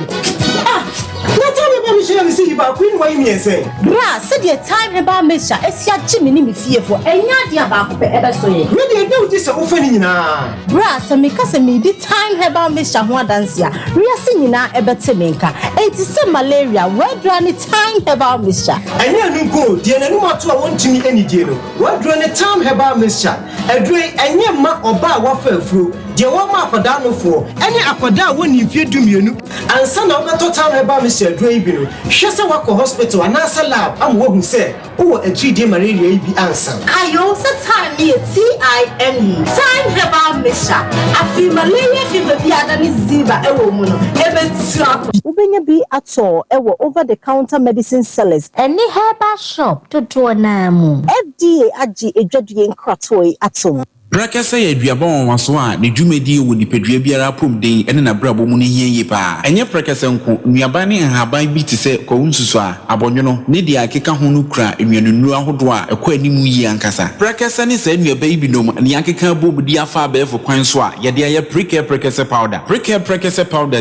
Not tell me about Michelle, see about Queen, why you say? Bra, said your time about Mister, it's your Jimmy fear for any idea about ever so. Really, do this opening now. Bra, so me cousin me the time about Mister Huadansia. We are singing now about Temenka. It is some malaria. Where do any time about Mister? I never go, dear, no more to I want to meet any deal. What do any time about Mister? A drink, and your mark or bar waffle fruit. Dear, one mark for down for any aquada when you feel to me, and son of the time about Mr. Draven. Shassa Wako Hospital and answer lab. I'm what who said, oh, a 3-day malaria be answer. I also time me TIME. Time about Mister. I feel malaria fever be than is Ziva, a woman. Ubenya be at all, over the counter medicine sellers. Any herbal shop to do a namu. FDA Aji a judging cratoi at all. Brakasa ye duabon waso a ne dwumadi wo nipadua biara pom den ene na brabo mu ne hieye pa enye brakasa nko nuaba ne haban bi te se ko nsusu a abonwono ne dia akeka ho no kura enwanunu ahodo a ekọ animu yi ankasa brakasa ne sa nuaba yi binom ne akeka bobudi afa abefo kwan so a ye de aye brakasa powder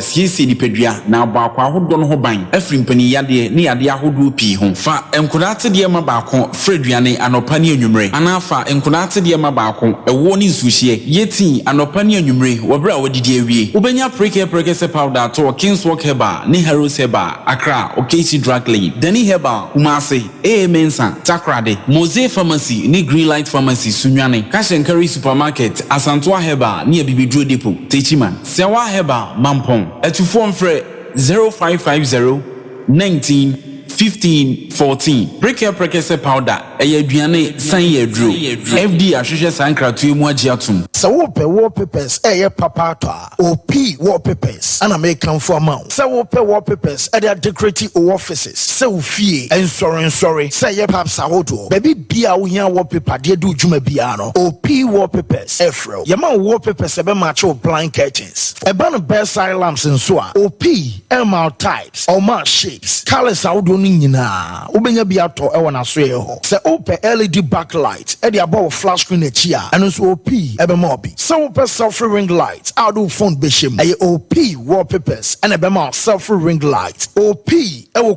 siesi nipadua na abakwa ahodo no ho ban afri mpani yade ne yade ahodo pi ho fa enkodate de ma baako freduane anopa ne anwumre anafa enkodate de ma baako woni sushie yeti anopa ne anwumre wobra wodidi awie ubenya prekese powder to Kingswalk Herbal ne Heroes Herbal Accra Okesi Drug Lane Dani Herbal Kumase Mensa Takrade Mose Pharmacy ne Greenlight Pharmacy Sunwane Cash and Carry Supermarket Asantwa Herbal ne Bibidro Depot Techiman Sewa Herbal Mampong etufo mfre 0550 19 15 14 prekese powder aduane san yedro FD ahwehwe sankratu mu agiatum sa wo pe wallpapers papa to op wallpapers ana make am for amount sa wo pe wallpapers decorative offices sa wo fie sorry say perhaps ahodo baby bia wo hia wallpaper de do djuma bia no op wallpapers efro yama wallpapers be match blind curtains no bedside lamps nso a op mount types or mount shapes colors ahodo nyina ubenya bia to na so ye ho se open LED backlight above flash screen echi a eno so op mobi so open self ring light do phone beshem op wallpapers and self ring light op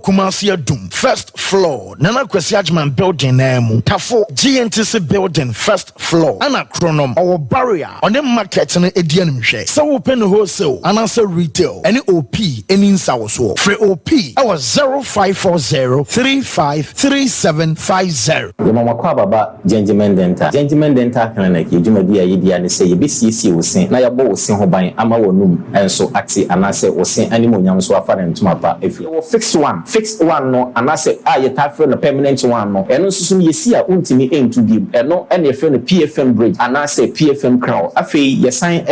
Kumasi adum first floor Nana Kwesi Ajman building name Tafo GNTC building first floor ana chronom our barrier on the market na edian hwe so open wholesale and answer retail any op any nsawo so free op our 0540353750 Mama kwa baba Gentleman Dental Clinic yedumadi ayedia ne say yebesiesie wosen na yabo wosen ho ban ama wonum enso ate anase wosen animonyam so afa na ntuma pa efi wo fixed one no anase yetafre no permanent one no eno susu yesi a untimi entu bi eno ene efe no PFM bridge anase PFM crown afi yesan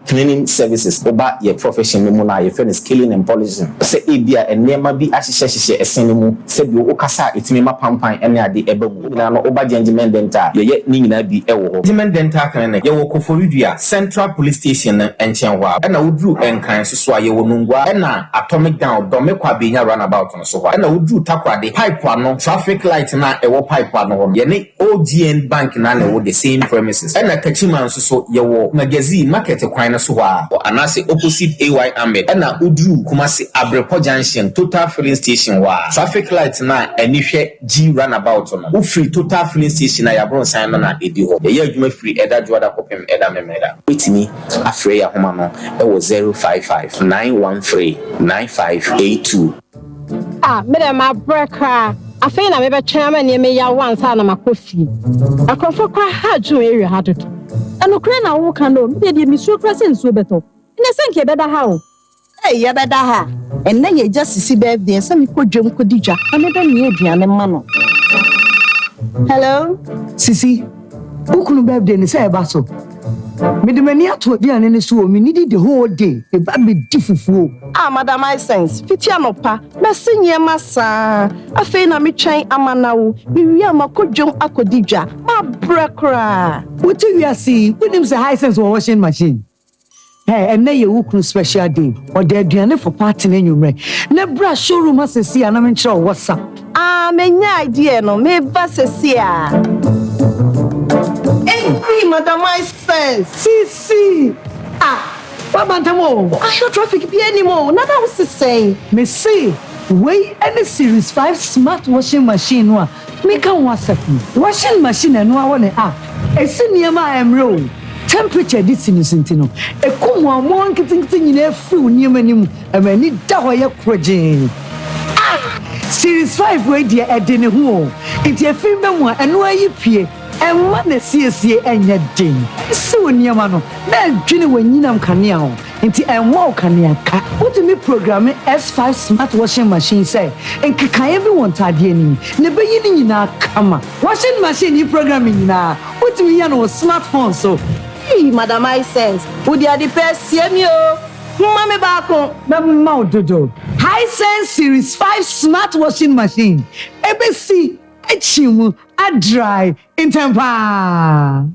cleaning services oba ye profession mu na ye fene scaling and polishing se ebia enema bi ahyehyehye esene mu se bi okasa etimi mapampan ene ade ebagu na no oba Gentleman Dental ye ni nyina bi ewo ho Gentleman Dental Clinic ye wo Koforidua Central Police Station enchenwa na wodru enkan so ye wo nungwa na Atomic Down domekwa benya runabout no so ho na wodru takwade pipe ano traffic light na ewo pipe ano ho ye ni OGN bank na wo the same premises na Kachiman so ye wo magazine market kwan so wa anase opposite AY Ahmed na udru Kumasi Abrepo Junction Total Filling Station wa traffic light na anihwe G runabout no u free Total Filling Station na yabron san na edi ho ye adwuma free eda juada kopem eda memeda wetimi afre ya homa no e wo 055 913 9582 mede ma breka afei na mebe twema ne me ya wansa na makofi akrofo kwa ha dwuma area ha dodo anokre na wo kan no me de misuo kra se nsuo beto ene senke beda ha o ye beda ha enne ye just si birthday se me kodwem kodija amebe ne aduane ma no hello Sisi ukunu birthday ni say ba so me de mani ato aduane ne so me need the whole day e ba be difufuo madam my sense fiti anopa me sinye masa afei na me twen amanawo me wi amakodwom akodija ma brekra what you are see when say high sense washing machine and na ye ukunu special day or the aduane for party na nyumre na bra showroom asesi ana me nchira WhatsApp menya idea no me va sesi Madam my sense Sisi What bantamo? I hear traffic be anymore. Nada was the same. Me see, way any Series 5 smart washing machine. Make a WhatsApp. Washing machine and one app. A senior am roll. Temperature this in Sentino. A come one getting in a few near menu. And I need Dawaya project. Series 5 way dear at dinner home. It's a film memoir and why you pay. And what the CSA and your ding. So near mano. Then Jenny when you know canal. Into and walk on your cat. What do me programming S5 smart washing machine say? And can everyone tie the enemy? Never in our camera. Washing machine you programming now. What do we know smartphone so? Hey, Madam I sense. Would you the best CMO? Mommy back on Mama Dodo. High Sense Series 5 smart washing machine. ABC, a chimu, a dry in temper.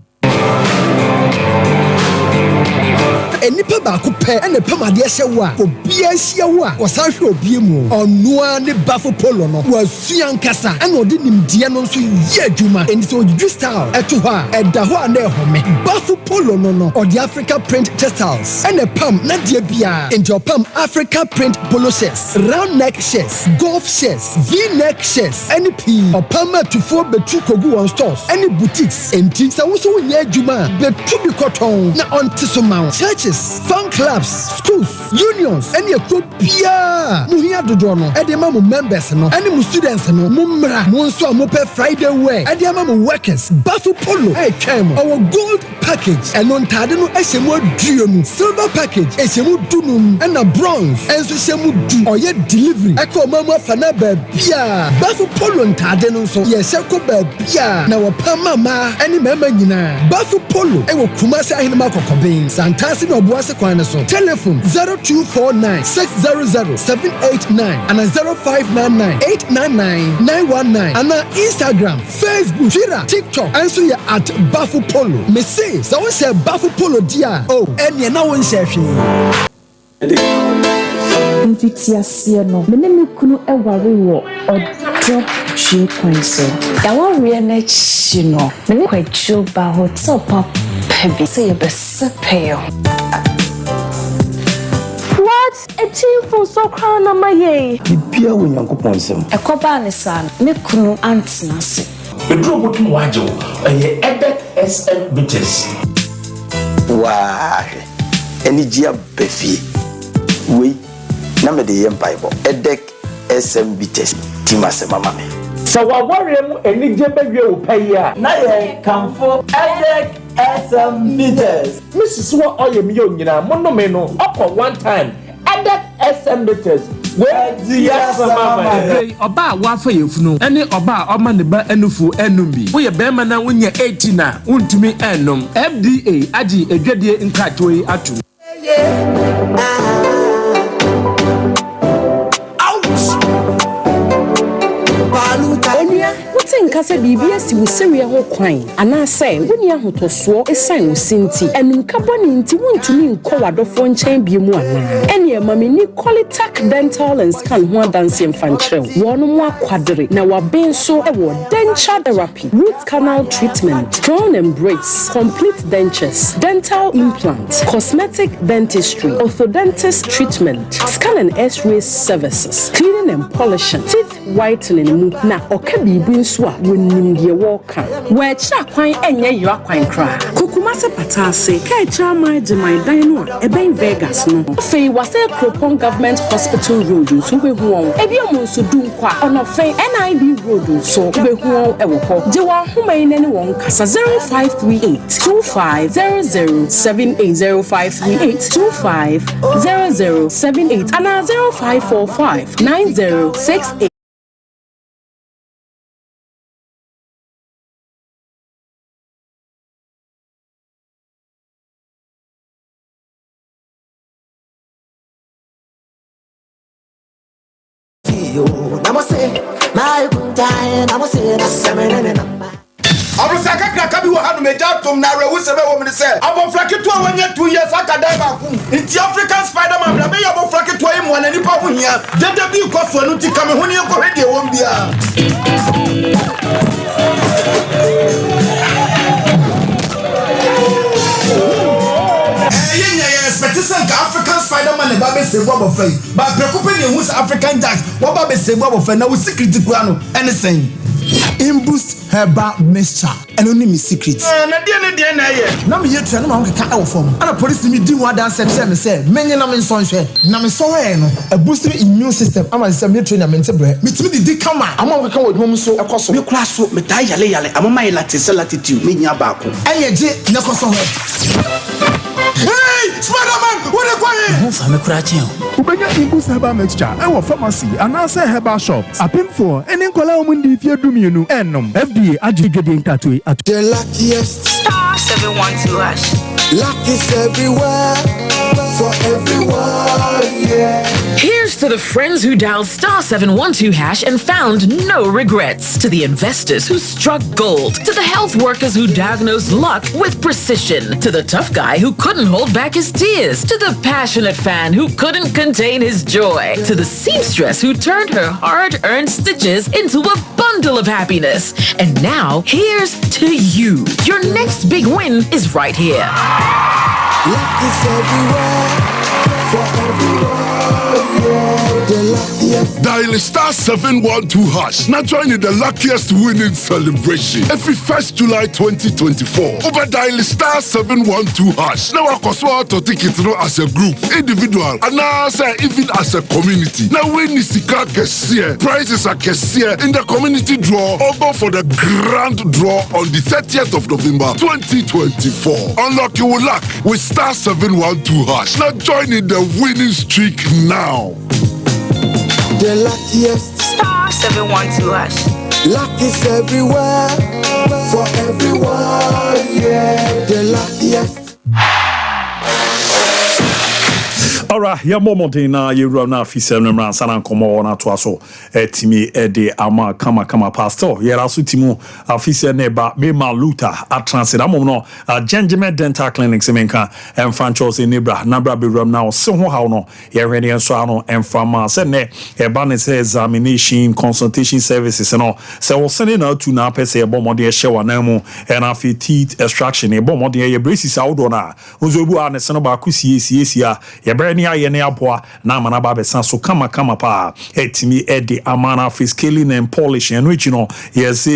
Enipa baako pɛ ɛna pɛm adeɛ hyɛ wo a obia hyia wo a wɔsan hwɛ obie mu ɔnoa ne bafo polo no wɔasua nkasa ɛna ɔde nimdeɛ no nso yɛ adwuma ɛnti sɛ ɔdwidwi style ɛto hɔ a ɛda hɔ a na ɛhome bafo polo no ɔde Africa print textiles ɛna pam na deɛ bia ɛnti ɔpam Africa print polo shirts round neck shirts golf shirts v-neck shirts ɛne pii ɔpam atufoɔ betu kogu wɔn stores ɛne boutiques ɛnti sɛ wo so wonyɛ adwuma a betu bi kɔtɔn na ɔnte so ma churches, fan clubs, schools, unions, any a group pia. Muhia dodono, edema mu members no, any mu students no, mumra, munso amope Friday wear, edema mu workers, Bafo Polo, came our gold package, and on tadeno esemu duonu, silver package, esemu dunum, and a bronze, and so semu du, or yet delivery, echo mama fanabe pia, Bafo Polo and tadeno so, yes, echo pia, now a pamama, any member yina, Bafo Polo, ewo kumasa hinamako kobin, Santasi no Boase Kwanaso. Telephone 0249 600 789 and 0599 899 919 and Instagram, Facebook, Twitter, TikTok, and so you're at Bafo Polo. Me say, so we say Bafo Polo dia. Oh, and you now one chef. Invitiasia no. Menemi kunu ewari wo odo chi kwanso. Ya wa re na chi no. Me kwacho ba hotel pop pebi say be sepeyo. What? A chief for so crown on my ye. Bibia wo Nyankopon sem. E koba ne san me kunu antina se. Be dro botum wajo e edek SM bitches. Wah. Eni gia befi. We na me de yem Bible. Edek SM bitches. Timase mama me. So wa worry mu eni je bewie wo paya. Na ye kamfo edek SM meters. Mrs. What all you nyina mono me no up one time. Edek SM meters. Where the yes mama. Oba wa fa yefunu. Ene oba oma ne ba enufu enumbi. Wo ye bema na wonya 18 na untumi enum. FDA agi edwadie nkrato yi atu. Nkasa bibia si wusewe ho kwan anase woni ahotoso esan wusinti enumka boni nti wontumi nkọ wadofo nchen biemu ana ene mamini Qualitac dental and scan ho adanse mfankyerɛw wono mu akwadere na wabenso ewo denture therapy root canal treatment crown embrace complete dentures dental implant cosmetic dentistry orthodontist treatment scan and x-ray services cleaning and polishing teeth whitening mu na okabibi nso wonim ye woka we kira kwan enye yira kwan kra kukumase patase ka kira mai jemai dan no e ben Vegas no fei wase Kropon government hospital road so be hu ebi amun so du nkwa ono fei NIB road so be hu e wo ho je wa homai nani won kasa 0538 250078 0538 250078 ana 0545 9068. Abusaka kraka bi wo hanu meja tom na rewu sebe wo me se abofrake to awanya 2 years akadai ba ku nti African Spider-Man bla be abofrake to yimu na nipa ho hia dede bi ko so anu ti ka me ho ne ko hede wo mbia yenya expectation ka find man ba be say bobo fay ba preocupe ne hu African jacks what ba be say bobo fay na we secret kwano anything Imboost herbal mixture and only me secret. Na dia na ye. Na me yetu na ma nkeka e wo fam. Ana police me di one dance say me say menye na me nson hwe. Na me so we no a boost immune system. Ama say me train na me ntebre. Me timi di kama. Ama nkeka wo dwom so ekoso. Me kura so me da yale ama my latitude me nya ba ko. Eye je na koso hwe. Hey, Spider-Man, what are you doing? Who for me kura chen? Ubenya Imboost herbal mixture e pharmacy and answer herbal shops. Apim for any kola omundi fie dumienu enom. FDA agigede ntatwe at the luckiest star 712 hash. Luck is everywhere for everyone, yeah. Here's to the friends who dialed star 712 hash and found no regrets. To the investors who struck gold. To the health workers who diagnosed luck with precision. To the tough guy who couldn't hold back his tears. To the passionate fan who couldn't contain his joy. To the seamstress who turned her hard-earned stitches into a bundle of happiness. And now, here's to you. Your next big win is right here. Luck is everywhere for everyone, yeah. The luckiest. Dial star 712 hash. Now join in the luckiest winning celebration. Every 1st July 2024. Over dial star 712 hash. Now I cost to ticket as a group, individual, and now even as a community. Now win is the prizes are cashier in the community draw or go for the grand draw on the 30th of November 2024. Unlock your luck with star 712 hash. Now join in the winning streak now. The luckiest star 712 hash. Luck is everywhere for everyone, yeah. The luckiest. Alright, ya momodin na yewura na afisem no mran sana nkomo na to aso etimi ede ama kama pastor yera so timu afise ne ba me maluta atransit amom no Gengime dental clinic semenka emfanchos enebra nabra bewram na se ho haw no yehwene enso ano emfama se ne e ba ne se examination consultation services no se wo sene na tu na pese e bomode e hye na mu e na fi teeth extraction e bomode e braces awdo na ozobu a ne se no ba kusie a ye ni aye ne aboa na amana ba besan so kama pa etimi ede amana face scaling and polishing and which you know yes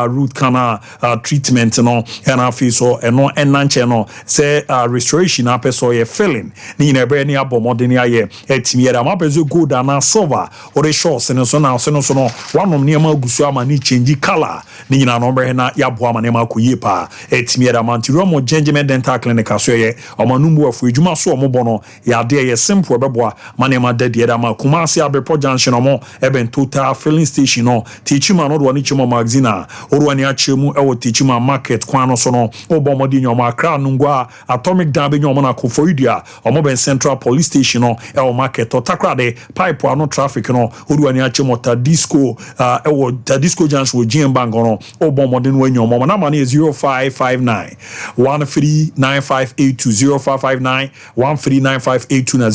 root canal treatment no and afi so eno enanche no say restoration apeso ye filling ni na bre ni abomodeni aye etimi ede amapezo gold and silver or the shorts and so now so no wanom ne ma gusu ama ni change color ni na no bre na yaboa ma ne ma koye pa etimi ede amantiro mo Gengime dental clinic aso ye omanumbu afu ejuma so omobono ya de simple beboa manema dedi eda ma Kumasi Abepo Junction omo eben total filling station no Tichima no do ani chimo magazine oru ani achemu ewo Tichima market kwano so no obomodi nyomo Accra Nungwa Atomic Dam be nyomo na Kofoidia omo ben Central Police Station no ewo market otakra de pipe ano traffic no oru ani achemo Tadisco ewo Tadisco Junction wo GM no obomodi no nyomo na mane 0559 139582 0559 139582 na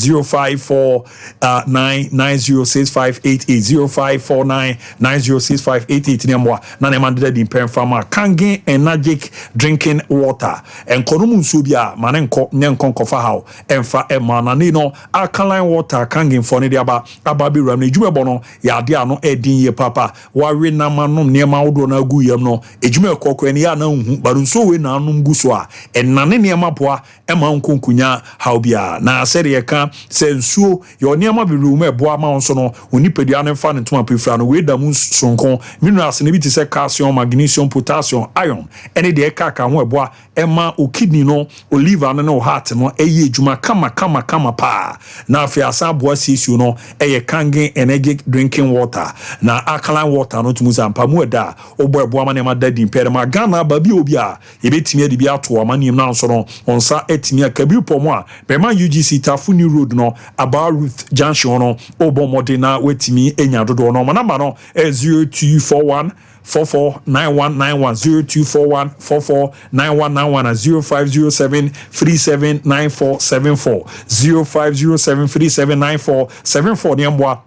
0549906588 nemwa na ne mandeda di pemfama Kangen Energic drinking water enkonomu nso bia mane nko nkofa haw emfa emana ne no alkaline water Kangen for ne dia aba bi ram ne djumebo no ya de ano edin ye papa wawe na manom nema wodo na agu yam no ejuma ekokọ ne ya na hu baru nso we na anum guso a enane nema poa ema nkonkunya haw bia na sere ye ka sensuo yo niama bi rume boa ma onso no onipadua ne fa ne toma pefra no we da mu sonko minerals ne bi te se calcium magnesium potassium iron ene de ka ho eboa ema o kidney no o liver no heart no eye ejuma kama pa na afia sa boa sisio no eye Kangen Energic drinking water na alkaline water no tumu zampa mu eda obo eboa ma ne ma dadi mpere ma Ghana ba bi obi a yebetimi ade bi ato amanim na nso no onsa etimi akabi pomo a be ma UGC Tafuni Road no about Ruth Junction no obo modena wetimi enya dodo no manamba no 0241 449191 0241 449191 0507 379474 0507 379474 niambwa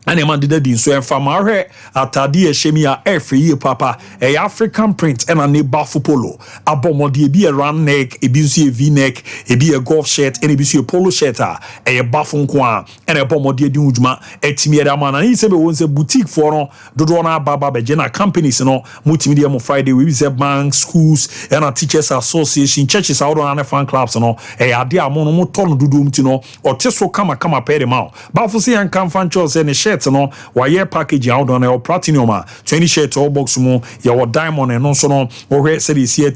and a man did the so and from our atadi shemia every papa a African print and a neighbor polo a bomodi be a round neck a busy v neck a be a golf shirt and a busy polo shirt a buffon kwa and a bomodi dujma etimia man and he said was a boutique for no dodona baba bejena companies no multimedia mo Friday we say banks schools and a teachers association churches out on fan clubs no a adia mono mo ton dudum tino or teso kama pay them out bafusi and come fan chos and no wire package out on our platinum 20 shirt all box mu your diamond and also no or said is here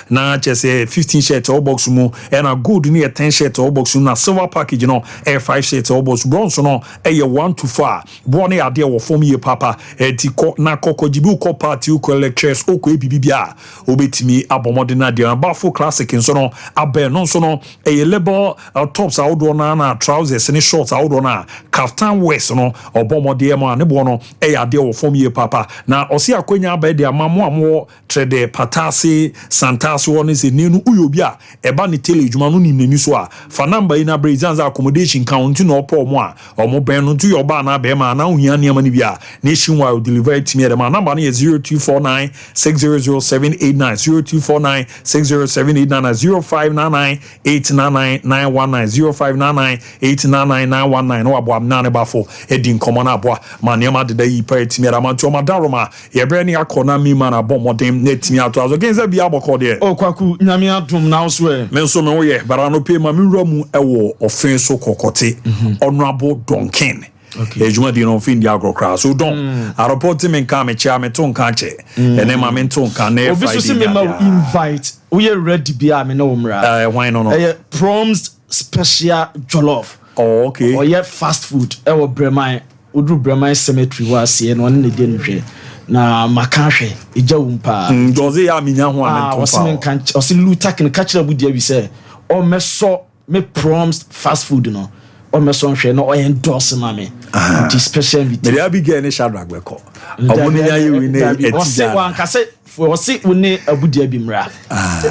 na just 15 shirt all box mu and a good near 10 shirt all box na silver package no 5 shirt all box bronze no 1 to 4 born idea wo form ye papa ti na kokojibu ko party ko lectures o ko bibia obetimi abomode na dia bafo classic nso no abe no so no label tops out na trousers and shorts out na kaftan west no bomode ma ne bo no ade wo form ye papa na osi akonya ba de amamo amo trade patase santas won se nenu uyobi a eba ne tele adwuma no nimnani so a fa number ina brazilians accommodation count no opo mo a omo ben no to your ba na be ma na ohia ne ma ne bia nationwide deliver to me ma number is 0249 600789 0249 600789 0599 899 919 0599 899 919 no abo am na ne bafo edin komona aboa maniama de yi pa etimi aramanto madaroma ye bre ne akona mi ma na bomodem na etimi ato azo genza bia aboko de o kwaku nyame adom na so e men so me wo ye bara no pe ma mi wura ewo ofen so kokote honorable Donkin ejuma di no fin dia grokra so don a report me nka me chia me ton kan che ene ma me ton kan na Friday obi so me ma invite we ready bia me no mra why no proms special jollof. Oh, okay. Or yet fast food. Ewo Breman, Udru Breman cemetery was here, and one in the dinner. Na Makashe, Ijawumpa. Doze ya minya ho amen. Osimen kan osiluta can catch up with we say. O meso me proms fast food no. O meso hwe no o endorse ma me. The special invitation. Me abi get any shadrack beko. Omuni ya yi we ne etija. O se wan ka se o se we ne abudi abi mra.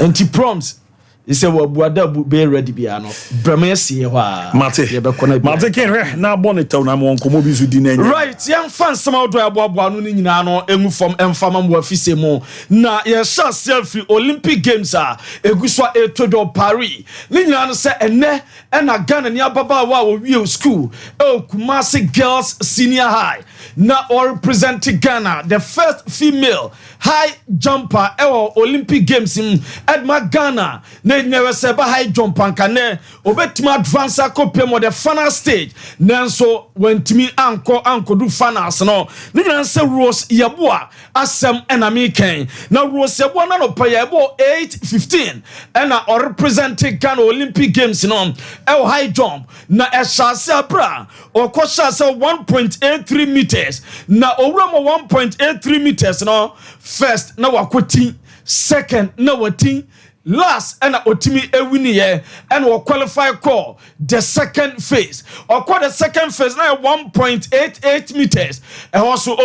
Enti proms he said, well, be ready, Biano. Bramesi, Mate can now bonnet on among Comobizu dinner. Right, young fans, some out there, Bobanino, and from Enfamam Wafisemo. Now, yes, selfie Olympic Games are a Guswa a Todo Paris. Nina said, and a gun and Yababa Wow School. Oh, Kumasi Girls Senior High. Now, all representing Ghana, the first female high jumper Olympic Games in Edma Ghana. Never say high jump and can obetima advance copy mo the final stage nanso when timi anko do finals no nigga say Rose Yabua asem enami ken na Rose Yabua na no pay 8:15 and na representing Ghana Olympic Games no high jump na shase abra or kwasha say 1.83 meters na owura mo 1.83 meters no first na wakoti second na wati last and otimi ewiniye and will qualify call the second phase or call the second phase now 1.88 meters and also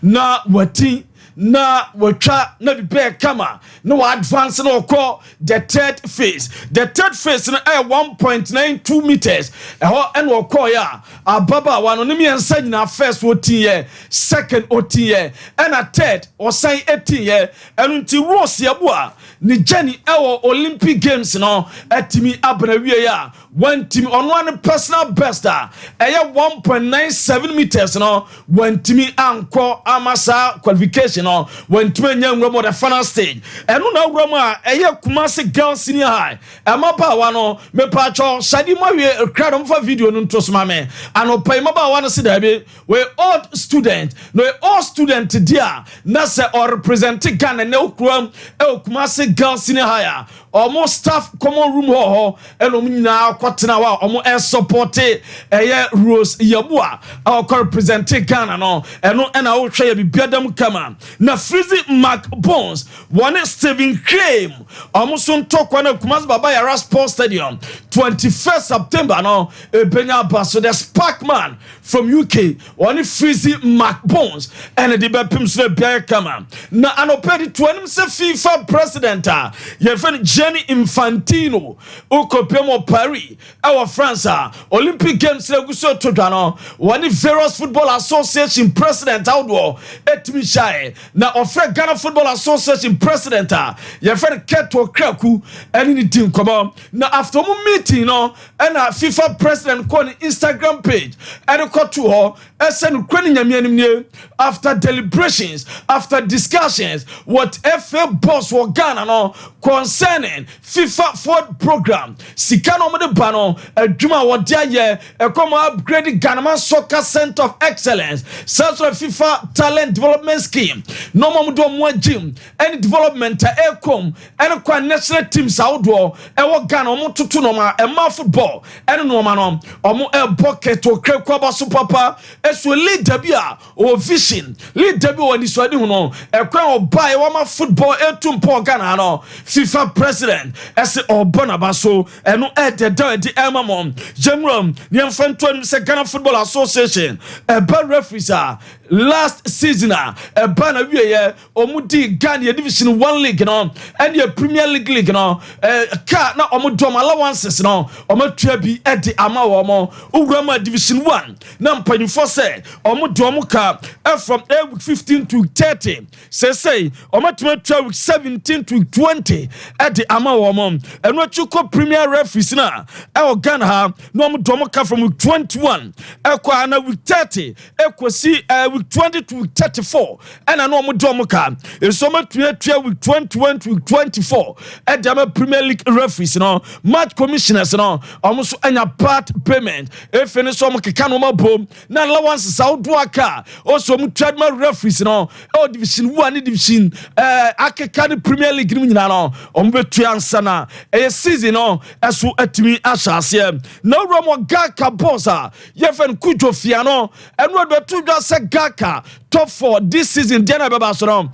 na wati na watcha na be kama no advance no call the third phase na 1.92 meters and will call ya ababa one onimi ansa na first 14 year second 14 year and a third or say 18 year and until Rose Yabua ni Jenny Olympic Games no atimi abrawie ya one team on one personal best 1.97 meters no one team anko amasa qualification no when to nyam the final stage and no roma Kumasi Girls Senior High amaba wano me pacho shadi mawie crowd on for video no to sma me and pay maba wano si dabe we all student dia na se or represent Ghana na okram Kumasi Girls Senior High almost staff common room ho and omnyina kwatena wa omo support Rose Yabua our represent Ghana no and I will try be biadam kama na Freezy Mark Bones one Stephen Claim almost on talk one Kumasi Baba Yara Sports Stadium 21st September no Benya Baso the Sparkman from UK one Freezy Mark Bones and the Bepim's Bear Kama. Na anopedi twanim se FIFA president ye friend Jenny Infantino ukopemo Paris our France Olympic Games leguso todano one various football association president outdoor etmishae na ofre Ghana Football Association president ye friend Keto Kraku and in team come na after meeting no and FIFA president call Instagram page and got to her send after deliberations, after discussions, what FA boss or Ghana no concerning FIFA Ford program. Sikano de Bano, a Juma what dia a come upgraded Ghana Soccer Center of Excellence, such a FIFA talent development scheme. No more do more gym, any development aircom, and a national teams outdoor, and what Ghana Motutunoma, and more football, and no man or more a bucket or Kreba Supapa, as we lead Debia or vision, lead Debia or this one, a crown or buy one football air to Ghana, FIFA president, as the Obonabaso, and no add the dirty Emamon, General, the Infantry Ghana Football Association, a bad referee last season, a banner year, or Mudi Ghana Division 1 League, and your Premier League, a car now Omudom allowances, or Matrebi at the Amawomo, Ugrama Division 1, Nampa say, Omudomuka, from week 15 to 30, say, Omatuma week 17 to 20 at the Amawomo, and what you call Premier Referees now, our Ghana, no Mudomuka from week 21, Equana week 30, Equasi week 20 to week 34, and I know Mudomuka, is so much week 21 to week 24 at the Premier League referees, match commissioners, almost any part payment, if any some Kikanoma boom, na allowance South Waka, also Mutradma referees, Division 1 Division, Akekani Premier League, Ombetrian Sana, a season, as you at me, Ashas, no Romo Gaka Bosa, Yefen Kujo Fiano, and what the two just said Gaka, top 4 this season, Diana Babasonom,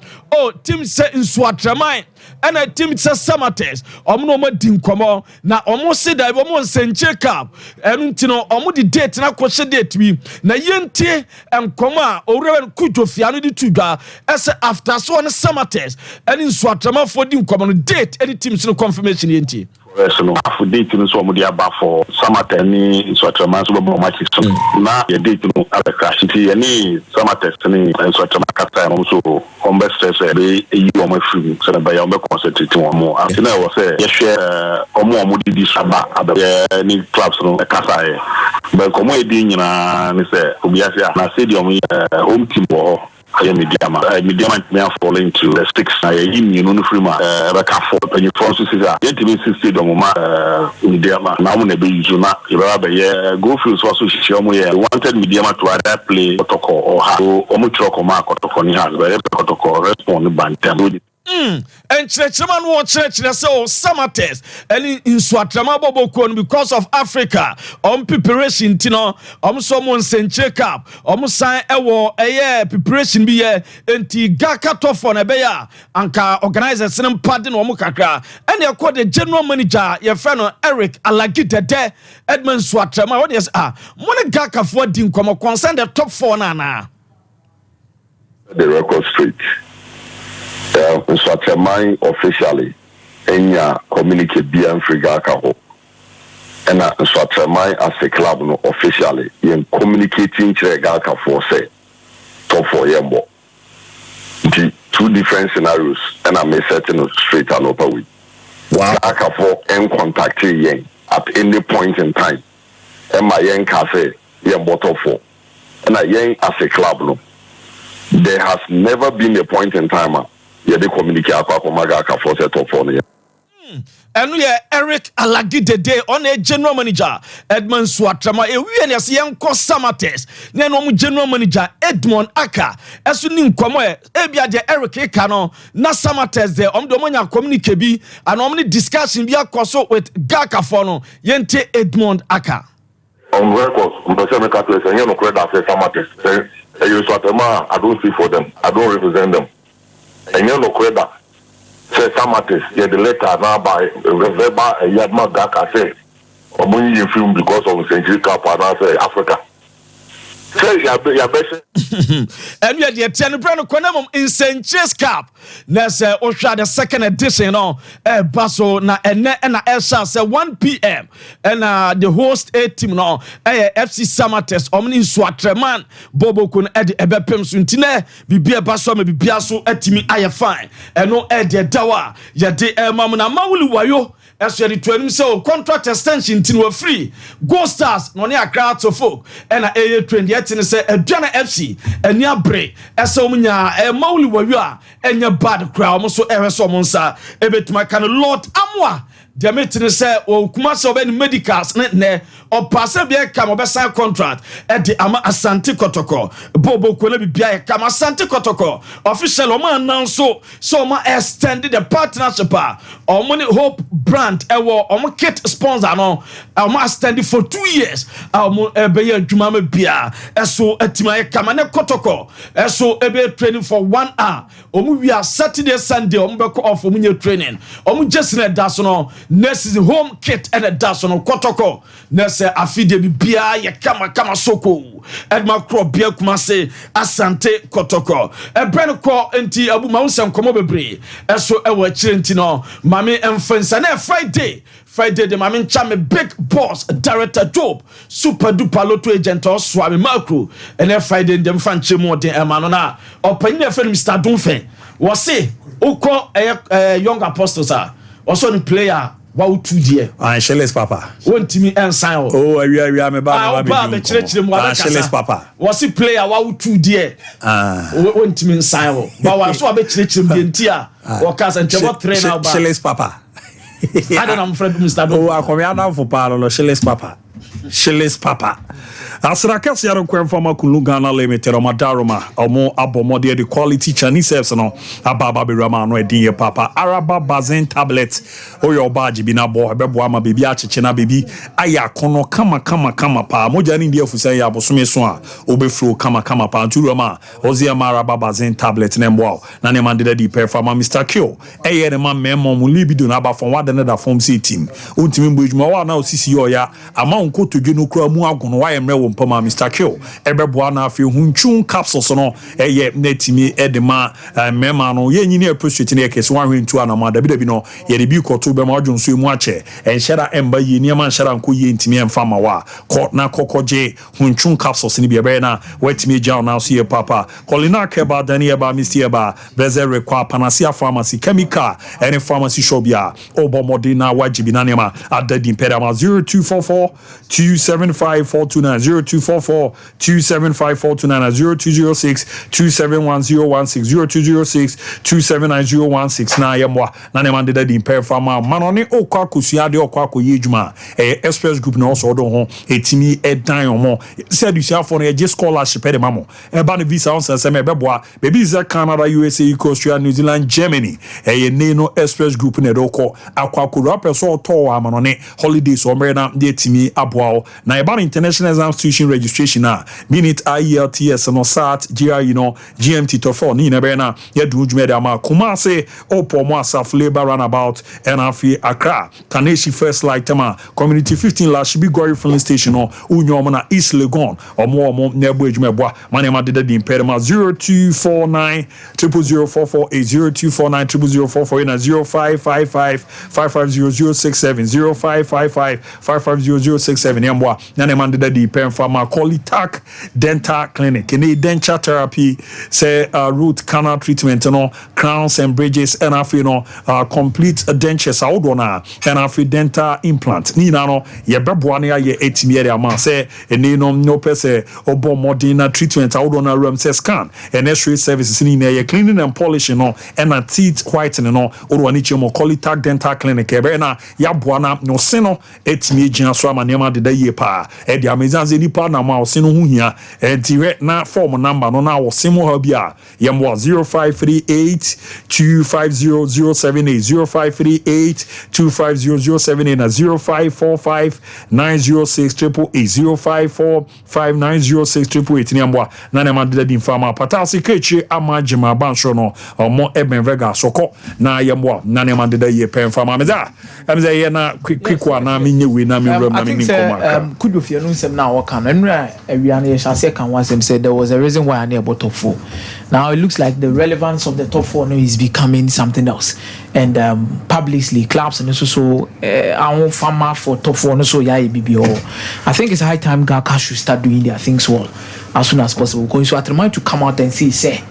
team set in Swatramai. And a team says Samates, Omnoma Dinkomo, now almost said I almost send check up, and the date, and I question date me, na yente and Koma, or Reverend Kuto Fianity Tuga, as after so on Samates, and in Swatrama for Dinkomo date, any teams no confirmation yente. For dating so much about for Samatani, Swatraman, matches. Now, your dating at the crash, any Samatani, and Swatramaka, also, on best says, you are my free, so by your concentrating one more. I think I was say, yes, share or more Mudi Saba at the any clubs on the Kasai. But come away, and say, Ubiasia, and I said, home team or. Medium may fall into the sticks. I am Frima, Raka and you Francis is a intimate Mediama. Now, maybe Zuna, go through Swasushi, wanted Mediama to either play protocol or have Omutroko Mark or Tokoni has, but protocol respond by them. And Churchman won church so Samates and in Swatrama Bobokon because of Africa preparation tino someone send check up sign a year preparation be and Gaka Tofon Ebeya Anka organizers and pardon Omukakra and they called the general manager your friend Eric Alagita de Edmund Swatrama. What is Mona Gaka for Dim come concern the top 4 nana the record straight. Swatramai officially enya communicate beyond Frigaka and Swatramai as a club no officially in communicating Chegaka for say top 4 yembo. The 2 different scenarios and I may set in straight and upper with. Wow. Aka for and contact yen at any point in time. And my yen cafe yembo top 4. And I yen as a club no. There has never been a point in time. Yeah, they communicate about Magaka for set up for you. And we are Eric Alagide Day on a general manager Edmund Swatrama. We are as young Samates. Then general manager Edmond Aka. As you name come Ebia de Eric Ekano, na Samates there. Domania communicate be and only discussion be a coso with Gaka Fono. Yente Edmond Aka. On record, Mbasha Catholics and you know credit after Samates. You Swatama, I don't speak for them. I don't represent them. And you know credit. Say Samates, yeah, the letter now by Reveba and Yadma Gaka say, Omuni film because of Century Cup and I say Africa. And yet, the 10 brand Conamum in St. Chase Cup. Nessa Osha, the second edition, Basso, na and Elsha, 1 p.m. And the host A team, no, FC Summer Test, Omni Swatreman, Bobo Kun Ed Ebepem Suntine, Bibia Basso, Bibiaso, Etimi, I fine, and no Ed Dawa, Yade Mamma Maulu Wayo. As you return himself, contract extension to free. Go Stars, no near crowds of folk, and a trend yet in a Jana FC, and near break, as so many a Mauli Waya, and your bad crowd, so ever so monsa, a bit my kind of Lord Amwa. The meeting say, "Oh, Kumasi of any medicals, ne or Pasabia come over sign contract at the Ama Asante Kotoko, Bobo Kulebi Bia come Asante Kotoko, official Oman now so ma extended the partnership, or Money Hope brand, or kit sponsor, no, Oma extended for 2 years, our Ebay Jumame Bia, so at my Kamane Kotoko, so Ebe training for 1 hour, we are Saturday, Sunday, Ombeko off for training, just in a dasono. Nurse is home kit and a dash on Kotoko. Nurse afide bia ya kama soko. Edma Kro bia kumase Asante Kotoko. E brand ko enti abu maunsam komo bebre. Eso ewe chirenti no. Mami enfensa na Friday the mami chame big boss director Job super duper lotto agent or swami macro. And Friday dem fanche mo den emanona. Opanyi friend Mr. Dunfe. Wase uko young apostles are. Also the player wow 2 dear. Shellis Papa. Won't me and sign. Oh, we are me ba Shellis Papa. Was he player wow 2 dear? Won't me sign. But was so a bit the entia. Or cast and what trainer about Shellis Papa. I don't know, friend Mr. Oh, I come here for Parlo Shellis Papa. Shellis Papa. Asra kasi yaro kwa mfama kulungana limited o madaroma omo abomode the quality Chinese service no ababa be rama no edin ye papa araba bazen tablet o yo baji bi na bo bebo ama bebi acheche na bebi aya kono kama pa moja ni ndie fusan ya bosome so a obefro kama pa nturoma ozi araba bazen tablet na mbo na ne mandede di performa Mr. Q eye ne ma memo mu libido na aba fon wa de na da form C team untimi mbo ejuma wa na osisi yo ya ama unko todwe no kura mu agono wa yemre Poma Mr. Q ebeboa na afi hunchun capsules no eye netimi edema mema no ye nyini appreciate ne kese wan hwentu ana ma dabi no ye de bi koto be ma odwon so emu ache enhyara emba ye niam enhyara nko ye ntimi emfa ma wa ko na kokoje hunchun capsules ni be na wetimi jaw na so ye papa kolina keba dani eba Mr. eba bezere kwa panasia pharmacy chemical any pharmacy shop ya obomodina wajibi na nema adadi impedama 0244 275 2754290 na yemwa na ne mande di pair farma manone okwa kusuade okwa koyejuma express group na also do ho etimi edan omo said you say for na je scholarship e mamo e ba ne visa on se me beboa baby is Canada USA Australia New Zealand Germany e ne no express group na do ko akwa koro person to amanone holidays o mere na de etimi aboa na e ba international exam registration minute IELTS no SAT GRE no GMT to 4 ni na be na ye du dwumede ama Kumase opo mo asaf labor runabout and afi Accra Kaneshi first light tema community 15 la Shibi Gori filling station no unyo na East Legon omo na ebo edwumeboa mane ma deda di impedima 0249 00044 0249 00044 na 0555 550067 0555 550067 yamboa na ne ma deda di Pharma Colitac Dental Clinic in denture therapy say root canal treatment no crowns and bridges and afi no complete dentures awodona and afi dental implant ni na no ye beboa na ye etimi area ma say eni no pese obo modern treatment awodona room say scan and x-ray services ni na ye cleaning and polishing no and a teeth whitening no odo ani chemo Colitac Dental Clinic e be na ya boa na no se no etimi gina so amanema de da ye pa e dia mezanze nipa na ma osino hu hia direct na form number no na osimo ha bia yem 0538 250078 0538 250078 na 0545 906 0545 906 ni amwa na na ma de di fama patasi kechi amajima bansho no omo eben vega soko na yemwa na na ma de ye pen fama meza emza ye na quick one na minye we na mi rom na mi nkoma kudofie no nsem na waka can. And we can once them said there was a reason why I near about top 4. Now it looks like the relevance of the top 4 now is becoming something else. And publicly clubs and also our farmer for top 4 so yeah BBO. I think it's high time Gaka should start doing their things well as soon as possible. Because so I remind to come out and say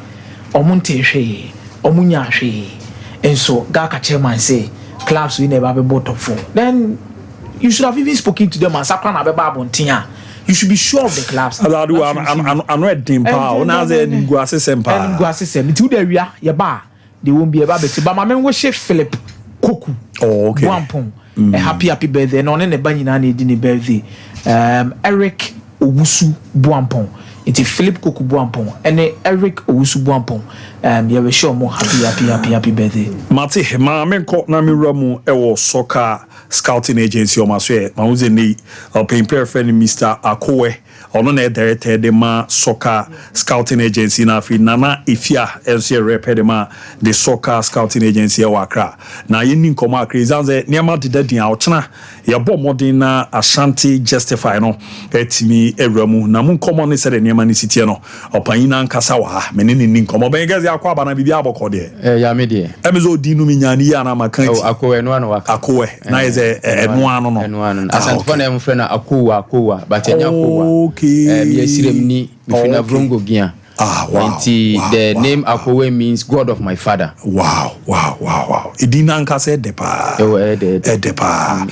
Omunte she Omunya she, and so Gaka chairman say clubs we never be top 4. Then you should have even spoken to them and Sakran Abeba Bontia. You should be sure of the clubs. I'm not dimpa. Now they Nguase Sempa. Nguase Sem. To the area, Yaba. They won't be able to. But my man was Chef Philip Koku. Oh, okay. Wampong. A happy birthday. No, ne banyina ne di birthday. Eric Owusu Buampong. It's Philip Koku Buampong. And Eric Owusu Buampong. You were sure more happy birthday. Mati, ma men ko na mi ramu ewo soccer scouting agency o ma so e ma wo ze ni paying player friend Mr. Akowe ono na director de ma soccer scouting agency na fi nana ifia enso rep de ma the soccer scouting agency e wakra na yini nkoma akra izanze niam de dadin a ochena ye bo modern na Ashanti justify no etimi ewramu na mu nkoma ne se de niam ni sitie no opanyina nkasa wa ha menene ni nkoma ben gazi akwa bana bibia aboko de ya me de emezo di nu minyani ya na makanti Akowe no ano waka Akowe na eze enu ano no asantfo na emfre na akowa but enya akowa me sirem ni mfina vrongo gia wow. The name Akowe means God of my father. Wow. Idina nka se depa. Depa.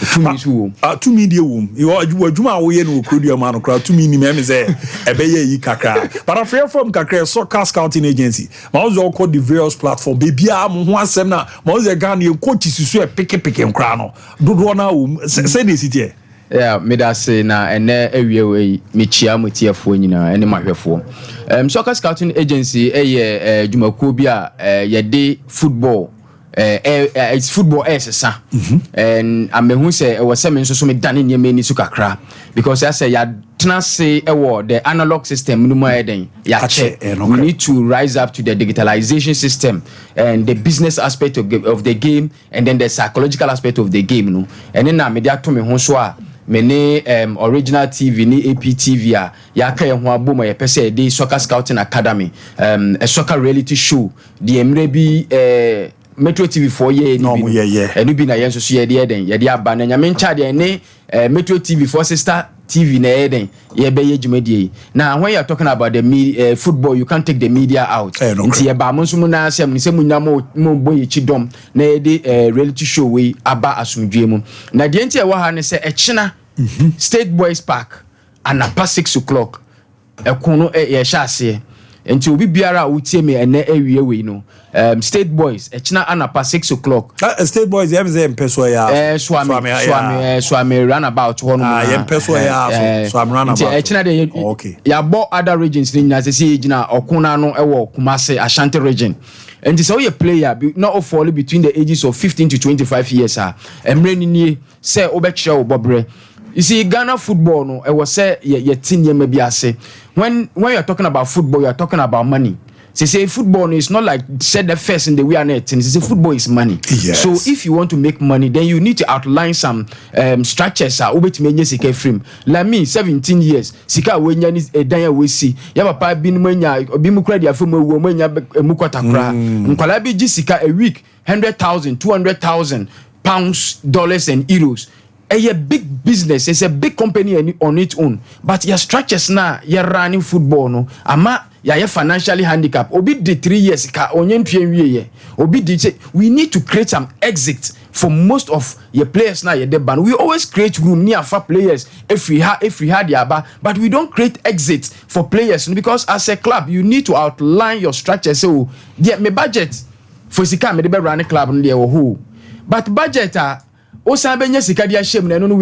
Tumi die wom. Adwuma wo ye no okrodua ma no kra tumi ni me say ebeye yi kakra. But afre from kakra soccer scouting agency. Ma ozo call the various platform bebia mo ho asem na ma ozo ga na e coach susu e peke nkra no. Dodo na wo se ne sitie. Yeah, me da say na ene ewie we me chia motiefo nyina ene mahwefo. Soccer scouting agency dwumakuo bi a ye football it's football sesa. And amehu say e wo se me nso so me dane nyema ni su kakra because I say ya tena say the analog system no more eden ya che. We need to rise up to the digitalization system and the business aspect of the game and then the psychological aspect of the game no. And then na me dia to me ho so a many original TV ni APTV a ya ka ye ho aboma ye pese dey soccer scouting academy a soccer reality show the emre bi Metro TV 4 year ni enu bi na yenso so ye de den ye de aba na nyame ncha de ne Metro TV 4 sister TV na eden ye be ye dwumadie na when you are talking about the football you can't take the media out nti ye ba mo nso mu na asem ni se mu nyamo mo boye chidom na ye de reality show we aba asumdwe mu na de nti e wa ha ne se echina State Boys Park anapa 6 o'clock ekono ye sha ase nti obi biara utie me ene awie we no State Boys echina anapa 6 o'clock State Boys yemze mpeso ya swami run about hono yempeso ya so run about echina de okay ya bo other regions ni nyina se gina okuna no ewo Kumasi Ashanti region. And so you player not fall between the ages of 15 to 25 years emre ni say obekire obobre. You see, Ghana football, no, I was say ye tin ye maybe I say. When you're talking about football, you're talking about money. Say football no, is not like said the first in the way net. Say football is money. Yes. So if you want to make money, then you need to outline some structures. Like me, 17 years. Sika wenya ni edanya wesi. Ya papa bi nwenya obi mukura dia fo mwenya mukwatakra. Nkwala bi ji sika a week 100,000, 200,000 pounds, dollars and euros. A big business, it's a big company on its own. But your structures now, you're running football, no. Ama you're financially handicapped. Obi di 3 years, Obi di we need to create some exit for most of your players now. We always create room near for players if we had the aba, but we don't create exit for players because as a club you need to outline your structure. So yeah, my budget for sika me dey run a club no who, but budget we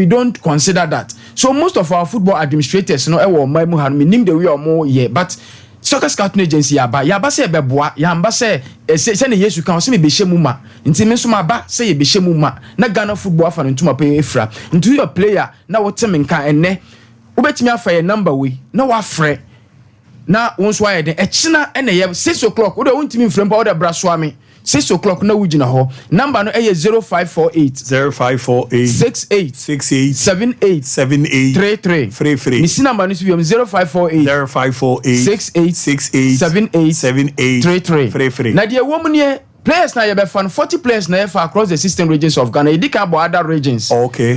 don't consider that. So most of our football administrators no nim the way or more but soccer scouting agency yaba say beboa yamba say say na yesu kan say me behye mu ma nti me so ma ba say ye behye mu ma na Ghana football afa no ntuma pe efra nti your player na wotem nka enne ubetimi afa ye number we na wa frɛ na won so aye den echina ene ye 6 o'clock wo de wontimi mfrem pa wo de bra so ame 6 o'clock na wujina ho number no 0548 68 78 33 misi number no 0548 68 33 na dia wo mu players na yebe fan 40 players na yefa across the system regions of Ghana edika bo other regions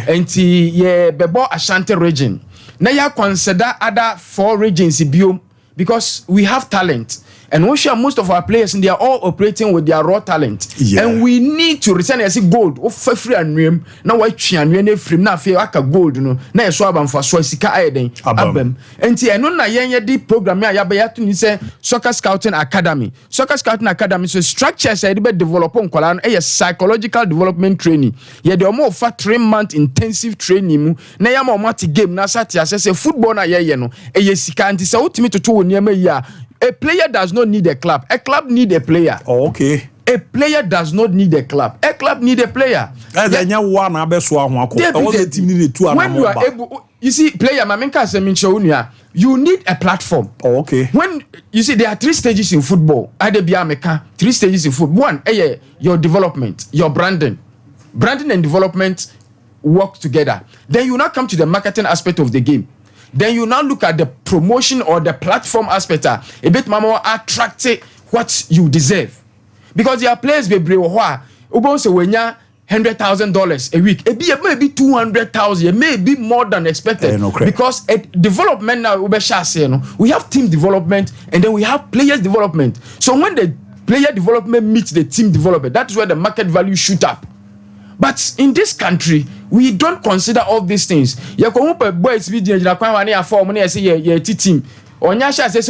enti ye bebo Ashanti region na ya consider other 4 regions biom because we have talent and we share most of our players and they are all operating with their raw talent and we need to return as gold of free and name na wa twa nwe free na fe aka gold no na yeso aba mfa so sika ayeden abam enti eno na yenye di program ya ba yato ni say soccer scouting academy so structures e be develop nkwala no psychological development training ye de omo for 3-month intensive training mu na ya ma omo ati game na sati asese football na ye no sika anti say utimi toto woni ema yi a player does not need a club. A club need a player. A player does not need a club. A club need a player. When you are able, you see, player, you need a platform. When you see, there are 3 stages in football. 3 stages in football. 1, your development, your branding. Branding and development work together. Then you now come to the marketing aspect of the game. Then you now look at the promotion or the platform aspect. A bit more attractive what you deserve. Because your players be brave. Ubon se wenya $100,000 a week. It may be 200,000. It may be more than expected. Because development now we have team development and then we have players development. So when the player development meets the team development, that's where the market value shoot up. But in this country, we don't consider all these things. You can boys video na kwa wane afọ mo na say ye team. Onya sha say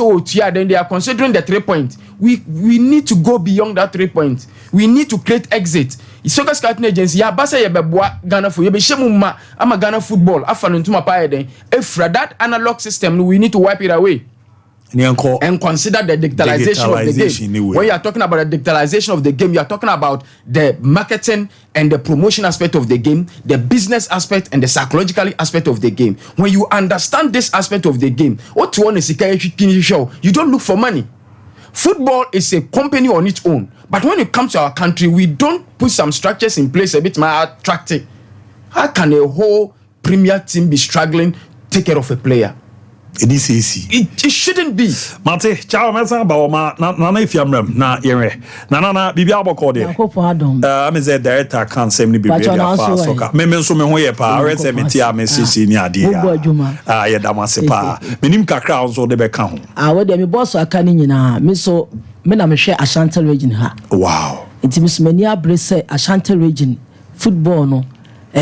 then they are considering the 3 point. We need to go beyond that 3 point. We need to create exit. Soccer scouting agency ya basa ye beboa Ghana for ye be shemu ma ama Ghana football afa no ntuma pa den. Efra that analog system we need to wipe it away. And consider the digitalization of the game. When you are talking about the digitalization of the game, you are talking about the marketing and the promotion aspect of the game, the business aspect and the psychological aspect of the game. When you understand this aspect of the game, what you want is you don't look for money. Football is a company on its own. But when it comes to our country, we don't put some structures in place a bit more attractive. How can a whole premier team be struggling to take care of a player? It is easy. It shouldn't be. Mate, ciao, mesa ba ma na if yamram na yere. Na bibi aboko de. I'm the director can say me bibi ya fa soka. Me so me ho ye pa, rese me ti amesisi ni ade ya. Ya da mase pa. Menim kakra onzo de be ka ho. We de me boss aka ni nyina. Me so me na me hwe Ashanti region ha. Wow. Nti me so mani abre say Ashanti region football no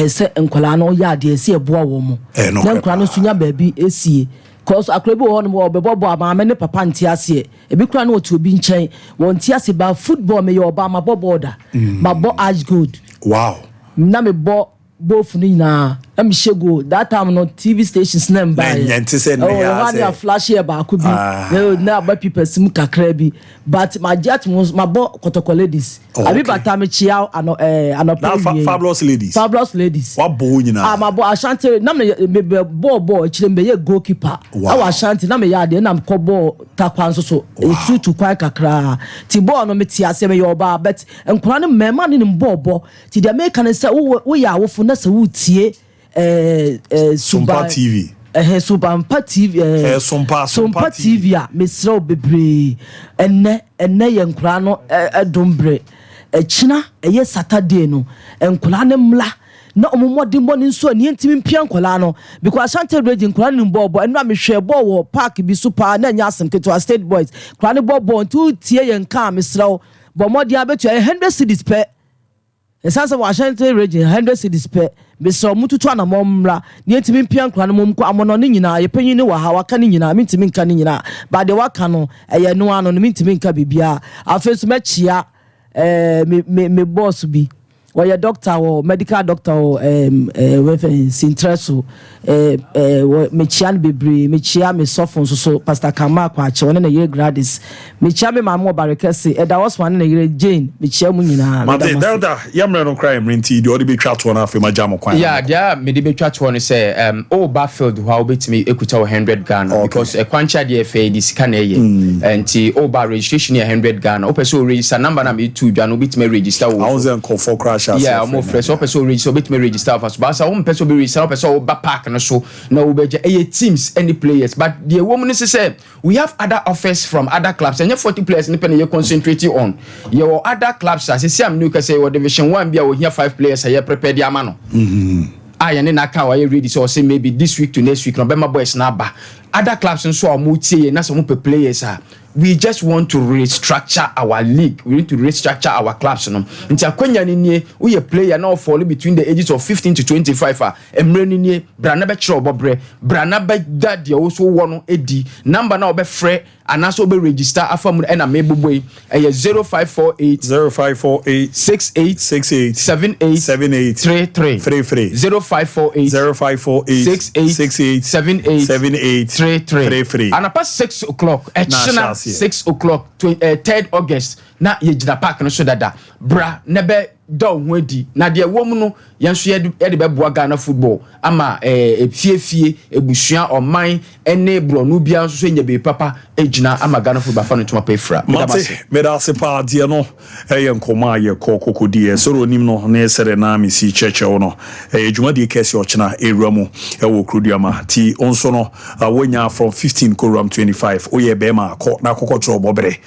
say enkwala no ya de ese eboa wo mo. Na enkwala no sunya ba bi esie. Cause akrebi wo no be bobo amame ne papa ntiase e bi kura no otu obi nchen won ntiase ba football me yo ba ma bobo da ma bo as good. Wow. Na me bo both ni na am shego that time no TV stations na mba ya flash here ba ko bi na ba people sim kakra bi but my jet my bo kotoko ladies abi bata me chia ano fabulous ladies what boy nyina my bo Ashanti na me bo chire me ye goalkeeper awa Ashanti na me ya de na ko bo takwanso so etutu kwa kakra ti bo no me ti ase me yo ba but enkura ne mema ne bo ti de make na say wo ya wo na se wo tie Sompa TV Sompa TV Sompa TV a mesrɛ bebre enne yenkura no dombre china eye Saturday no enkura ne mla na omomode mboni nso ani ntimi mpia nkola no because Ashanti region nkola ne mbobo enu amehwe bo wo park bi super na nya asem keto State Boys nkola ne bobo ntu tie yenka mesrɛ bo mode abetu 100 cedis per esanse Ashanti region 100 cedis per beso mututu ana momra ne ntimi mpia nkra no momko amono ne nyina ye panyin ne wa ha waka ne nyina me ntimi nka ne nyina ba de waka no eye no ano ne ntimi nka bibia afeso machia me boss bi or your doctor or medical doctor or with Sintreso Michian Bibri Michia me sofon so Pastor Kama kwache one na ye gradis Michia me mamo barekese that was one na ye Jane Michia mu nyina Mate Delta yamre no crime rinti di odi be twa to na afema jam kwan yeah me de be twa to no say Bafield how obetimi ekuta 100 Ghana because a kwancha de fa di sika na ye enti Oba registration 100 Ghana opeso register number na me 2 dwa no obetimi register wo thousand for crash yeah mo fresh opeso register obetimi register for so basa wo peso be register opeso Oba park no so na obeje teams any players but the woman say we have other offers from other clubs and 40 players ni pen you concentrate on your other clubs as say am new say division 1 bia we here 5 players here prepare the amano and then I can ready so say maybe this week to next week no be my boys na ba other clubs nso amutie na some players we just want to restructure our league. We need to restructure our clubs. Nti akwanya ni we a player now fall between the ages of 15 to 25 emre ni brana be chro bobre brana be that they also won edi number now be free and also be register afam na meboboi 0548 68 78 33 0548 68 78 33 and past 6 o'clock 6 o'clock 3rd August na yejina park no so dada bra nebe don wedi na de wom no yenso ye de beboa Ghana football ama efiefie ebusua oman ene bro no bia so nya be papa ejina ama Ghana football fa no tuma pa efra me da se pa de no nkoma ye kokokodi so ronim no na esere na mi si cheche no ejuma de kesi ochina ewramu wo kroduama ti onso no wonya from 15 koram 25 oye be ma ko na kokotro bobre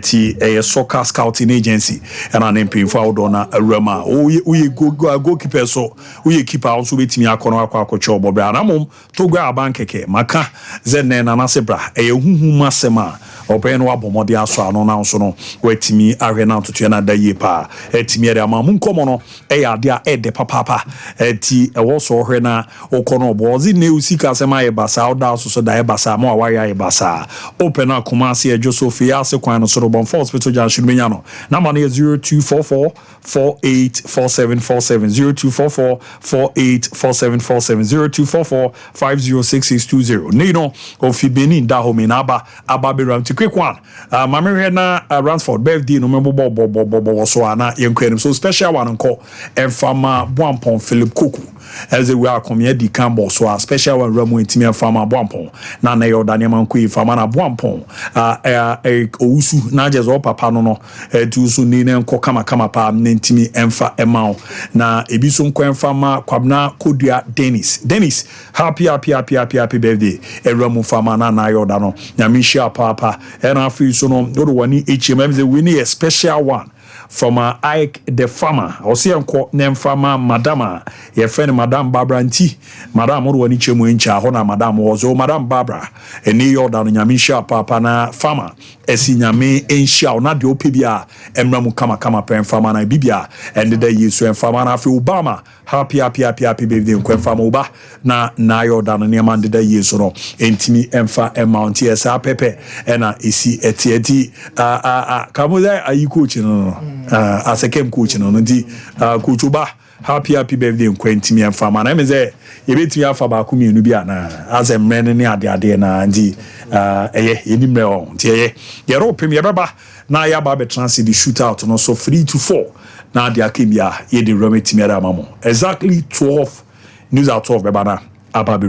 ti soccer scouting agency and an MP for Odona Rama. We goalkeeper so we keeper also betimi akono akwakocho bobra na mom to gwa abankeke maka zenne na nasebra huhu masema open no abomode aso ano na nso no wetimi ahwe na ntoto na daye pa etimi ere ama munkomo no ade a ede papa eti ewo so hwe na okono obozi ne usika sema ye basa oda so da ye basa mo awaya ye basa open akomase e Josofia se kwan no so ro bon hospital junction menyano na mane 0244 484747 0244 484747 0244 506620 Nino ofi Benin da home na aba beram to quick one mama na Ransford birthday no membo so ana yenkwanim so special one nko enfama Boampon Philip Koku as we are come here di cambo so a special one ramu intimi enfama Boampon na yo Daniel Manku enfama na Boampon ousu na jezo papa no tu so ni nko kama pa ntimi emfa emao na ebiso nko enfama kwabna kodua Dennis happy birthday eramu fama na yo da no nyamisha papa and I feel so no wani HMM we need a special one from Ike the farmer or see unko name farmer madama your friend Madam Barbara nti madam odo wani chemu encha ho na madam wozo Madam Barbara eni yo da no nyamisha papa na farmer esi nyame enhia na de opebia emramu kama pen farmer na bibia and the yesu en farmer na fi Obama happy birthday nkwa farmer oba na yo da no niam and the yesu no entimi emfa amount esa pepe ena esi eti kamuza ayi coach no as a camp coach no ndi coach oba happy birthday nkwa entimi emfa ma na me say yebetimi afa ba ku mienu bia na as a men ni ade na ndi enimre o nti ye ro pem ye beba na ya ba be transit the shootout no so 3 to 4 na de akemia ye de rometimi ara mamo exactly 12 news out of beba na aba be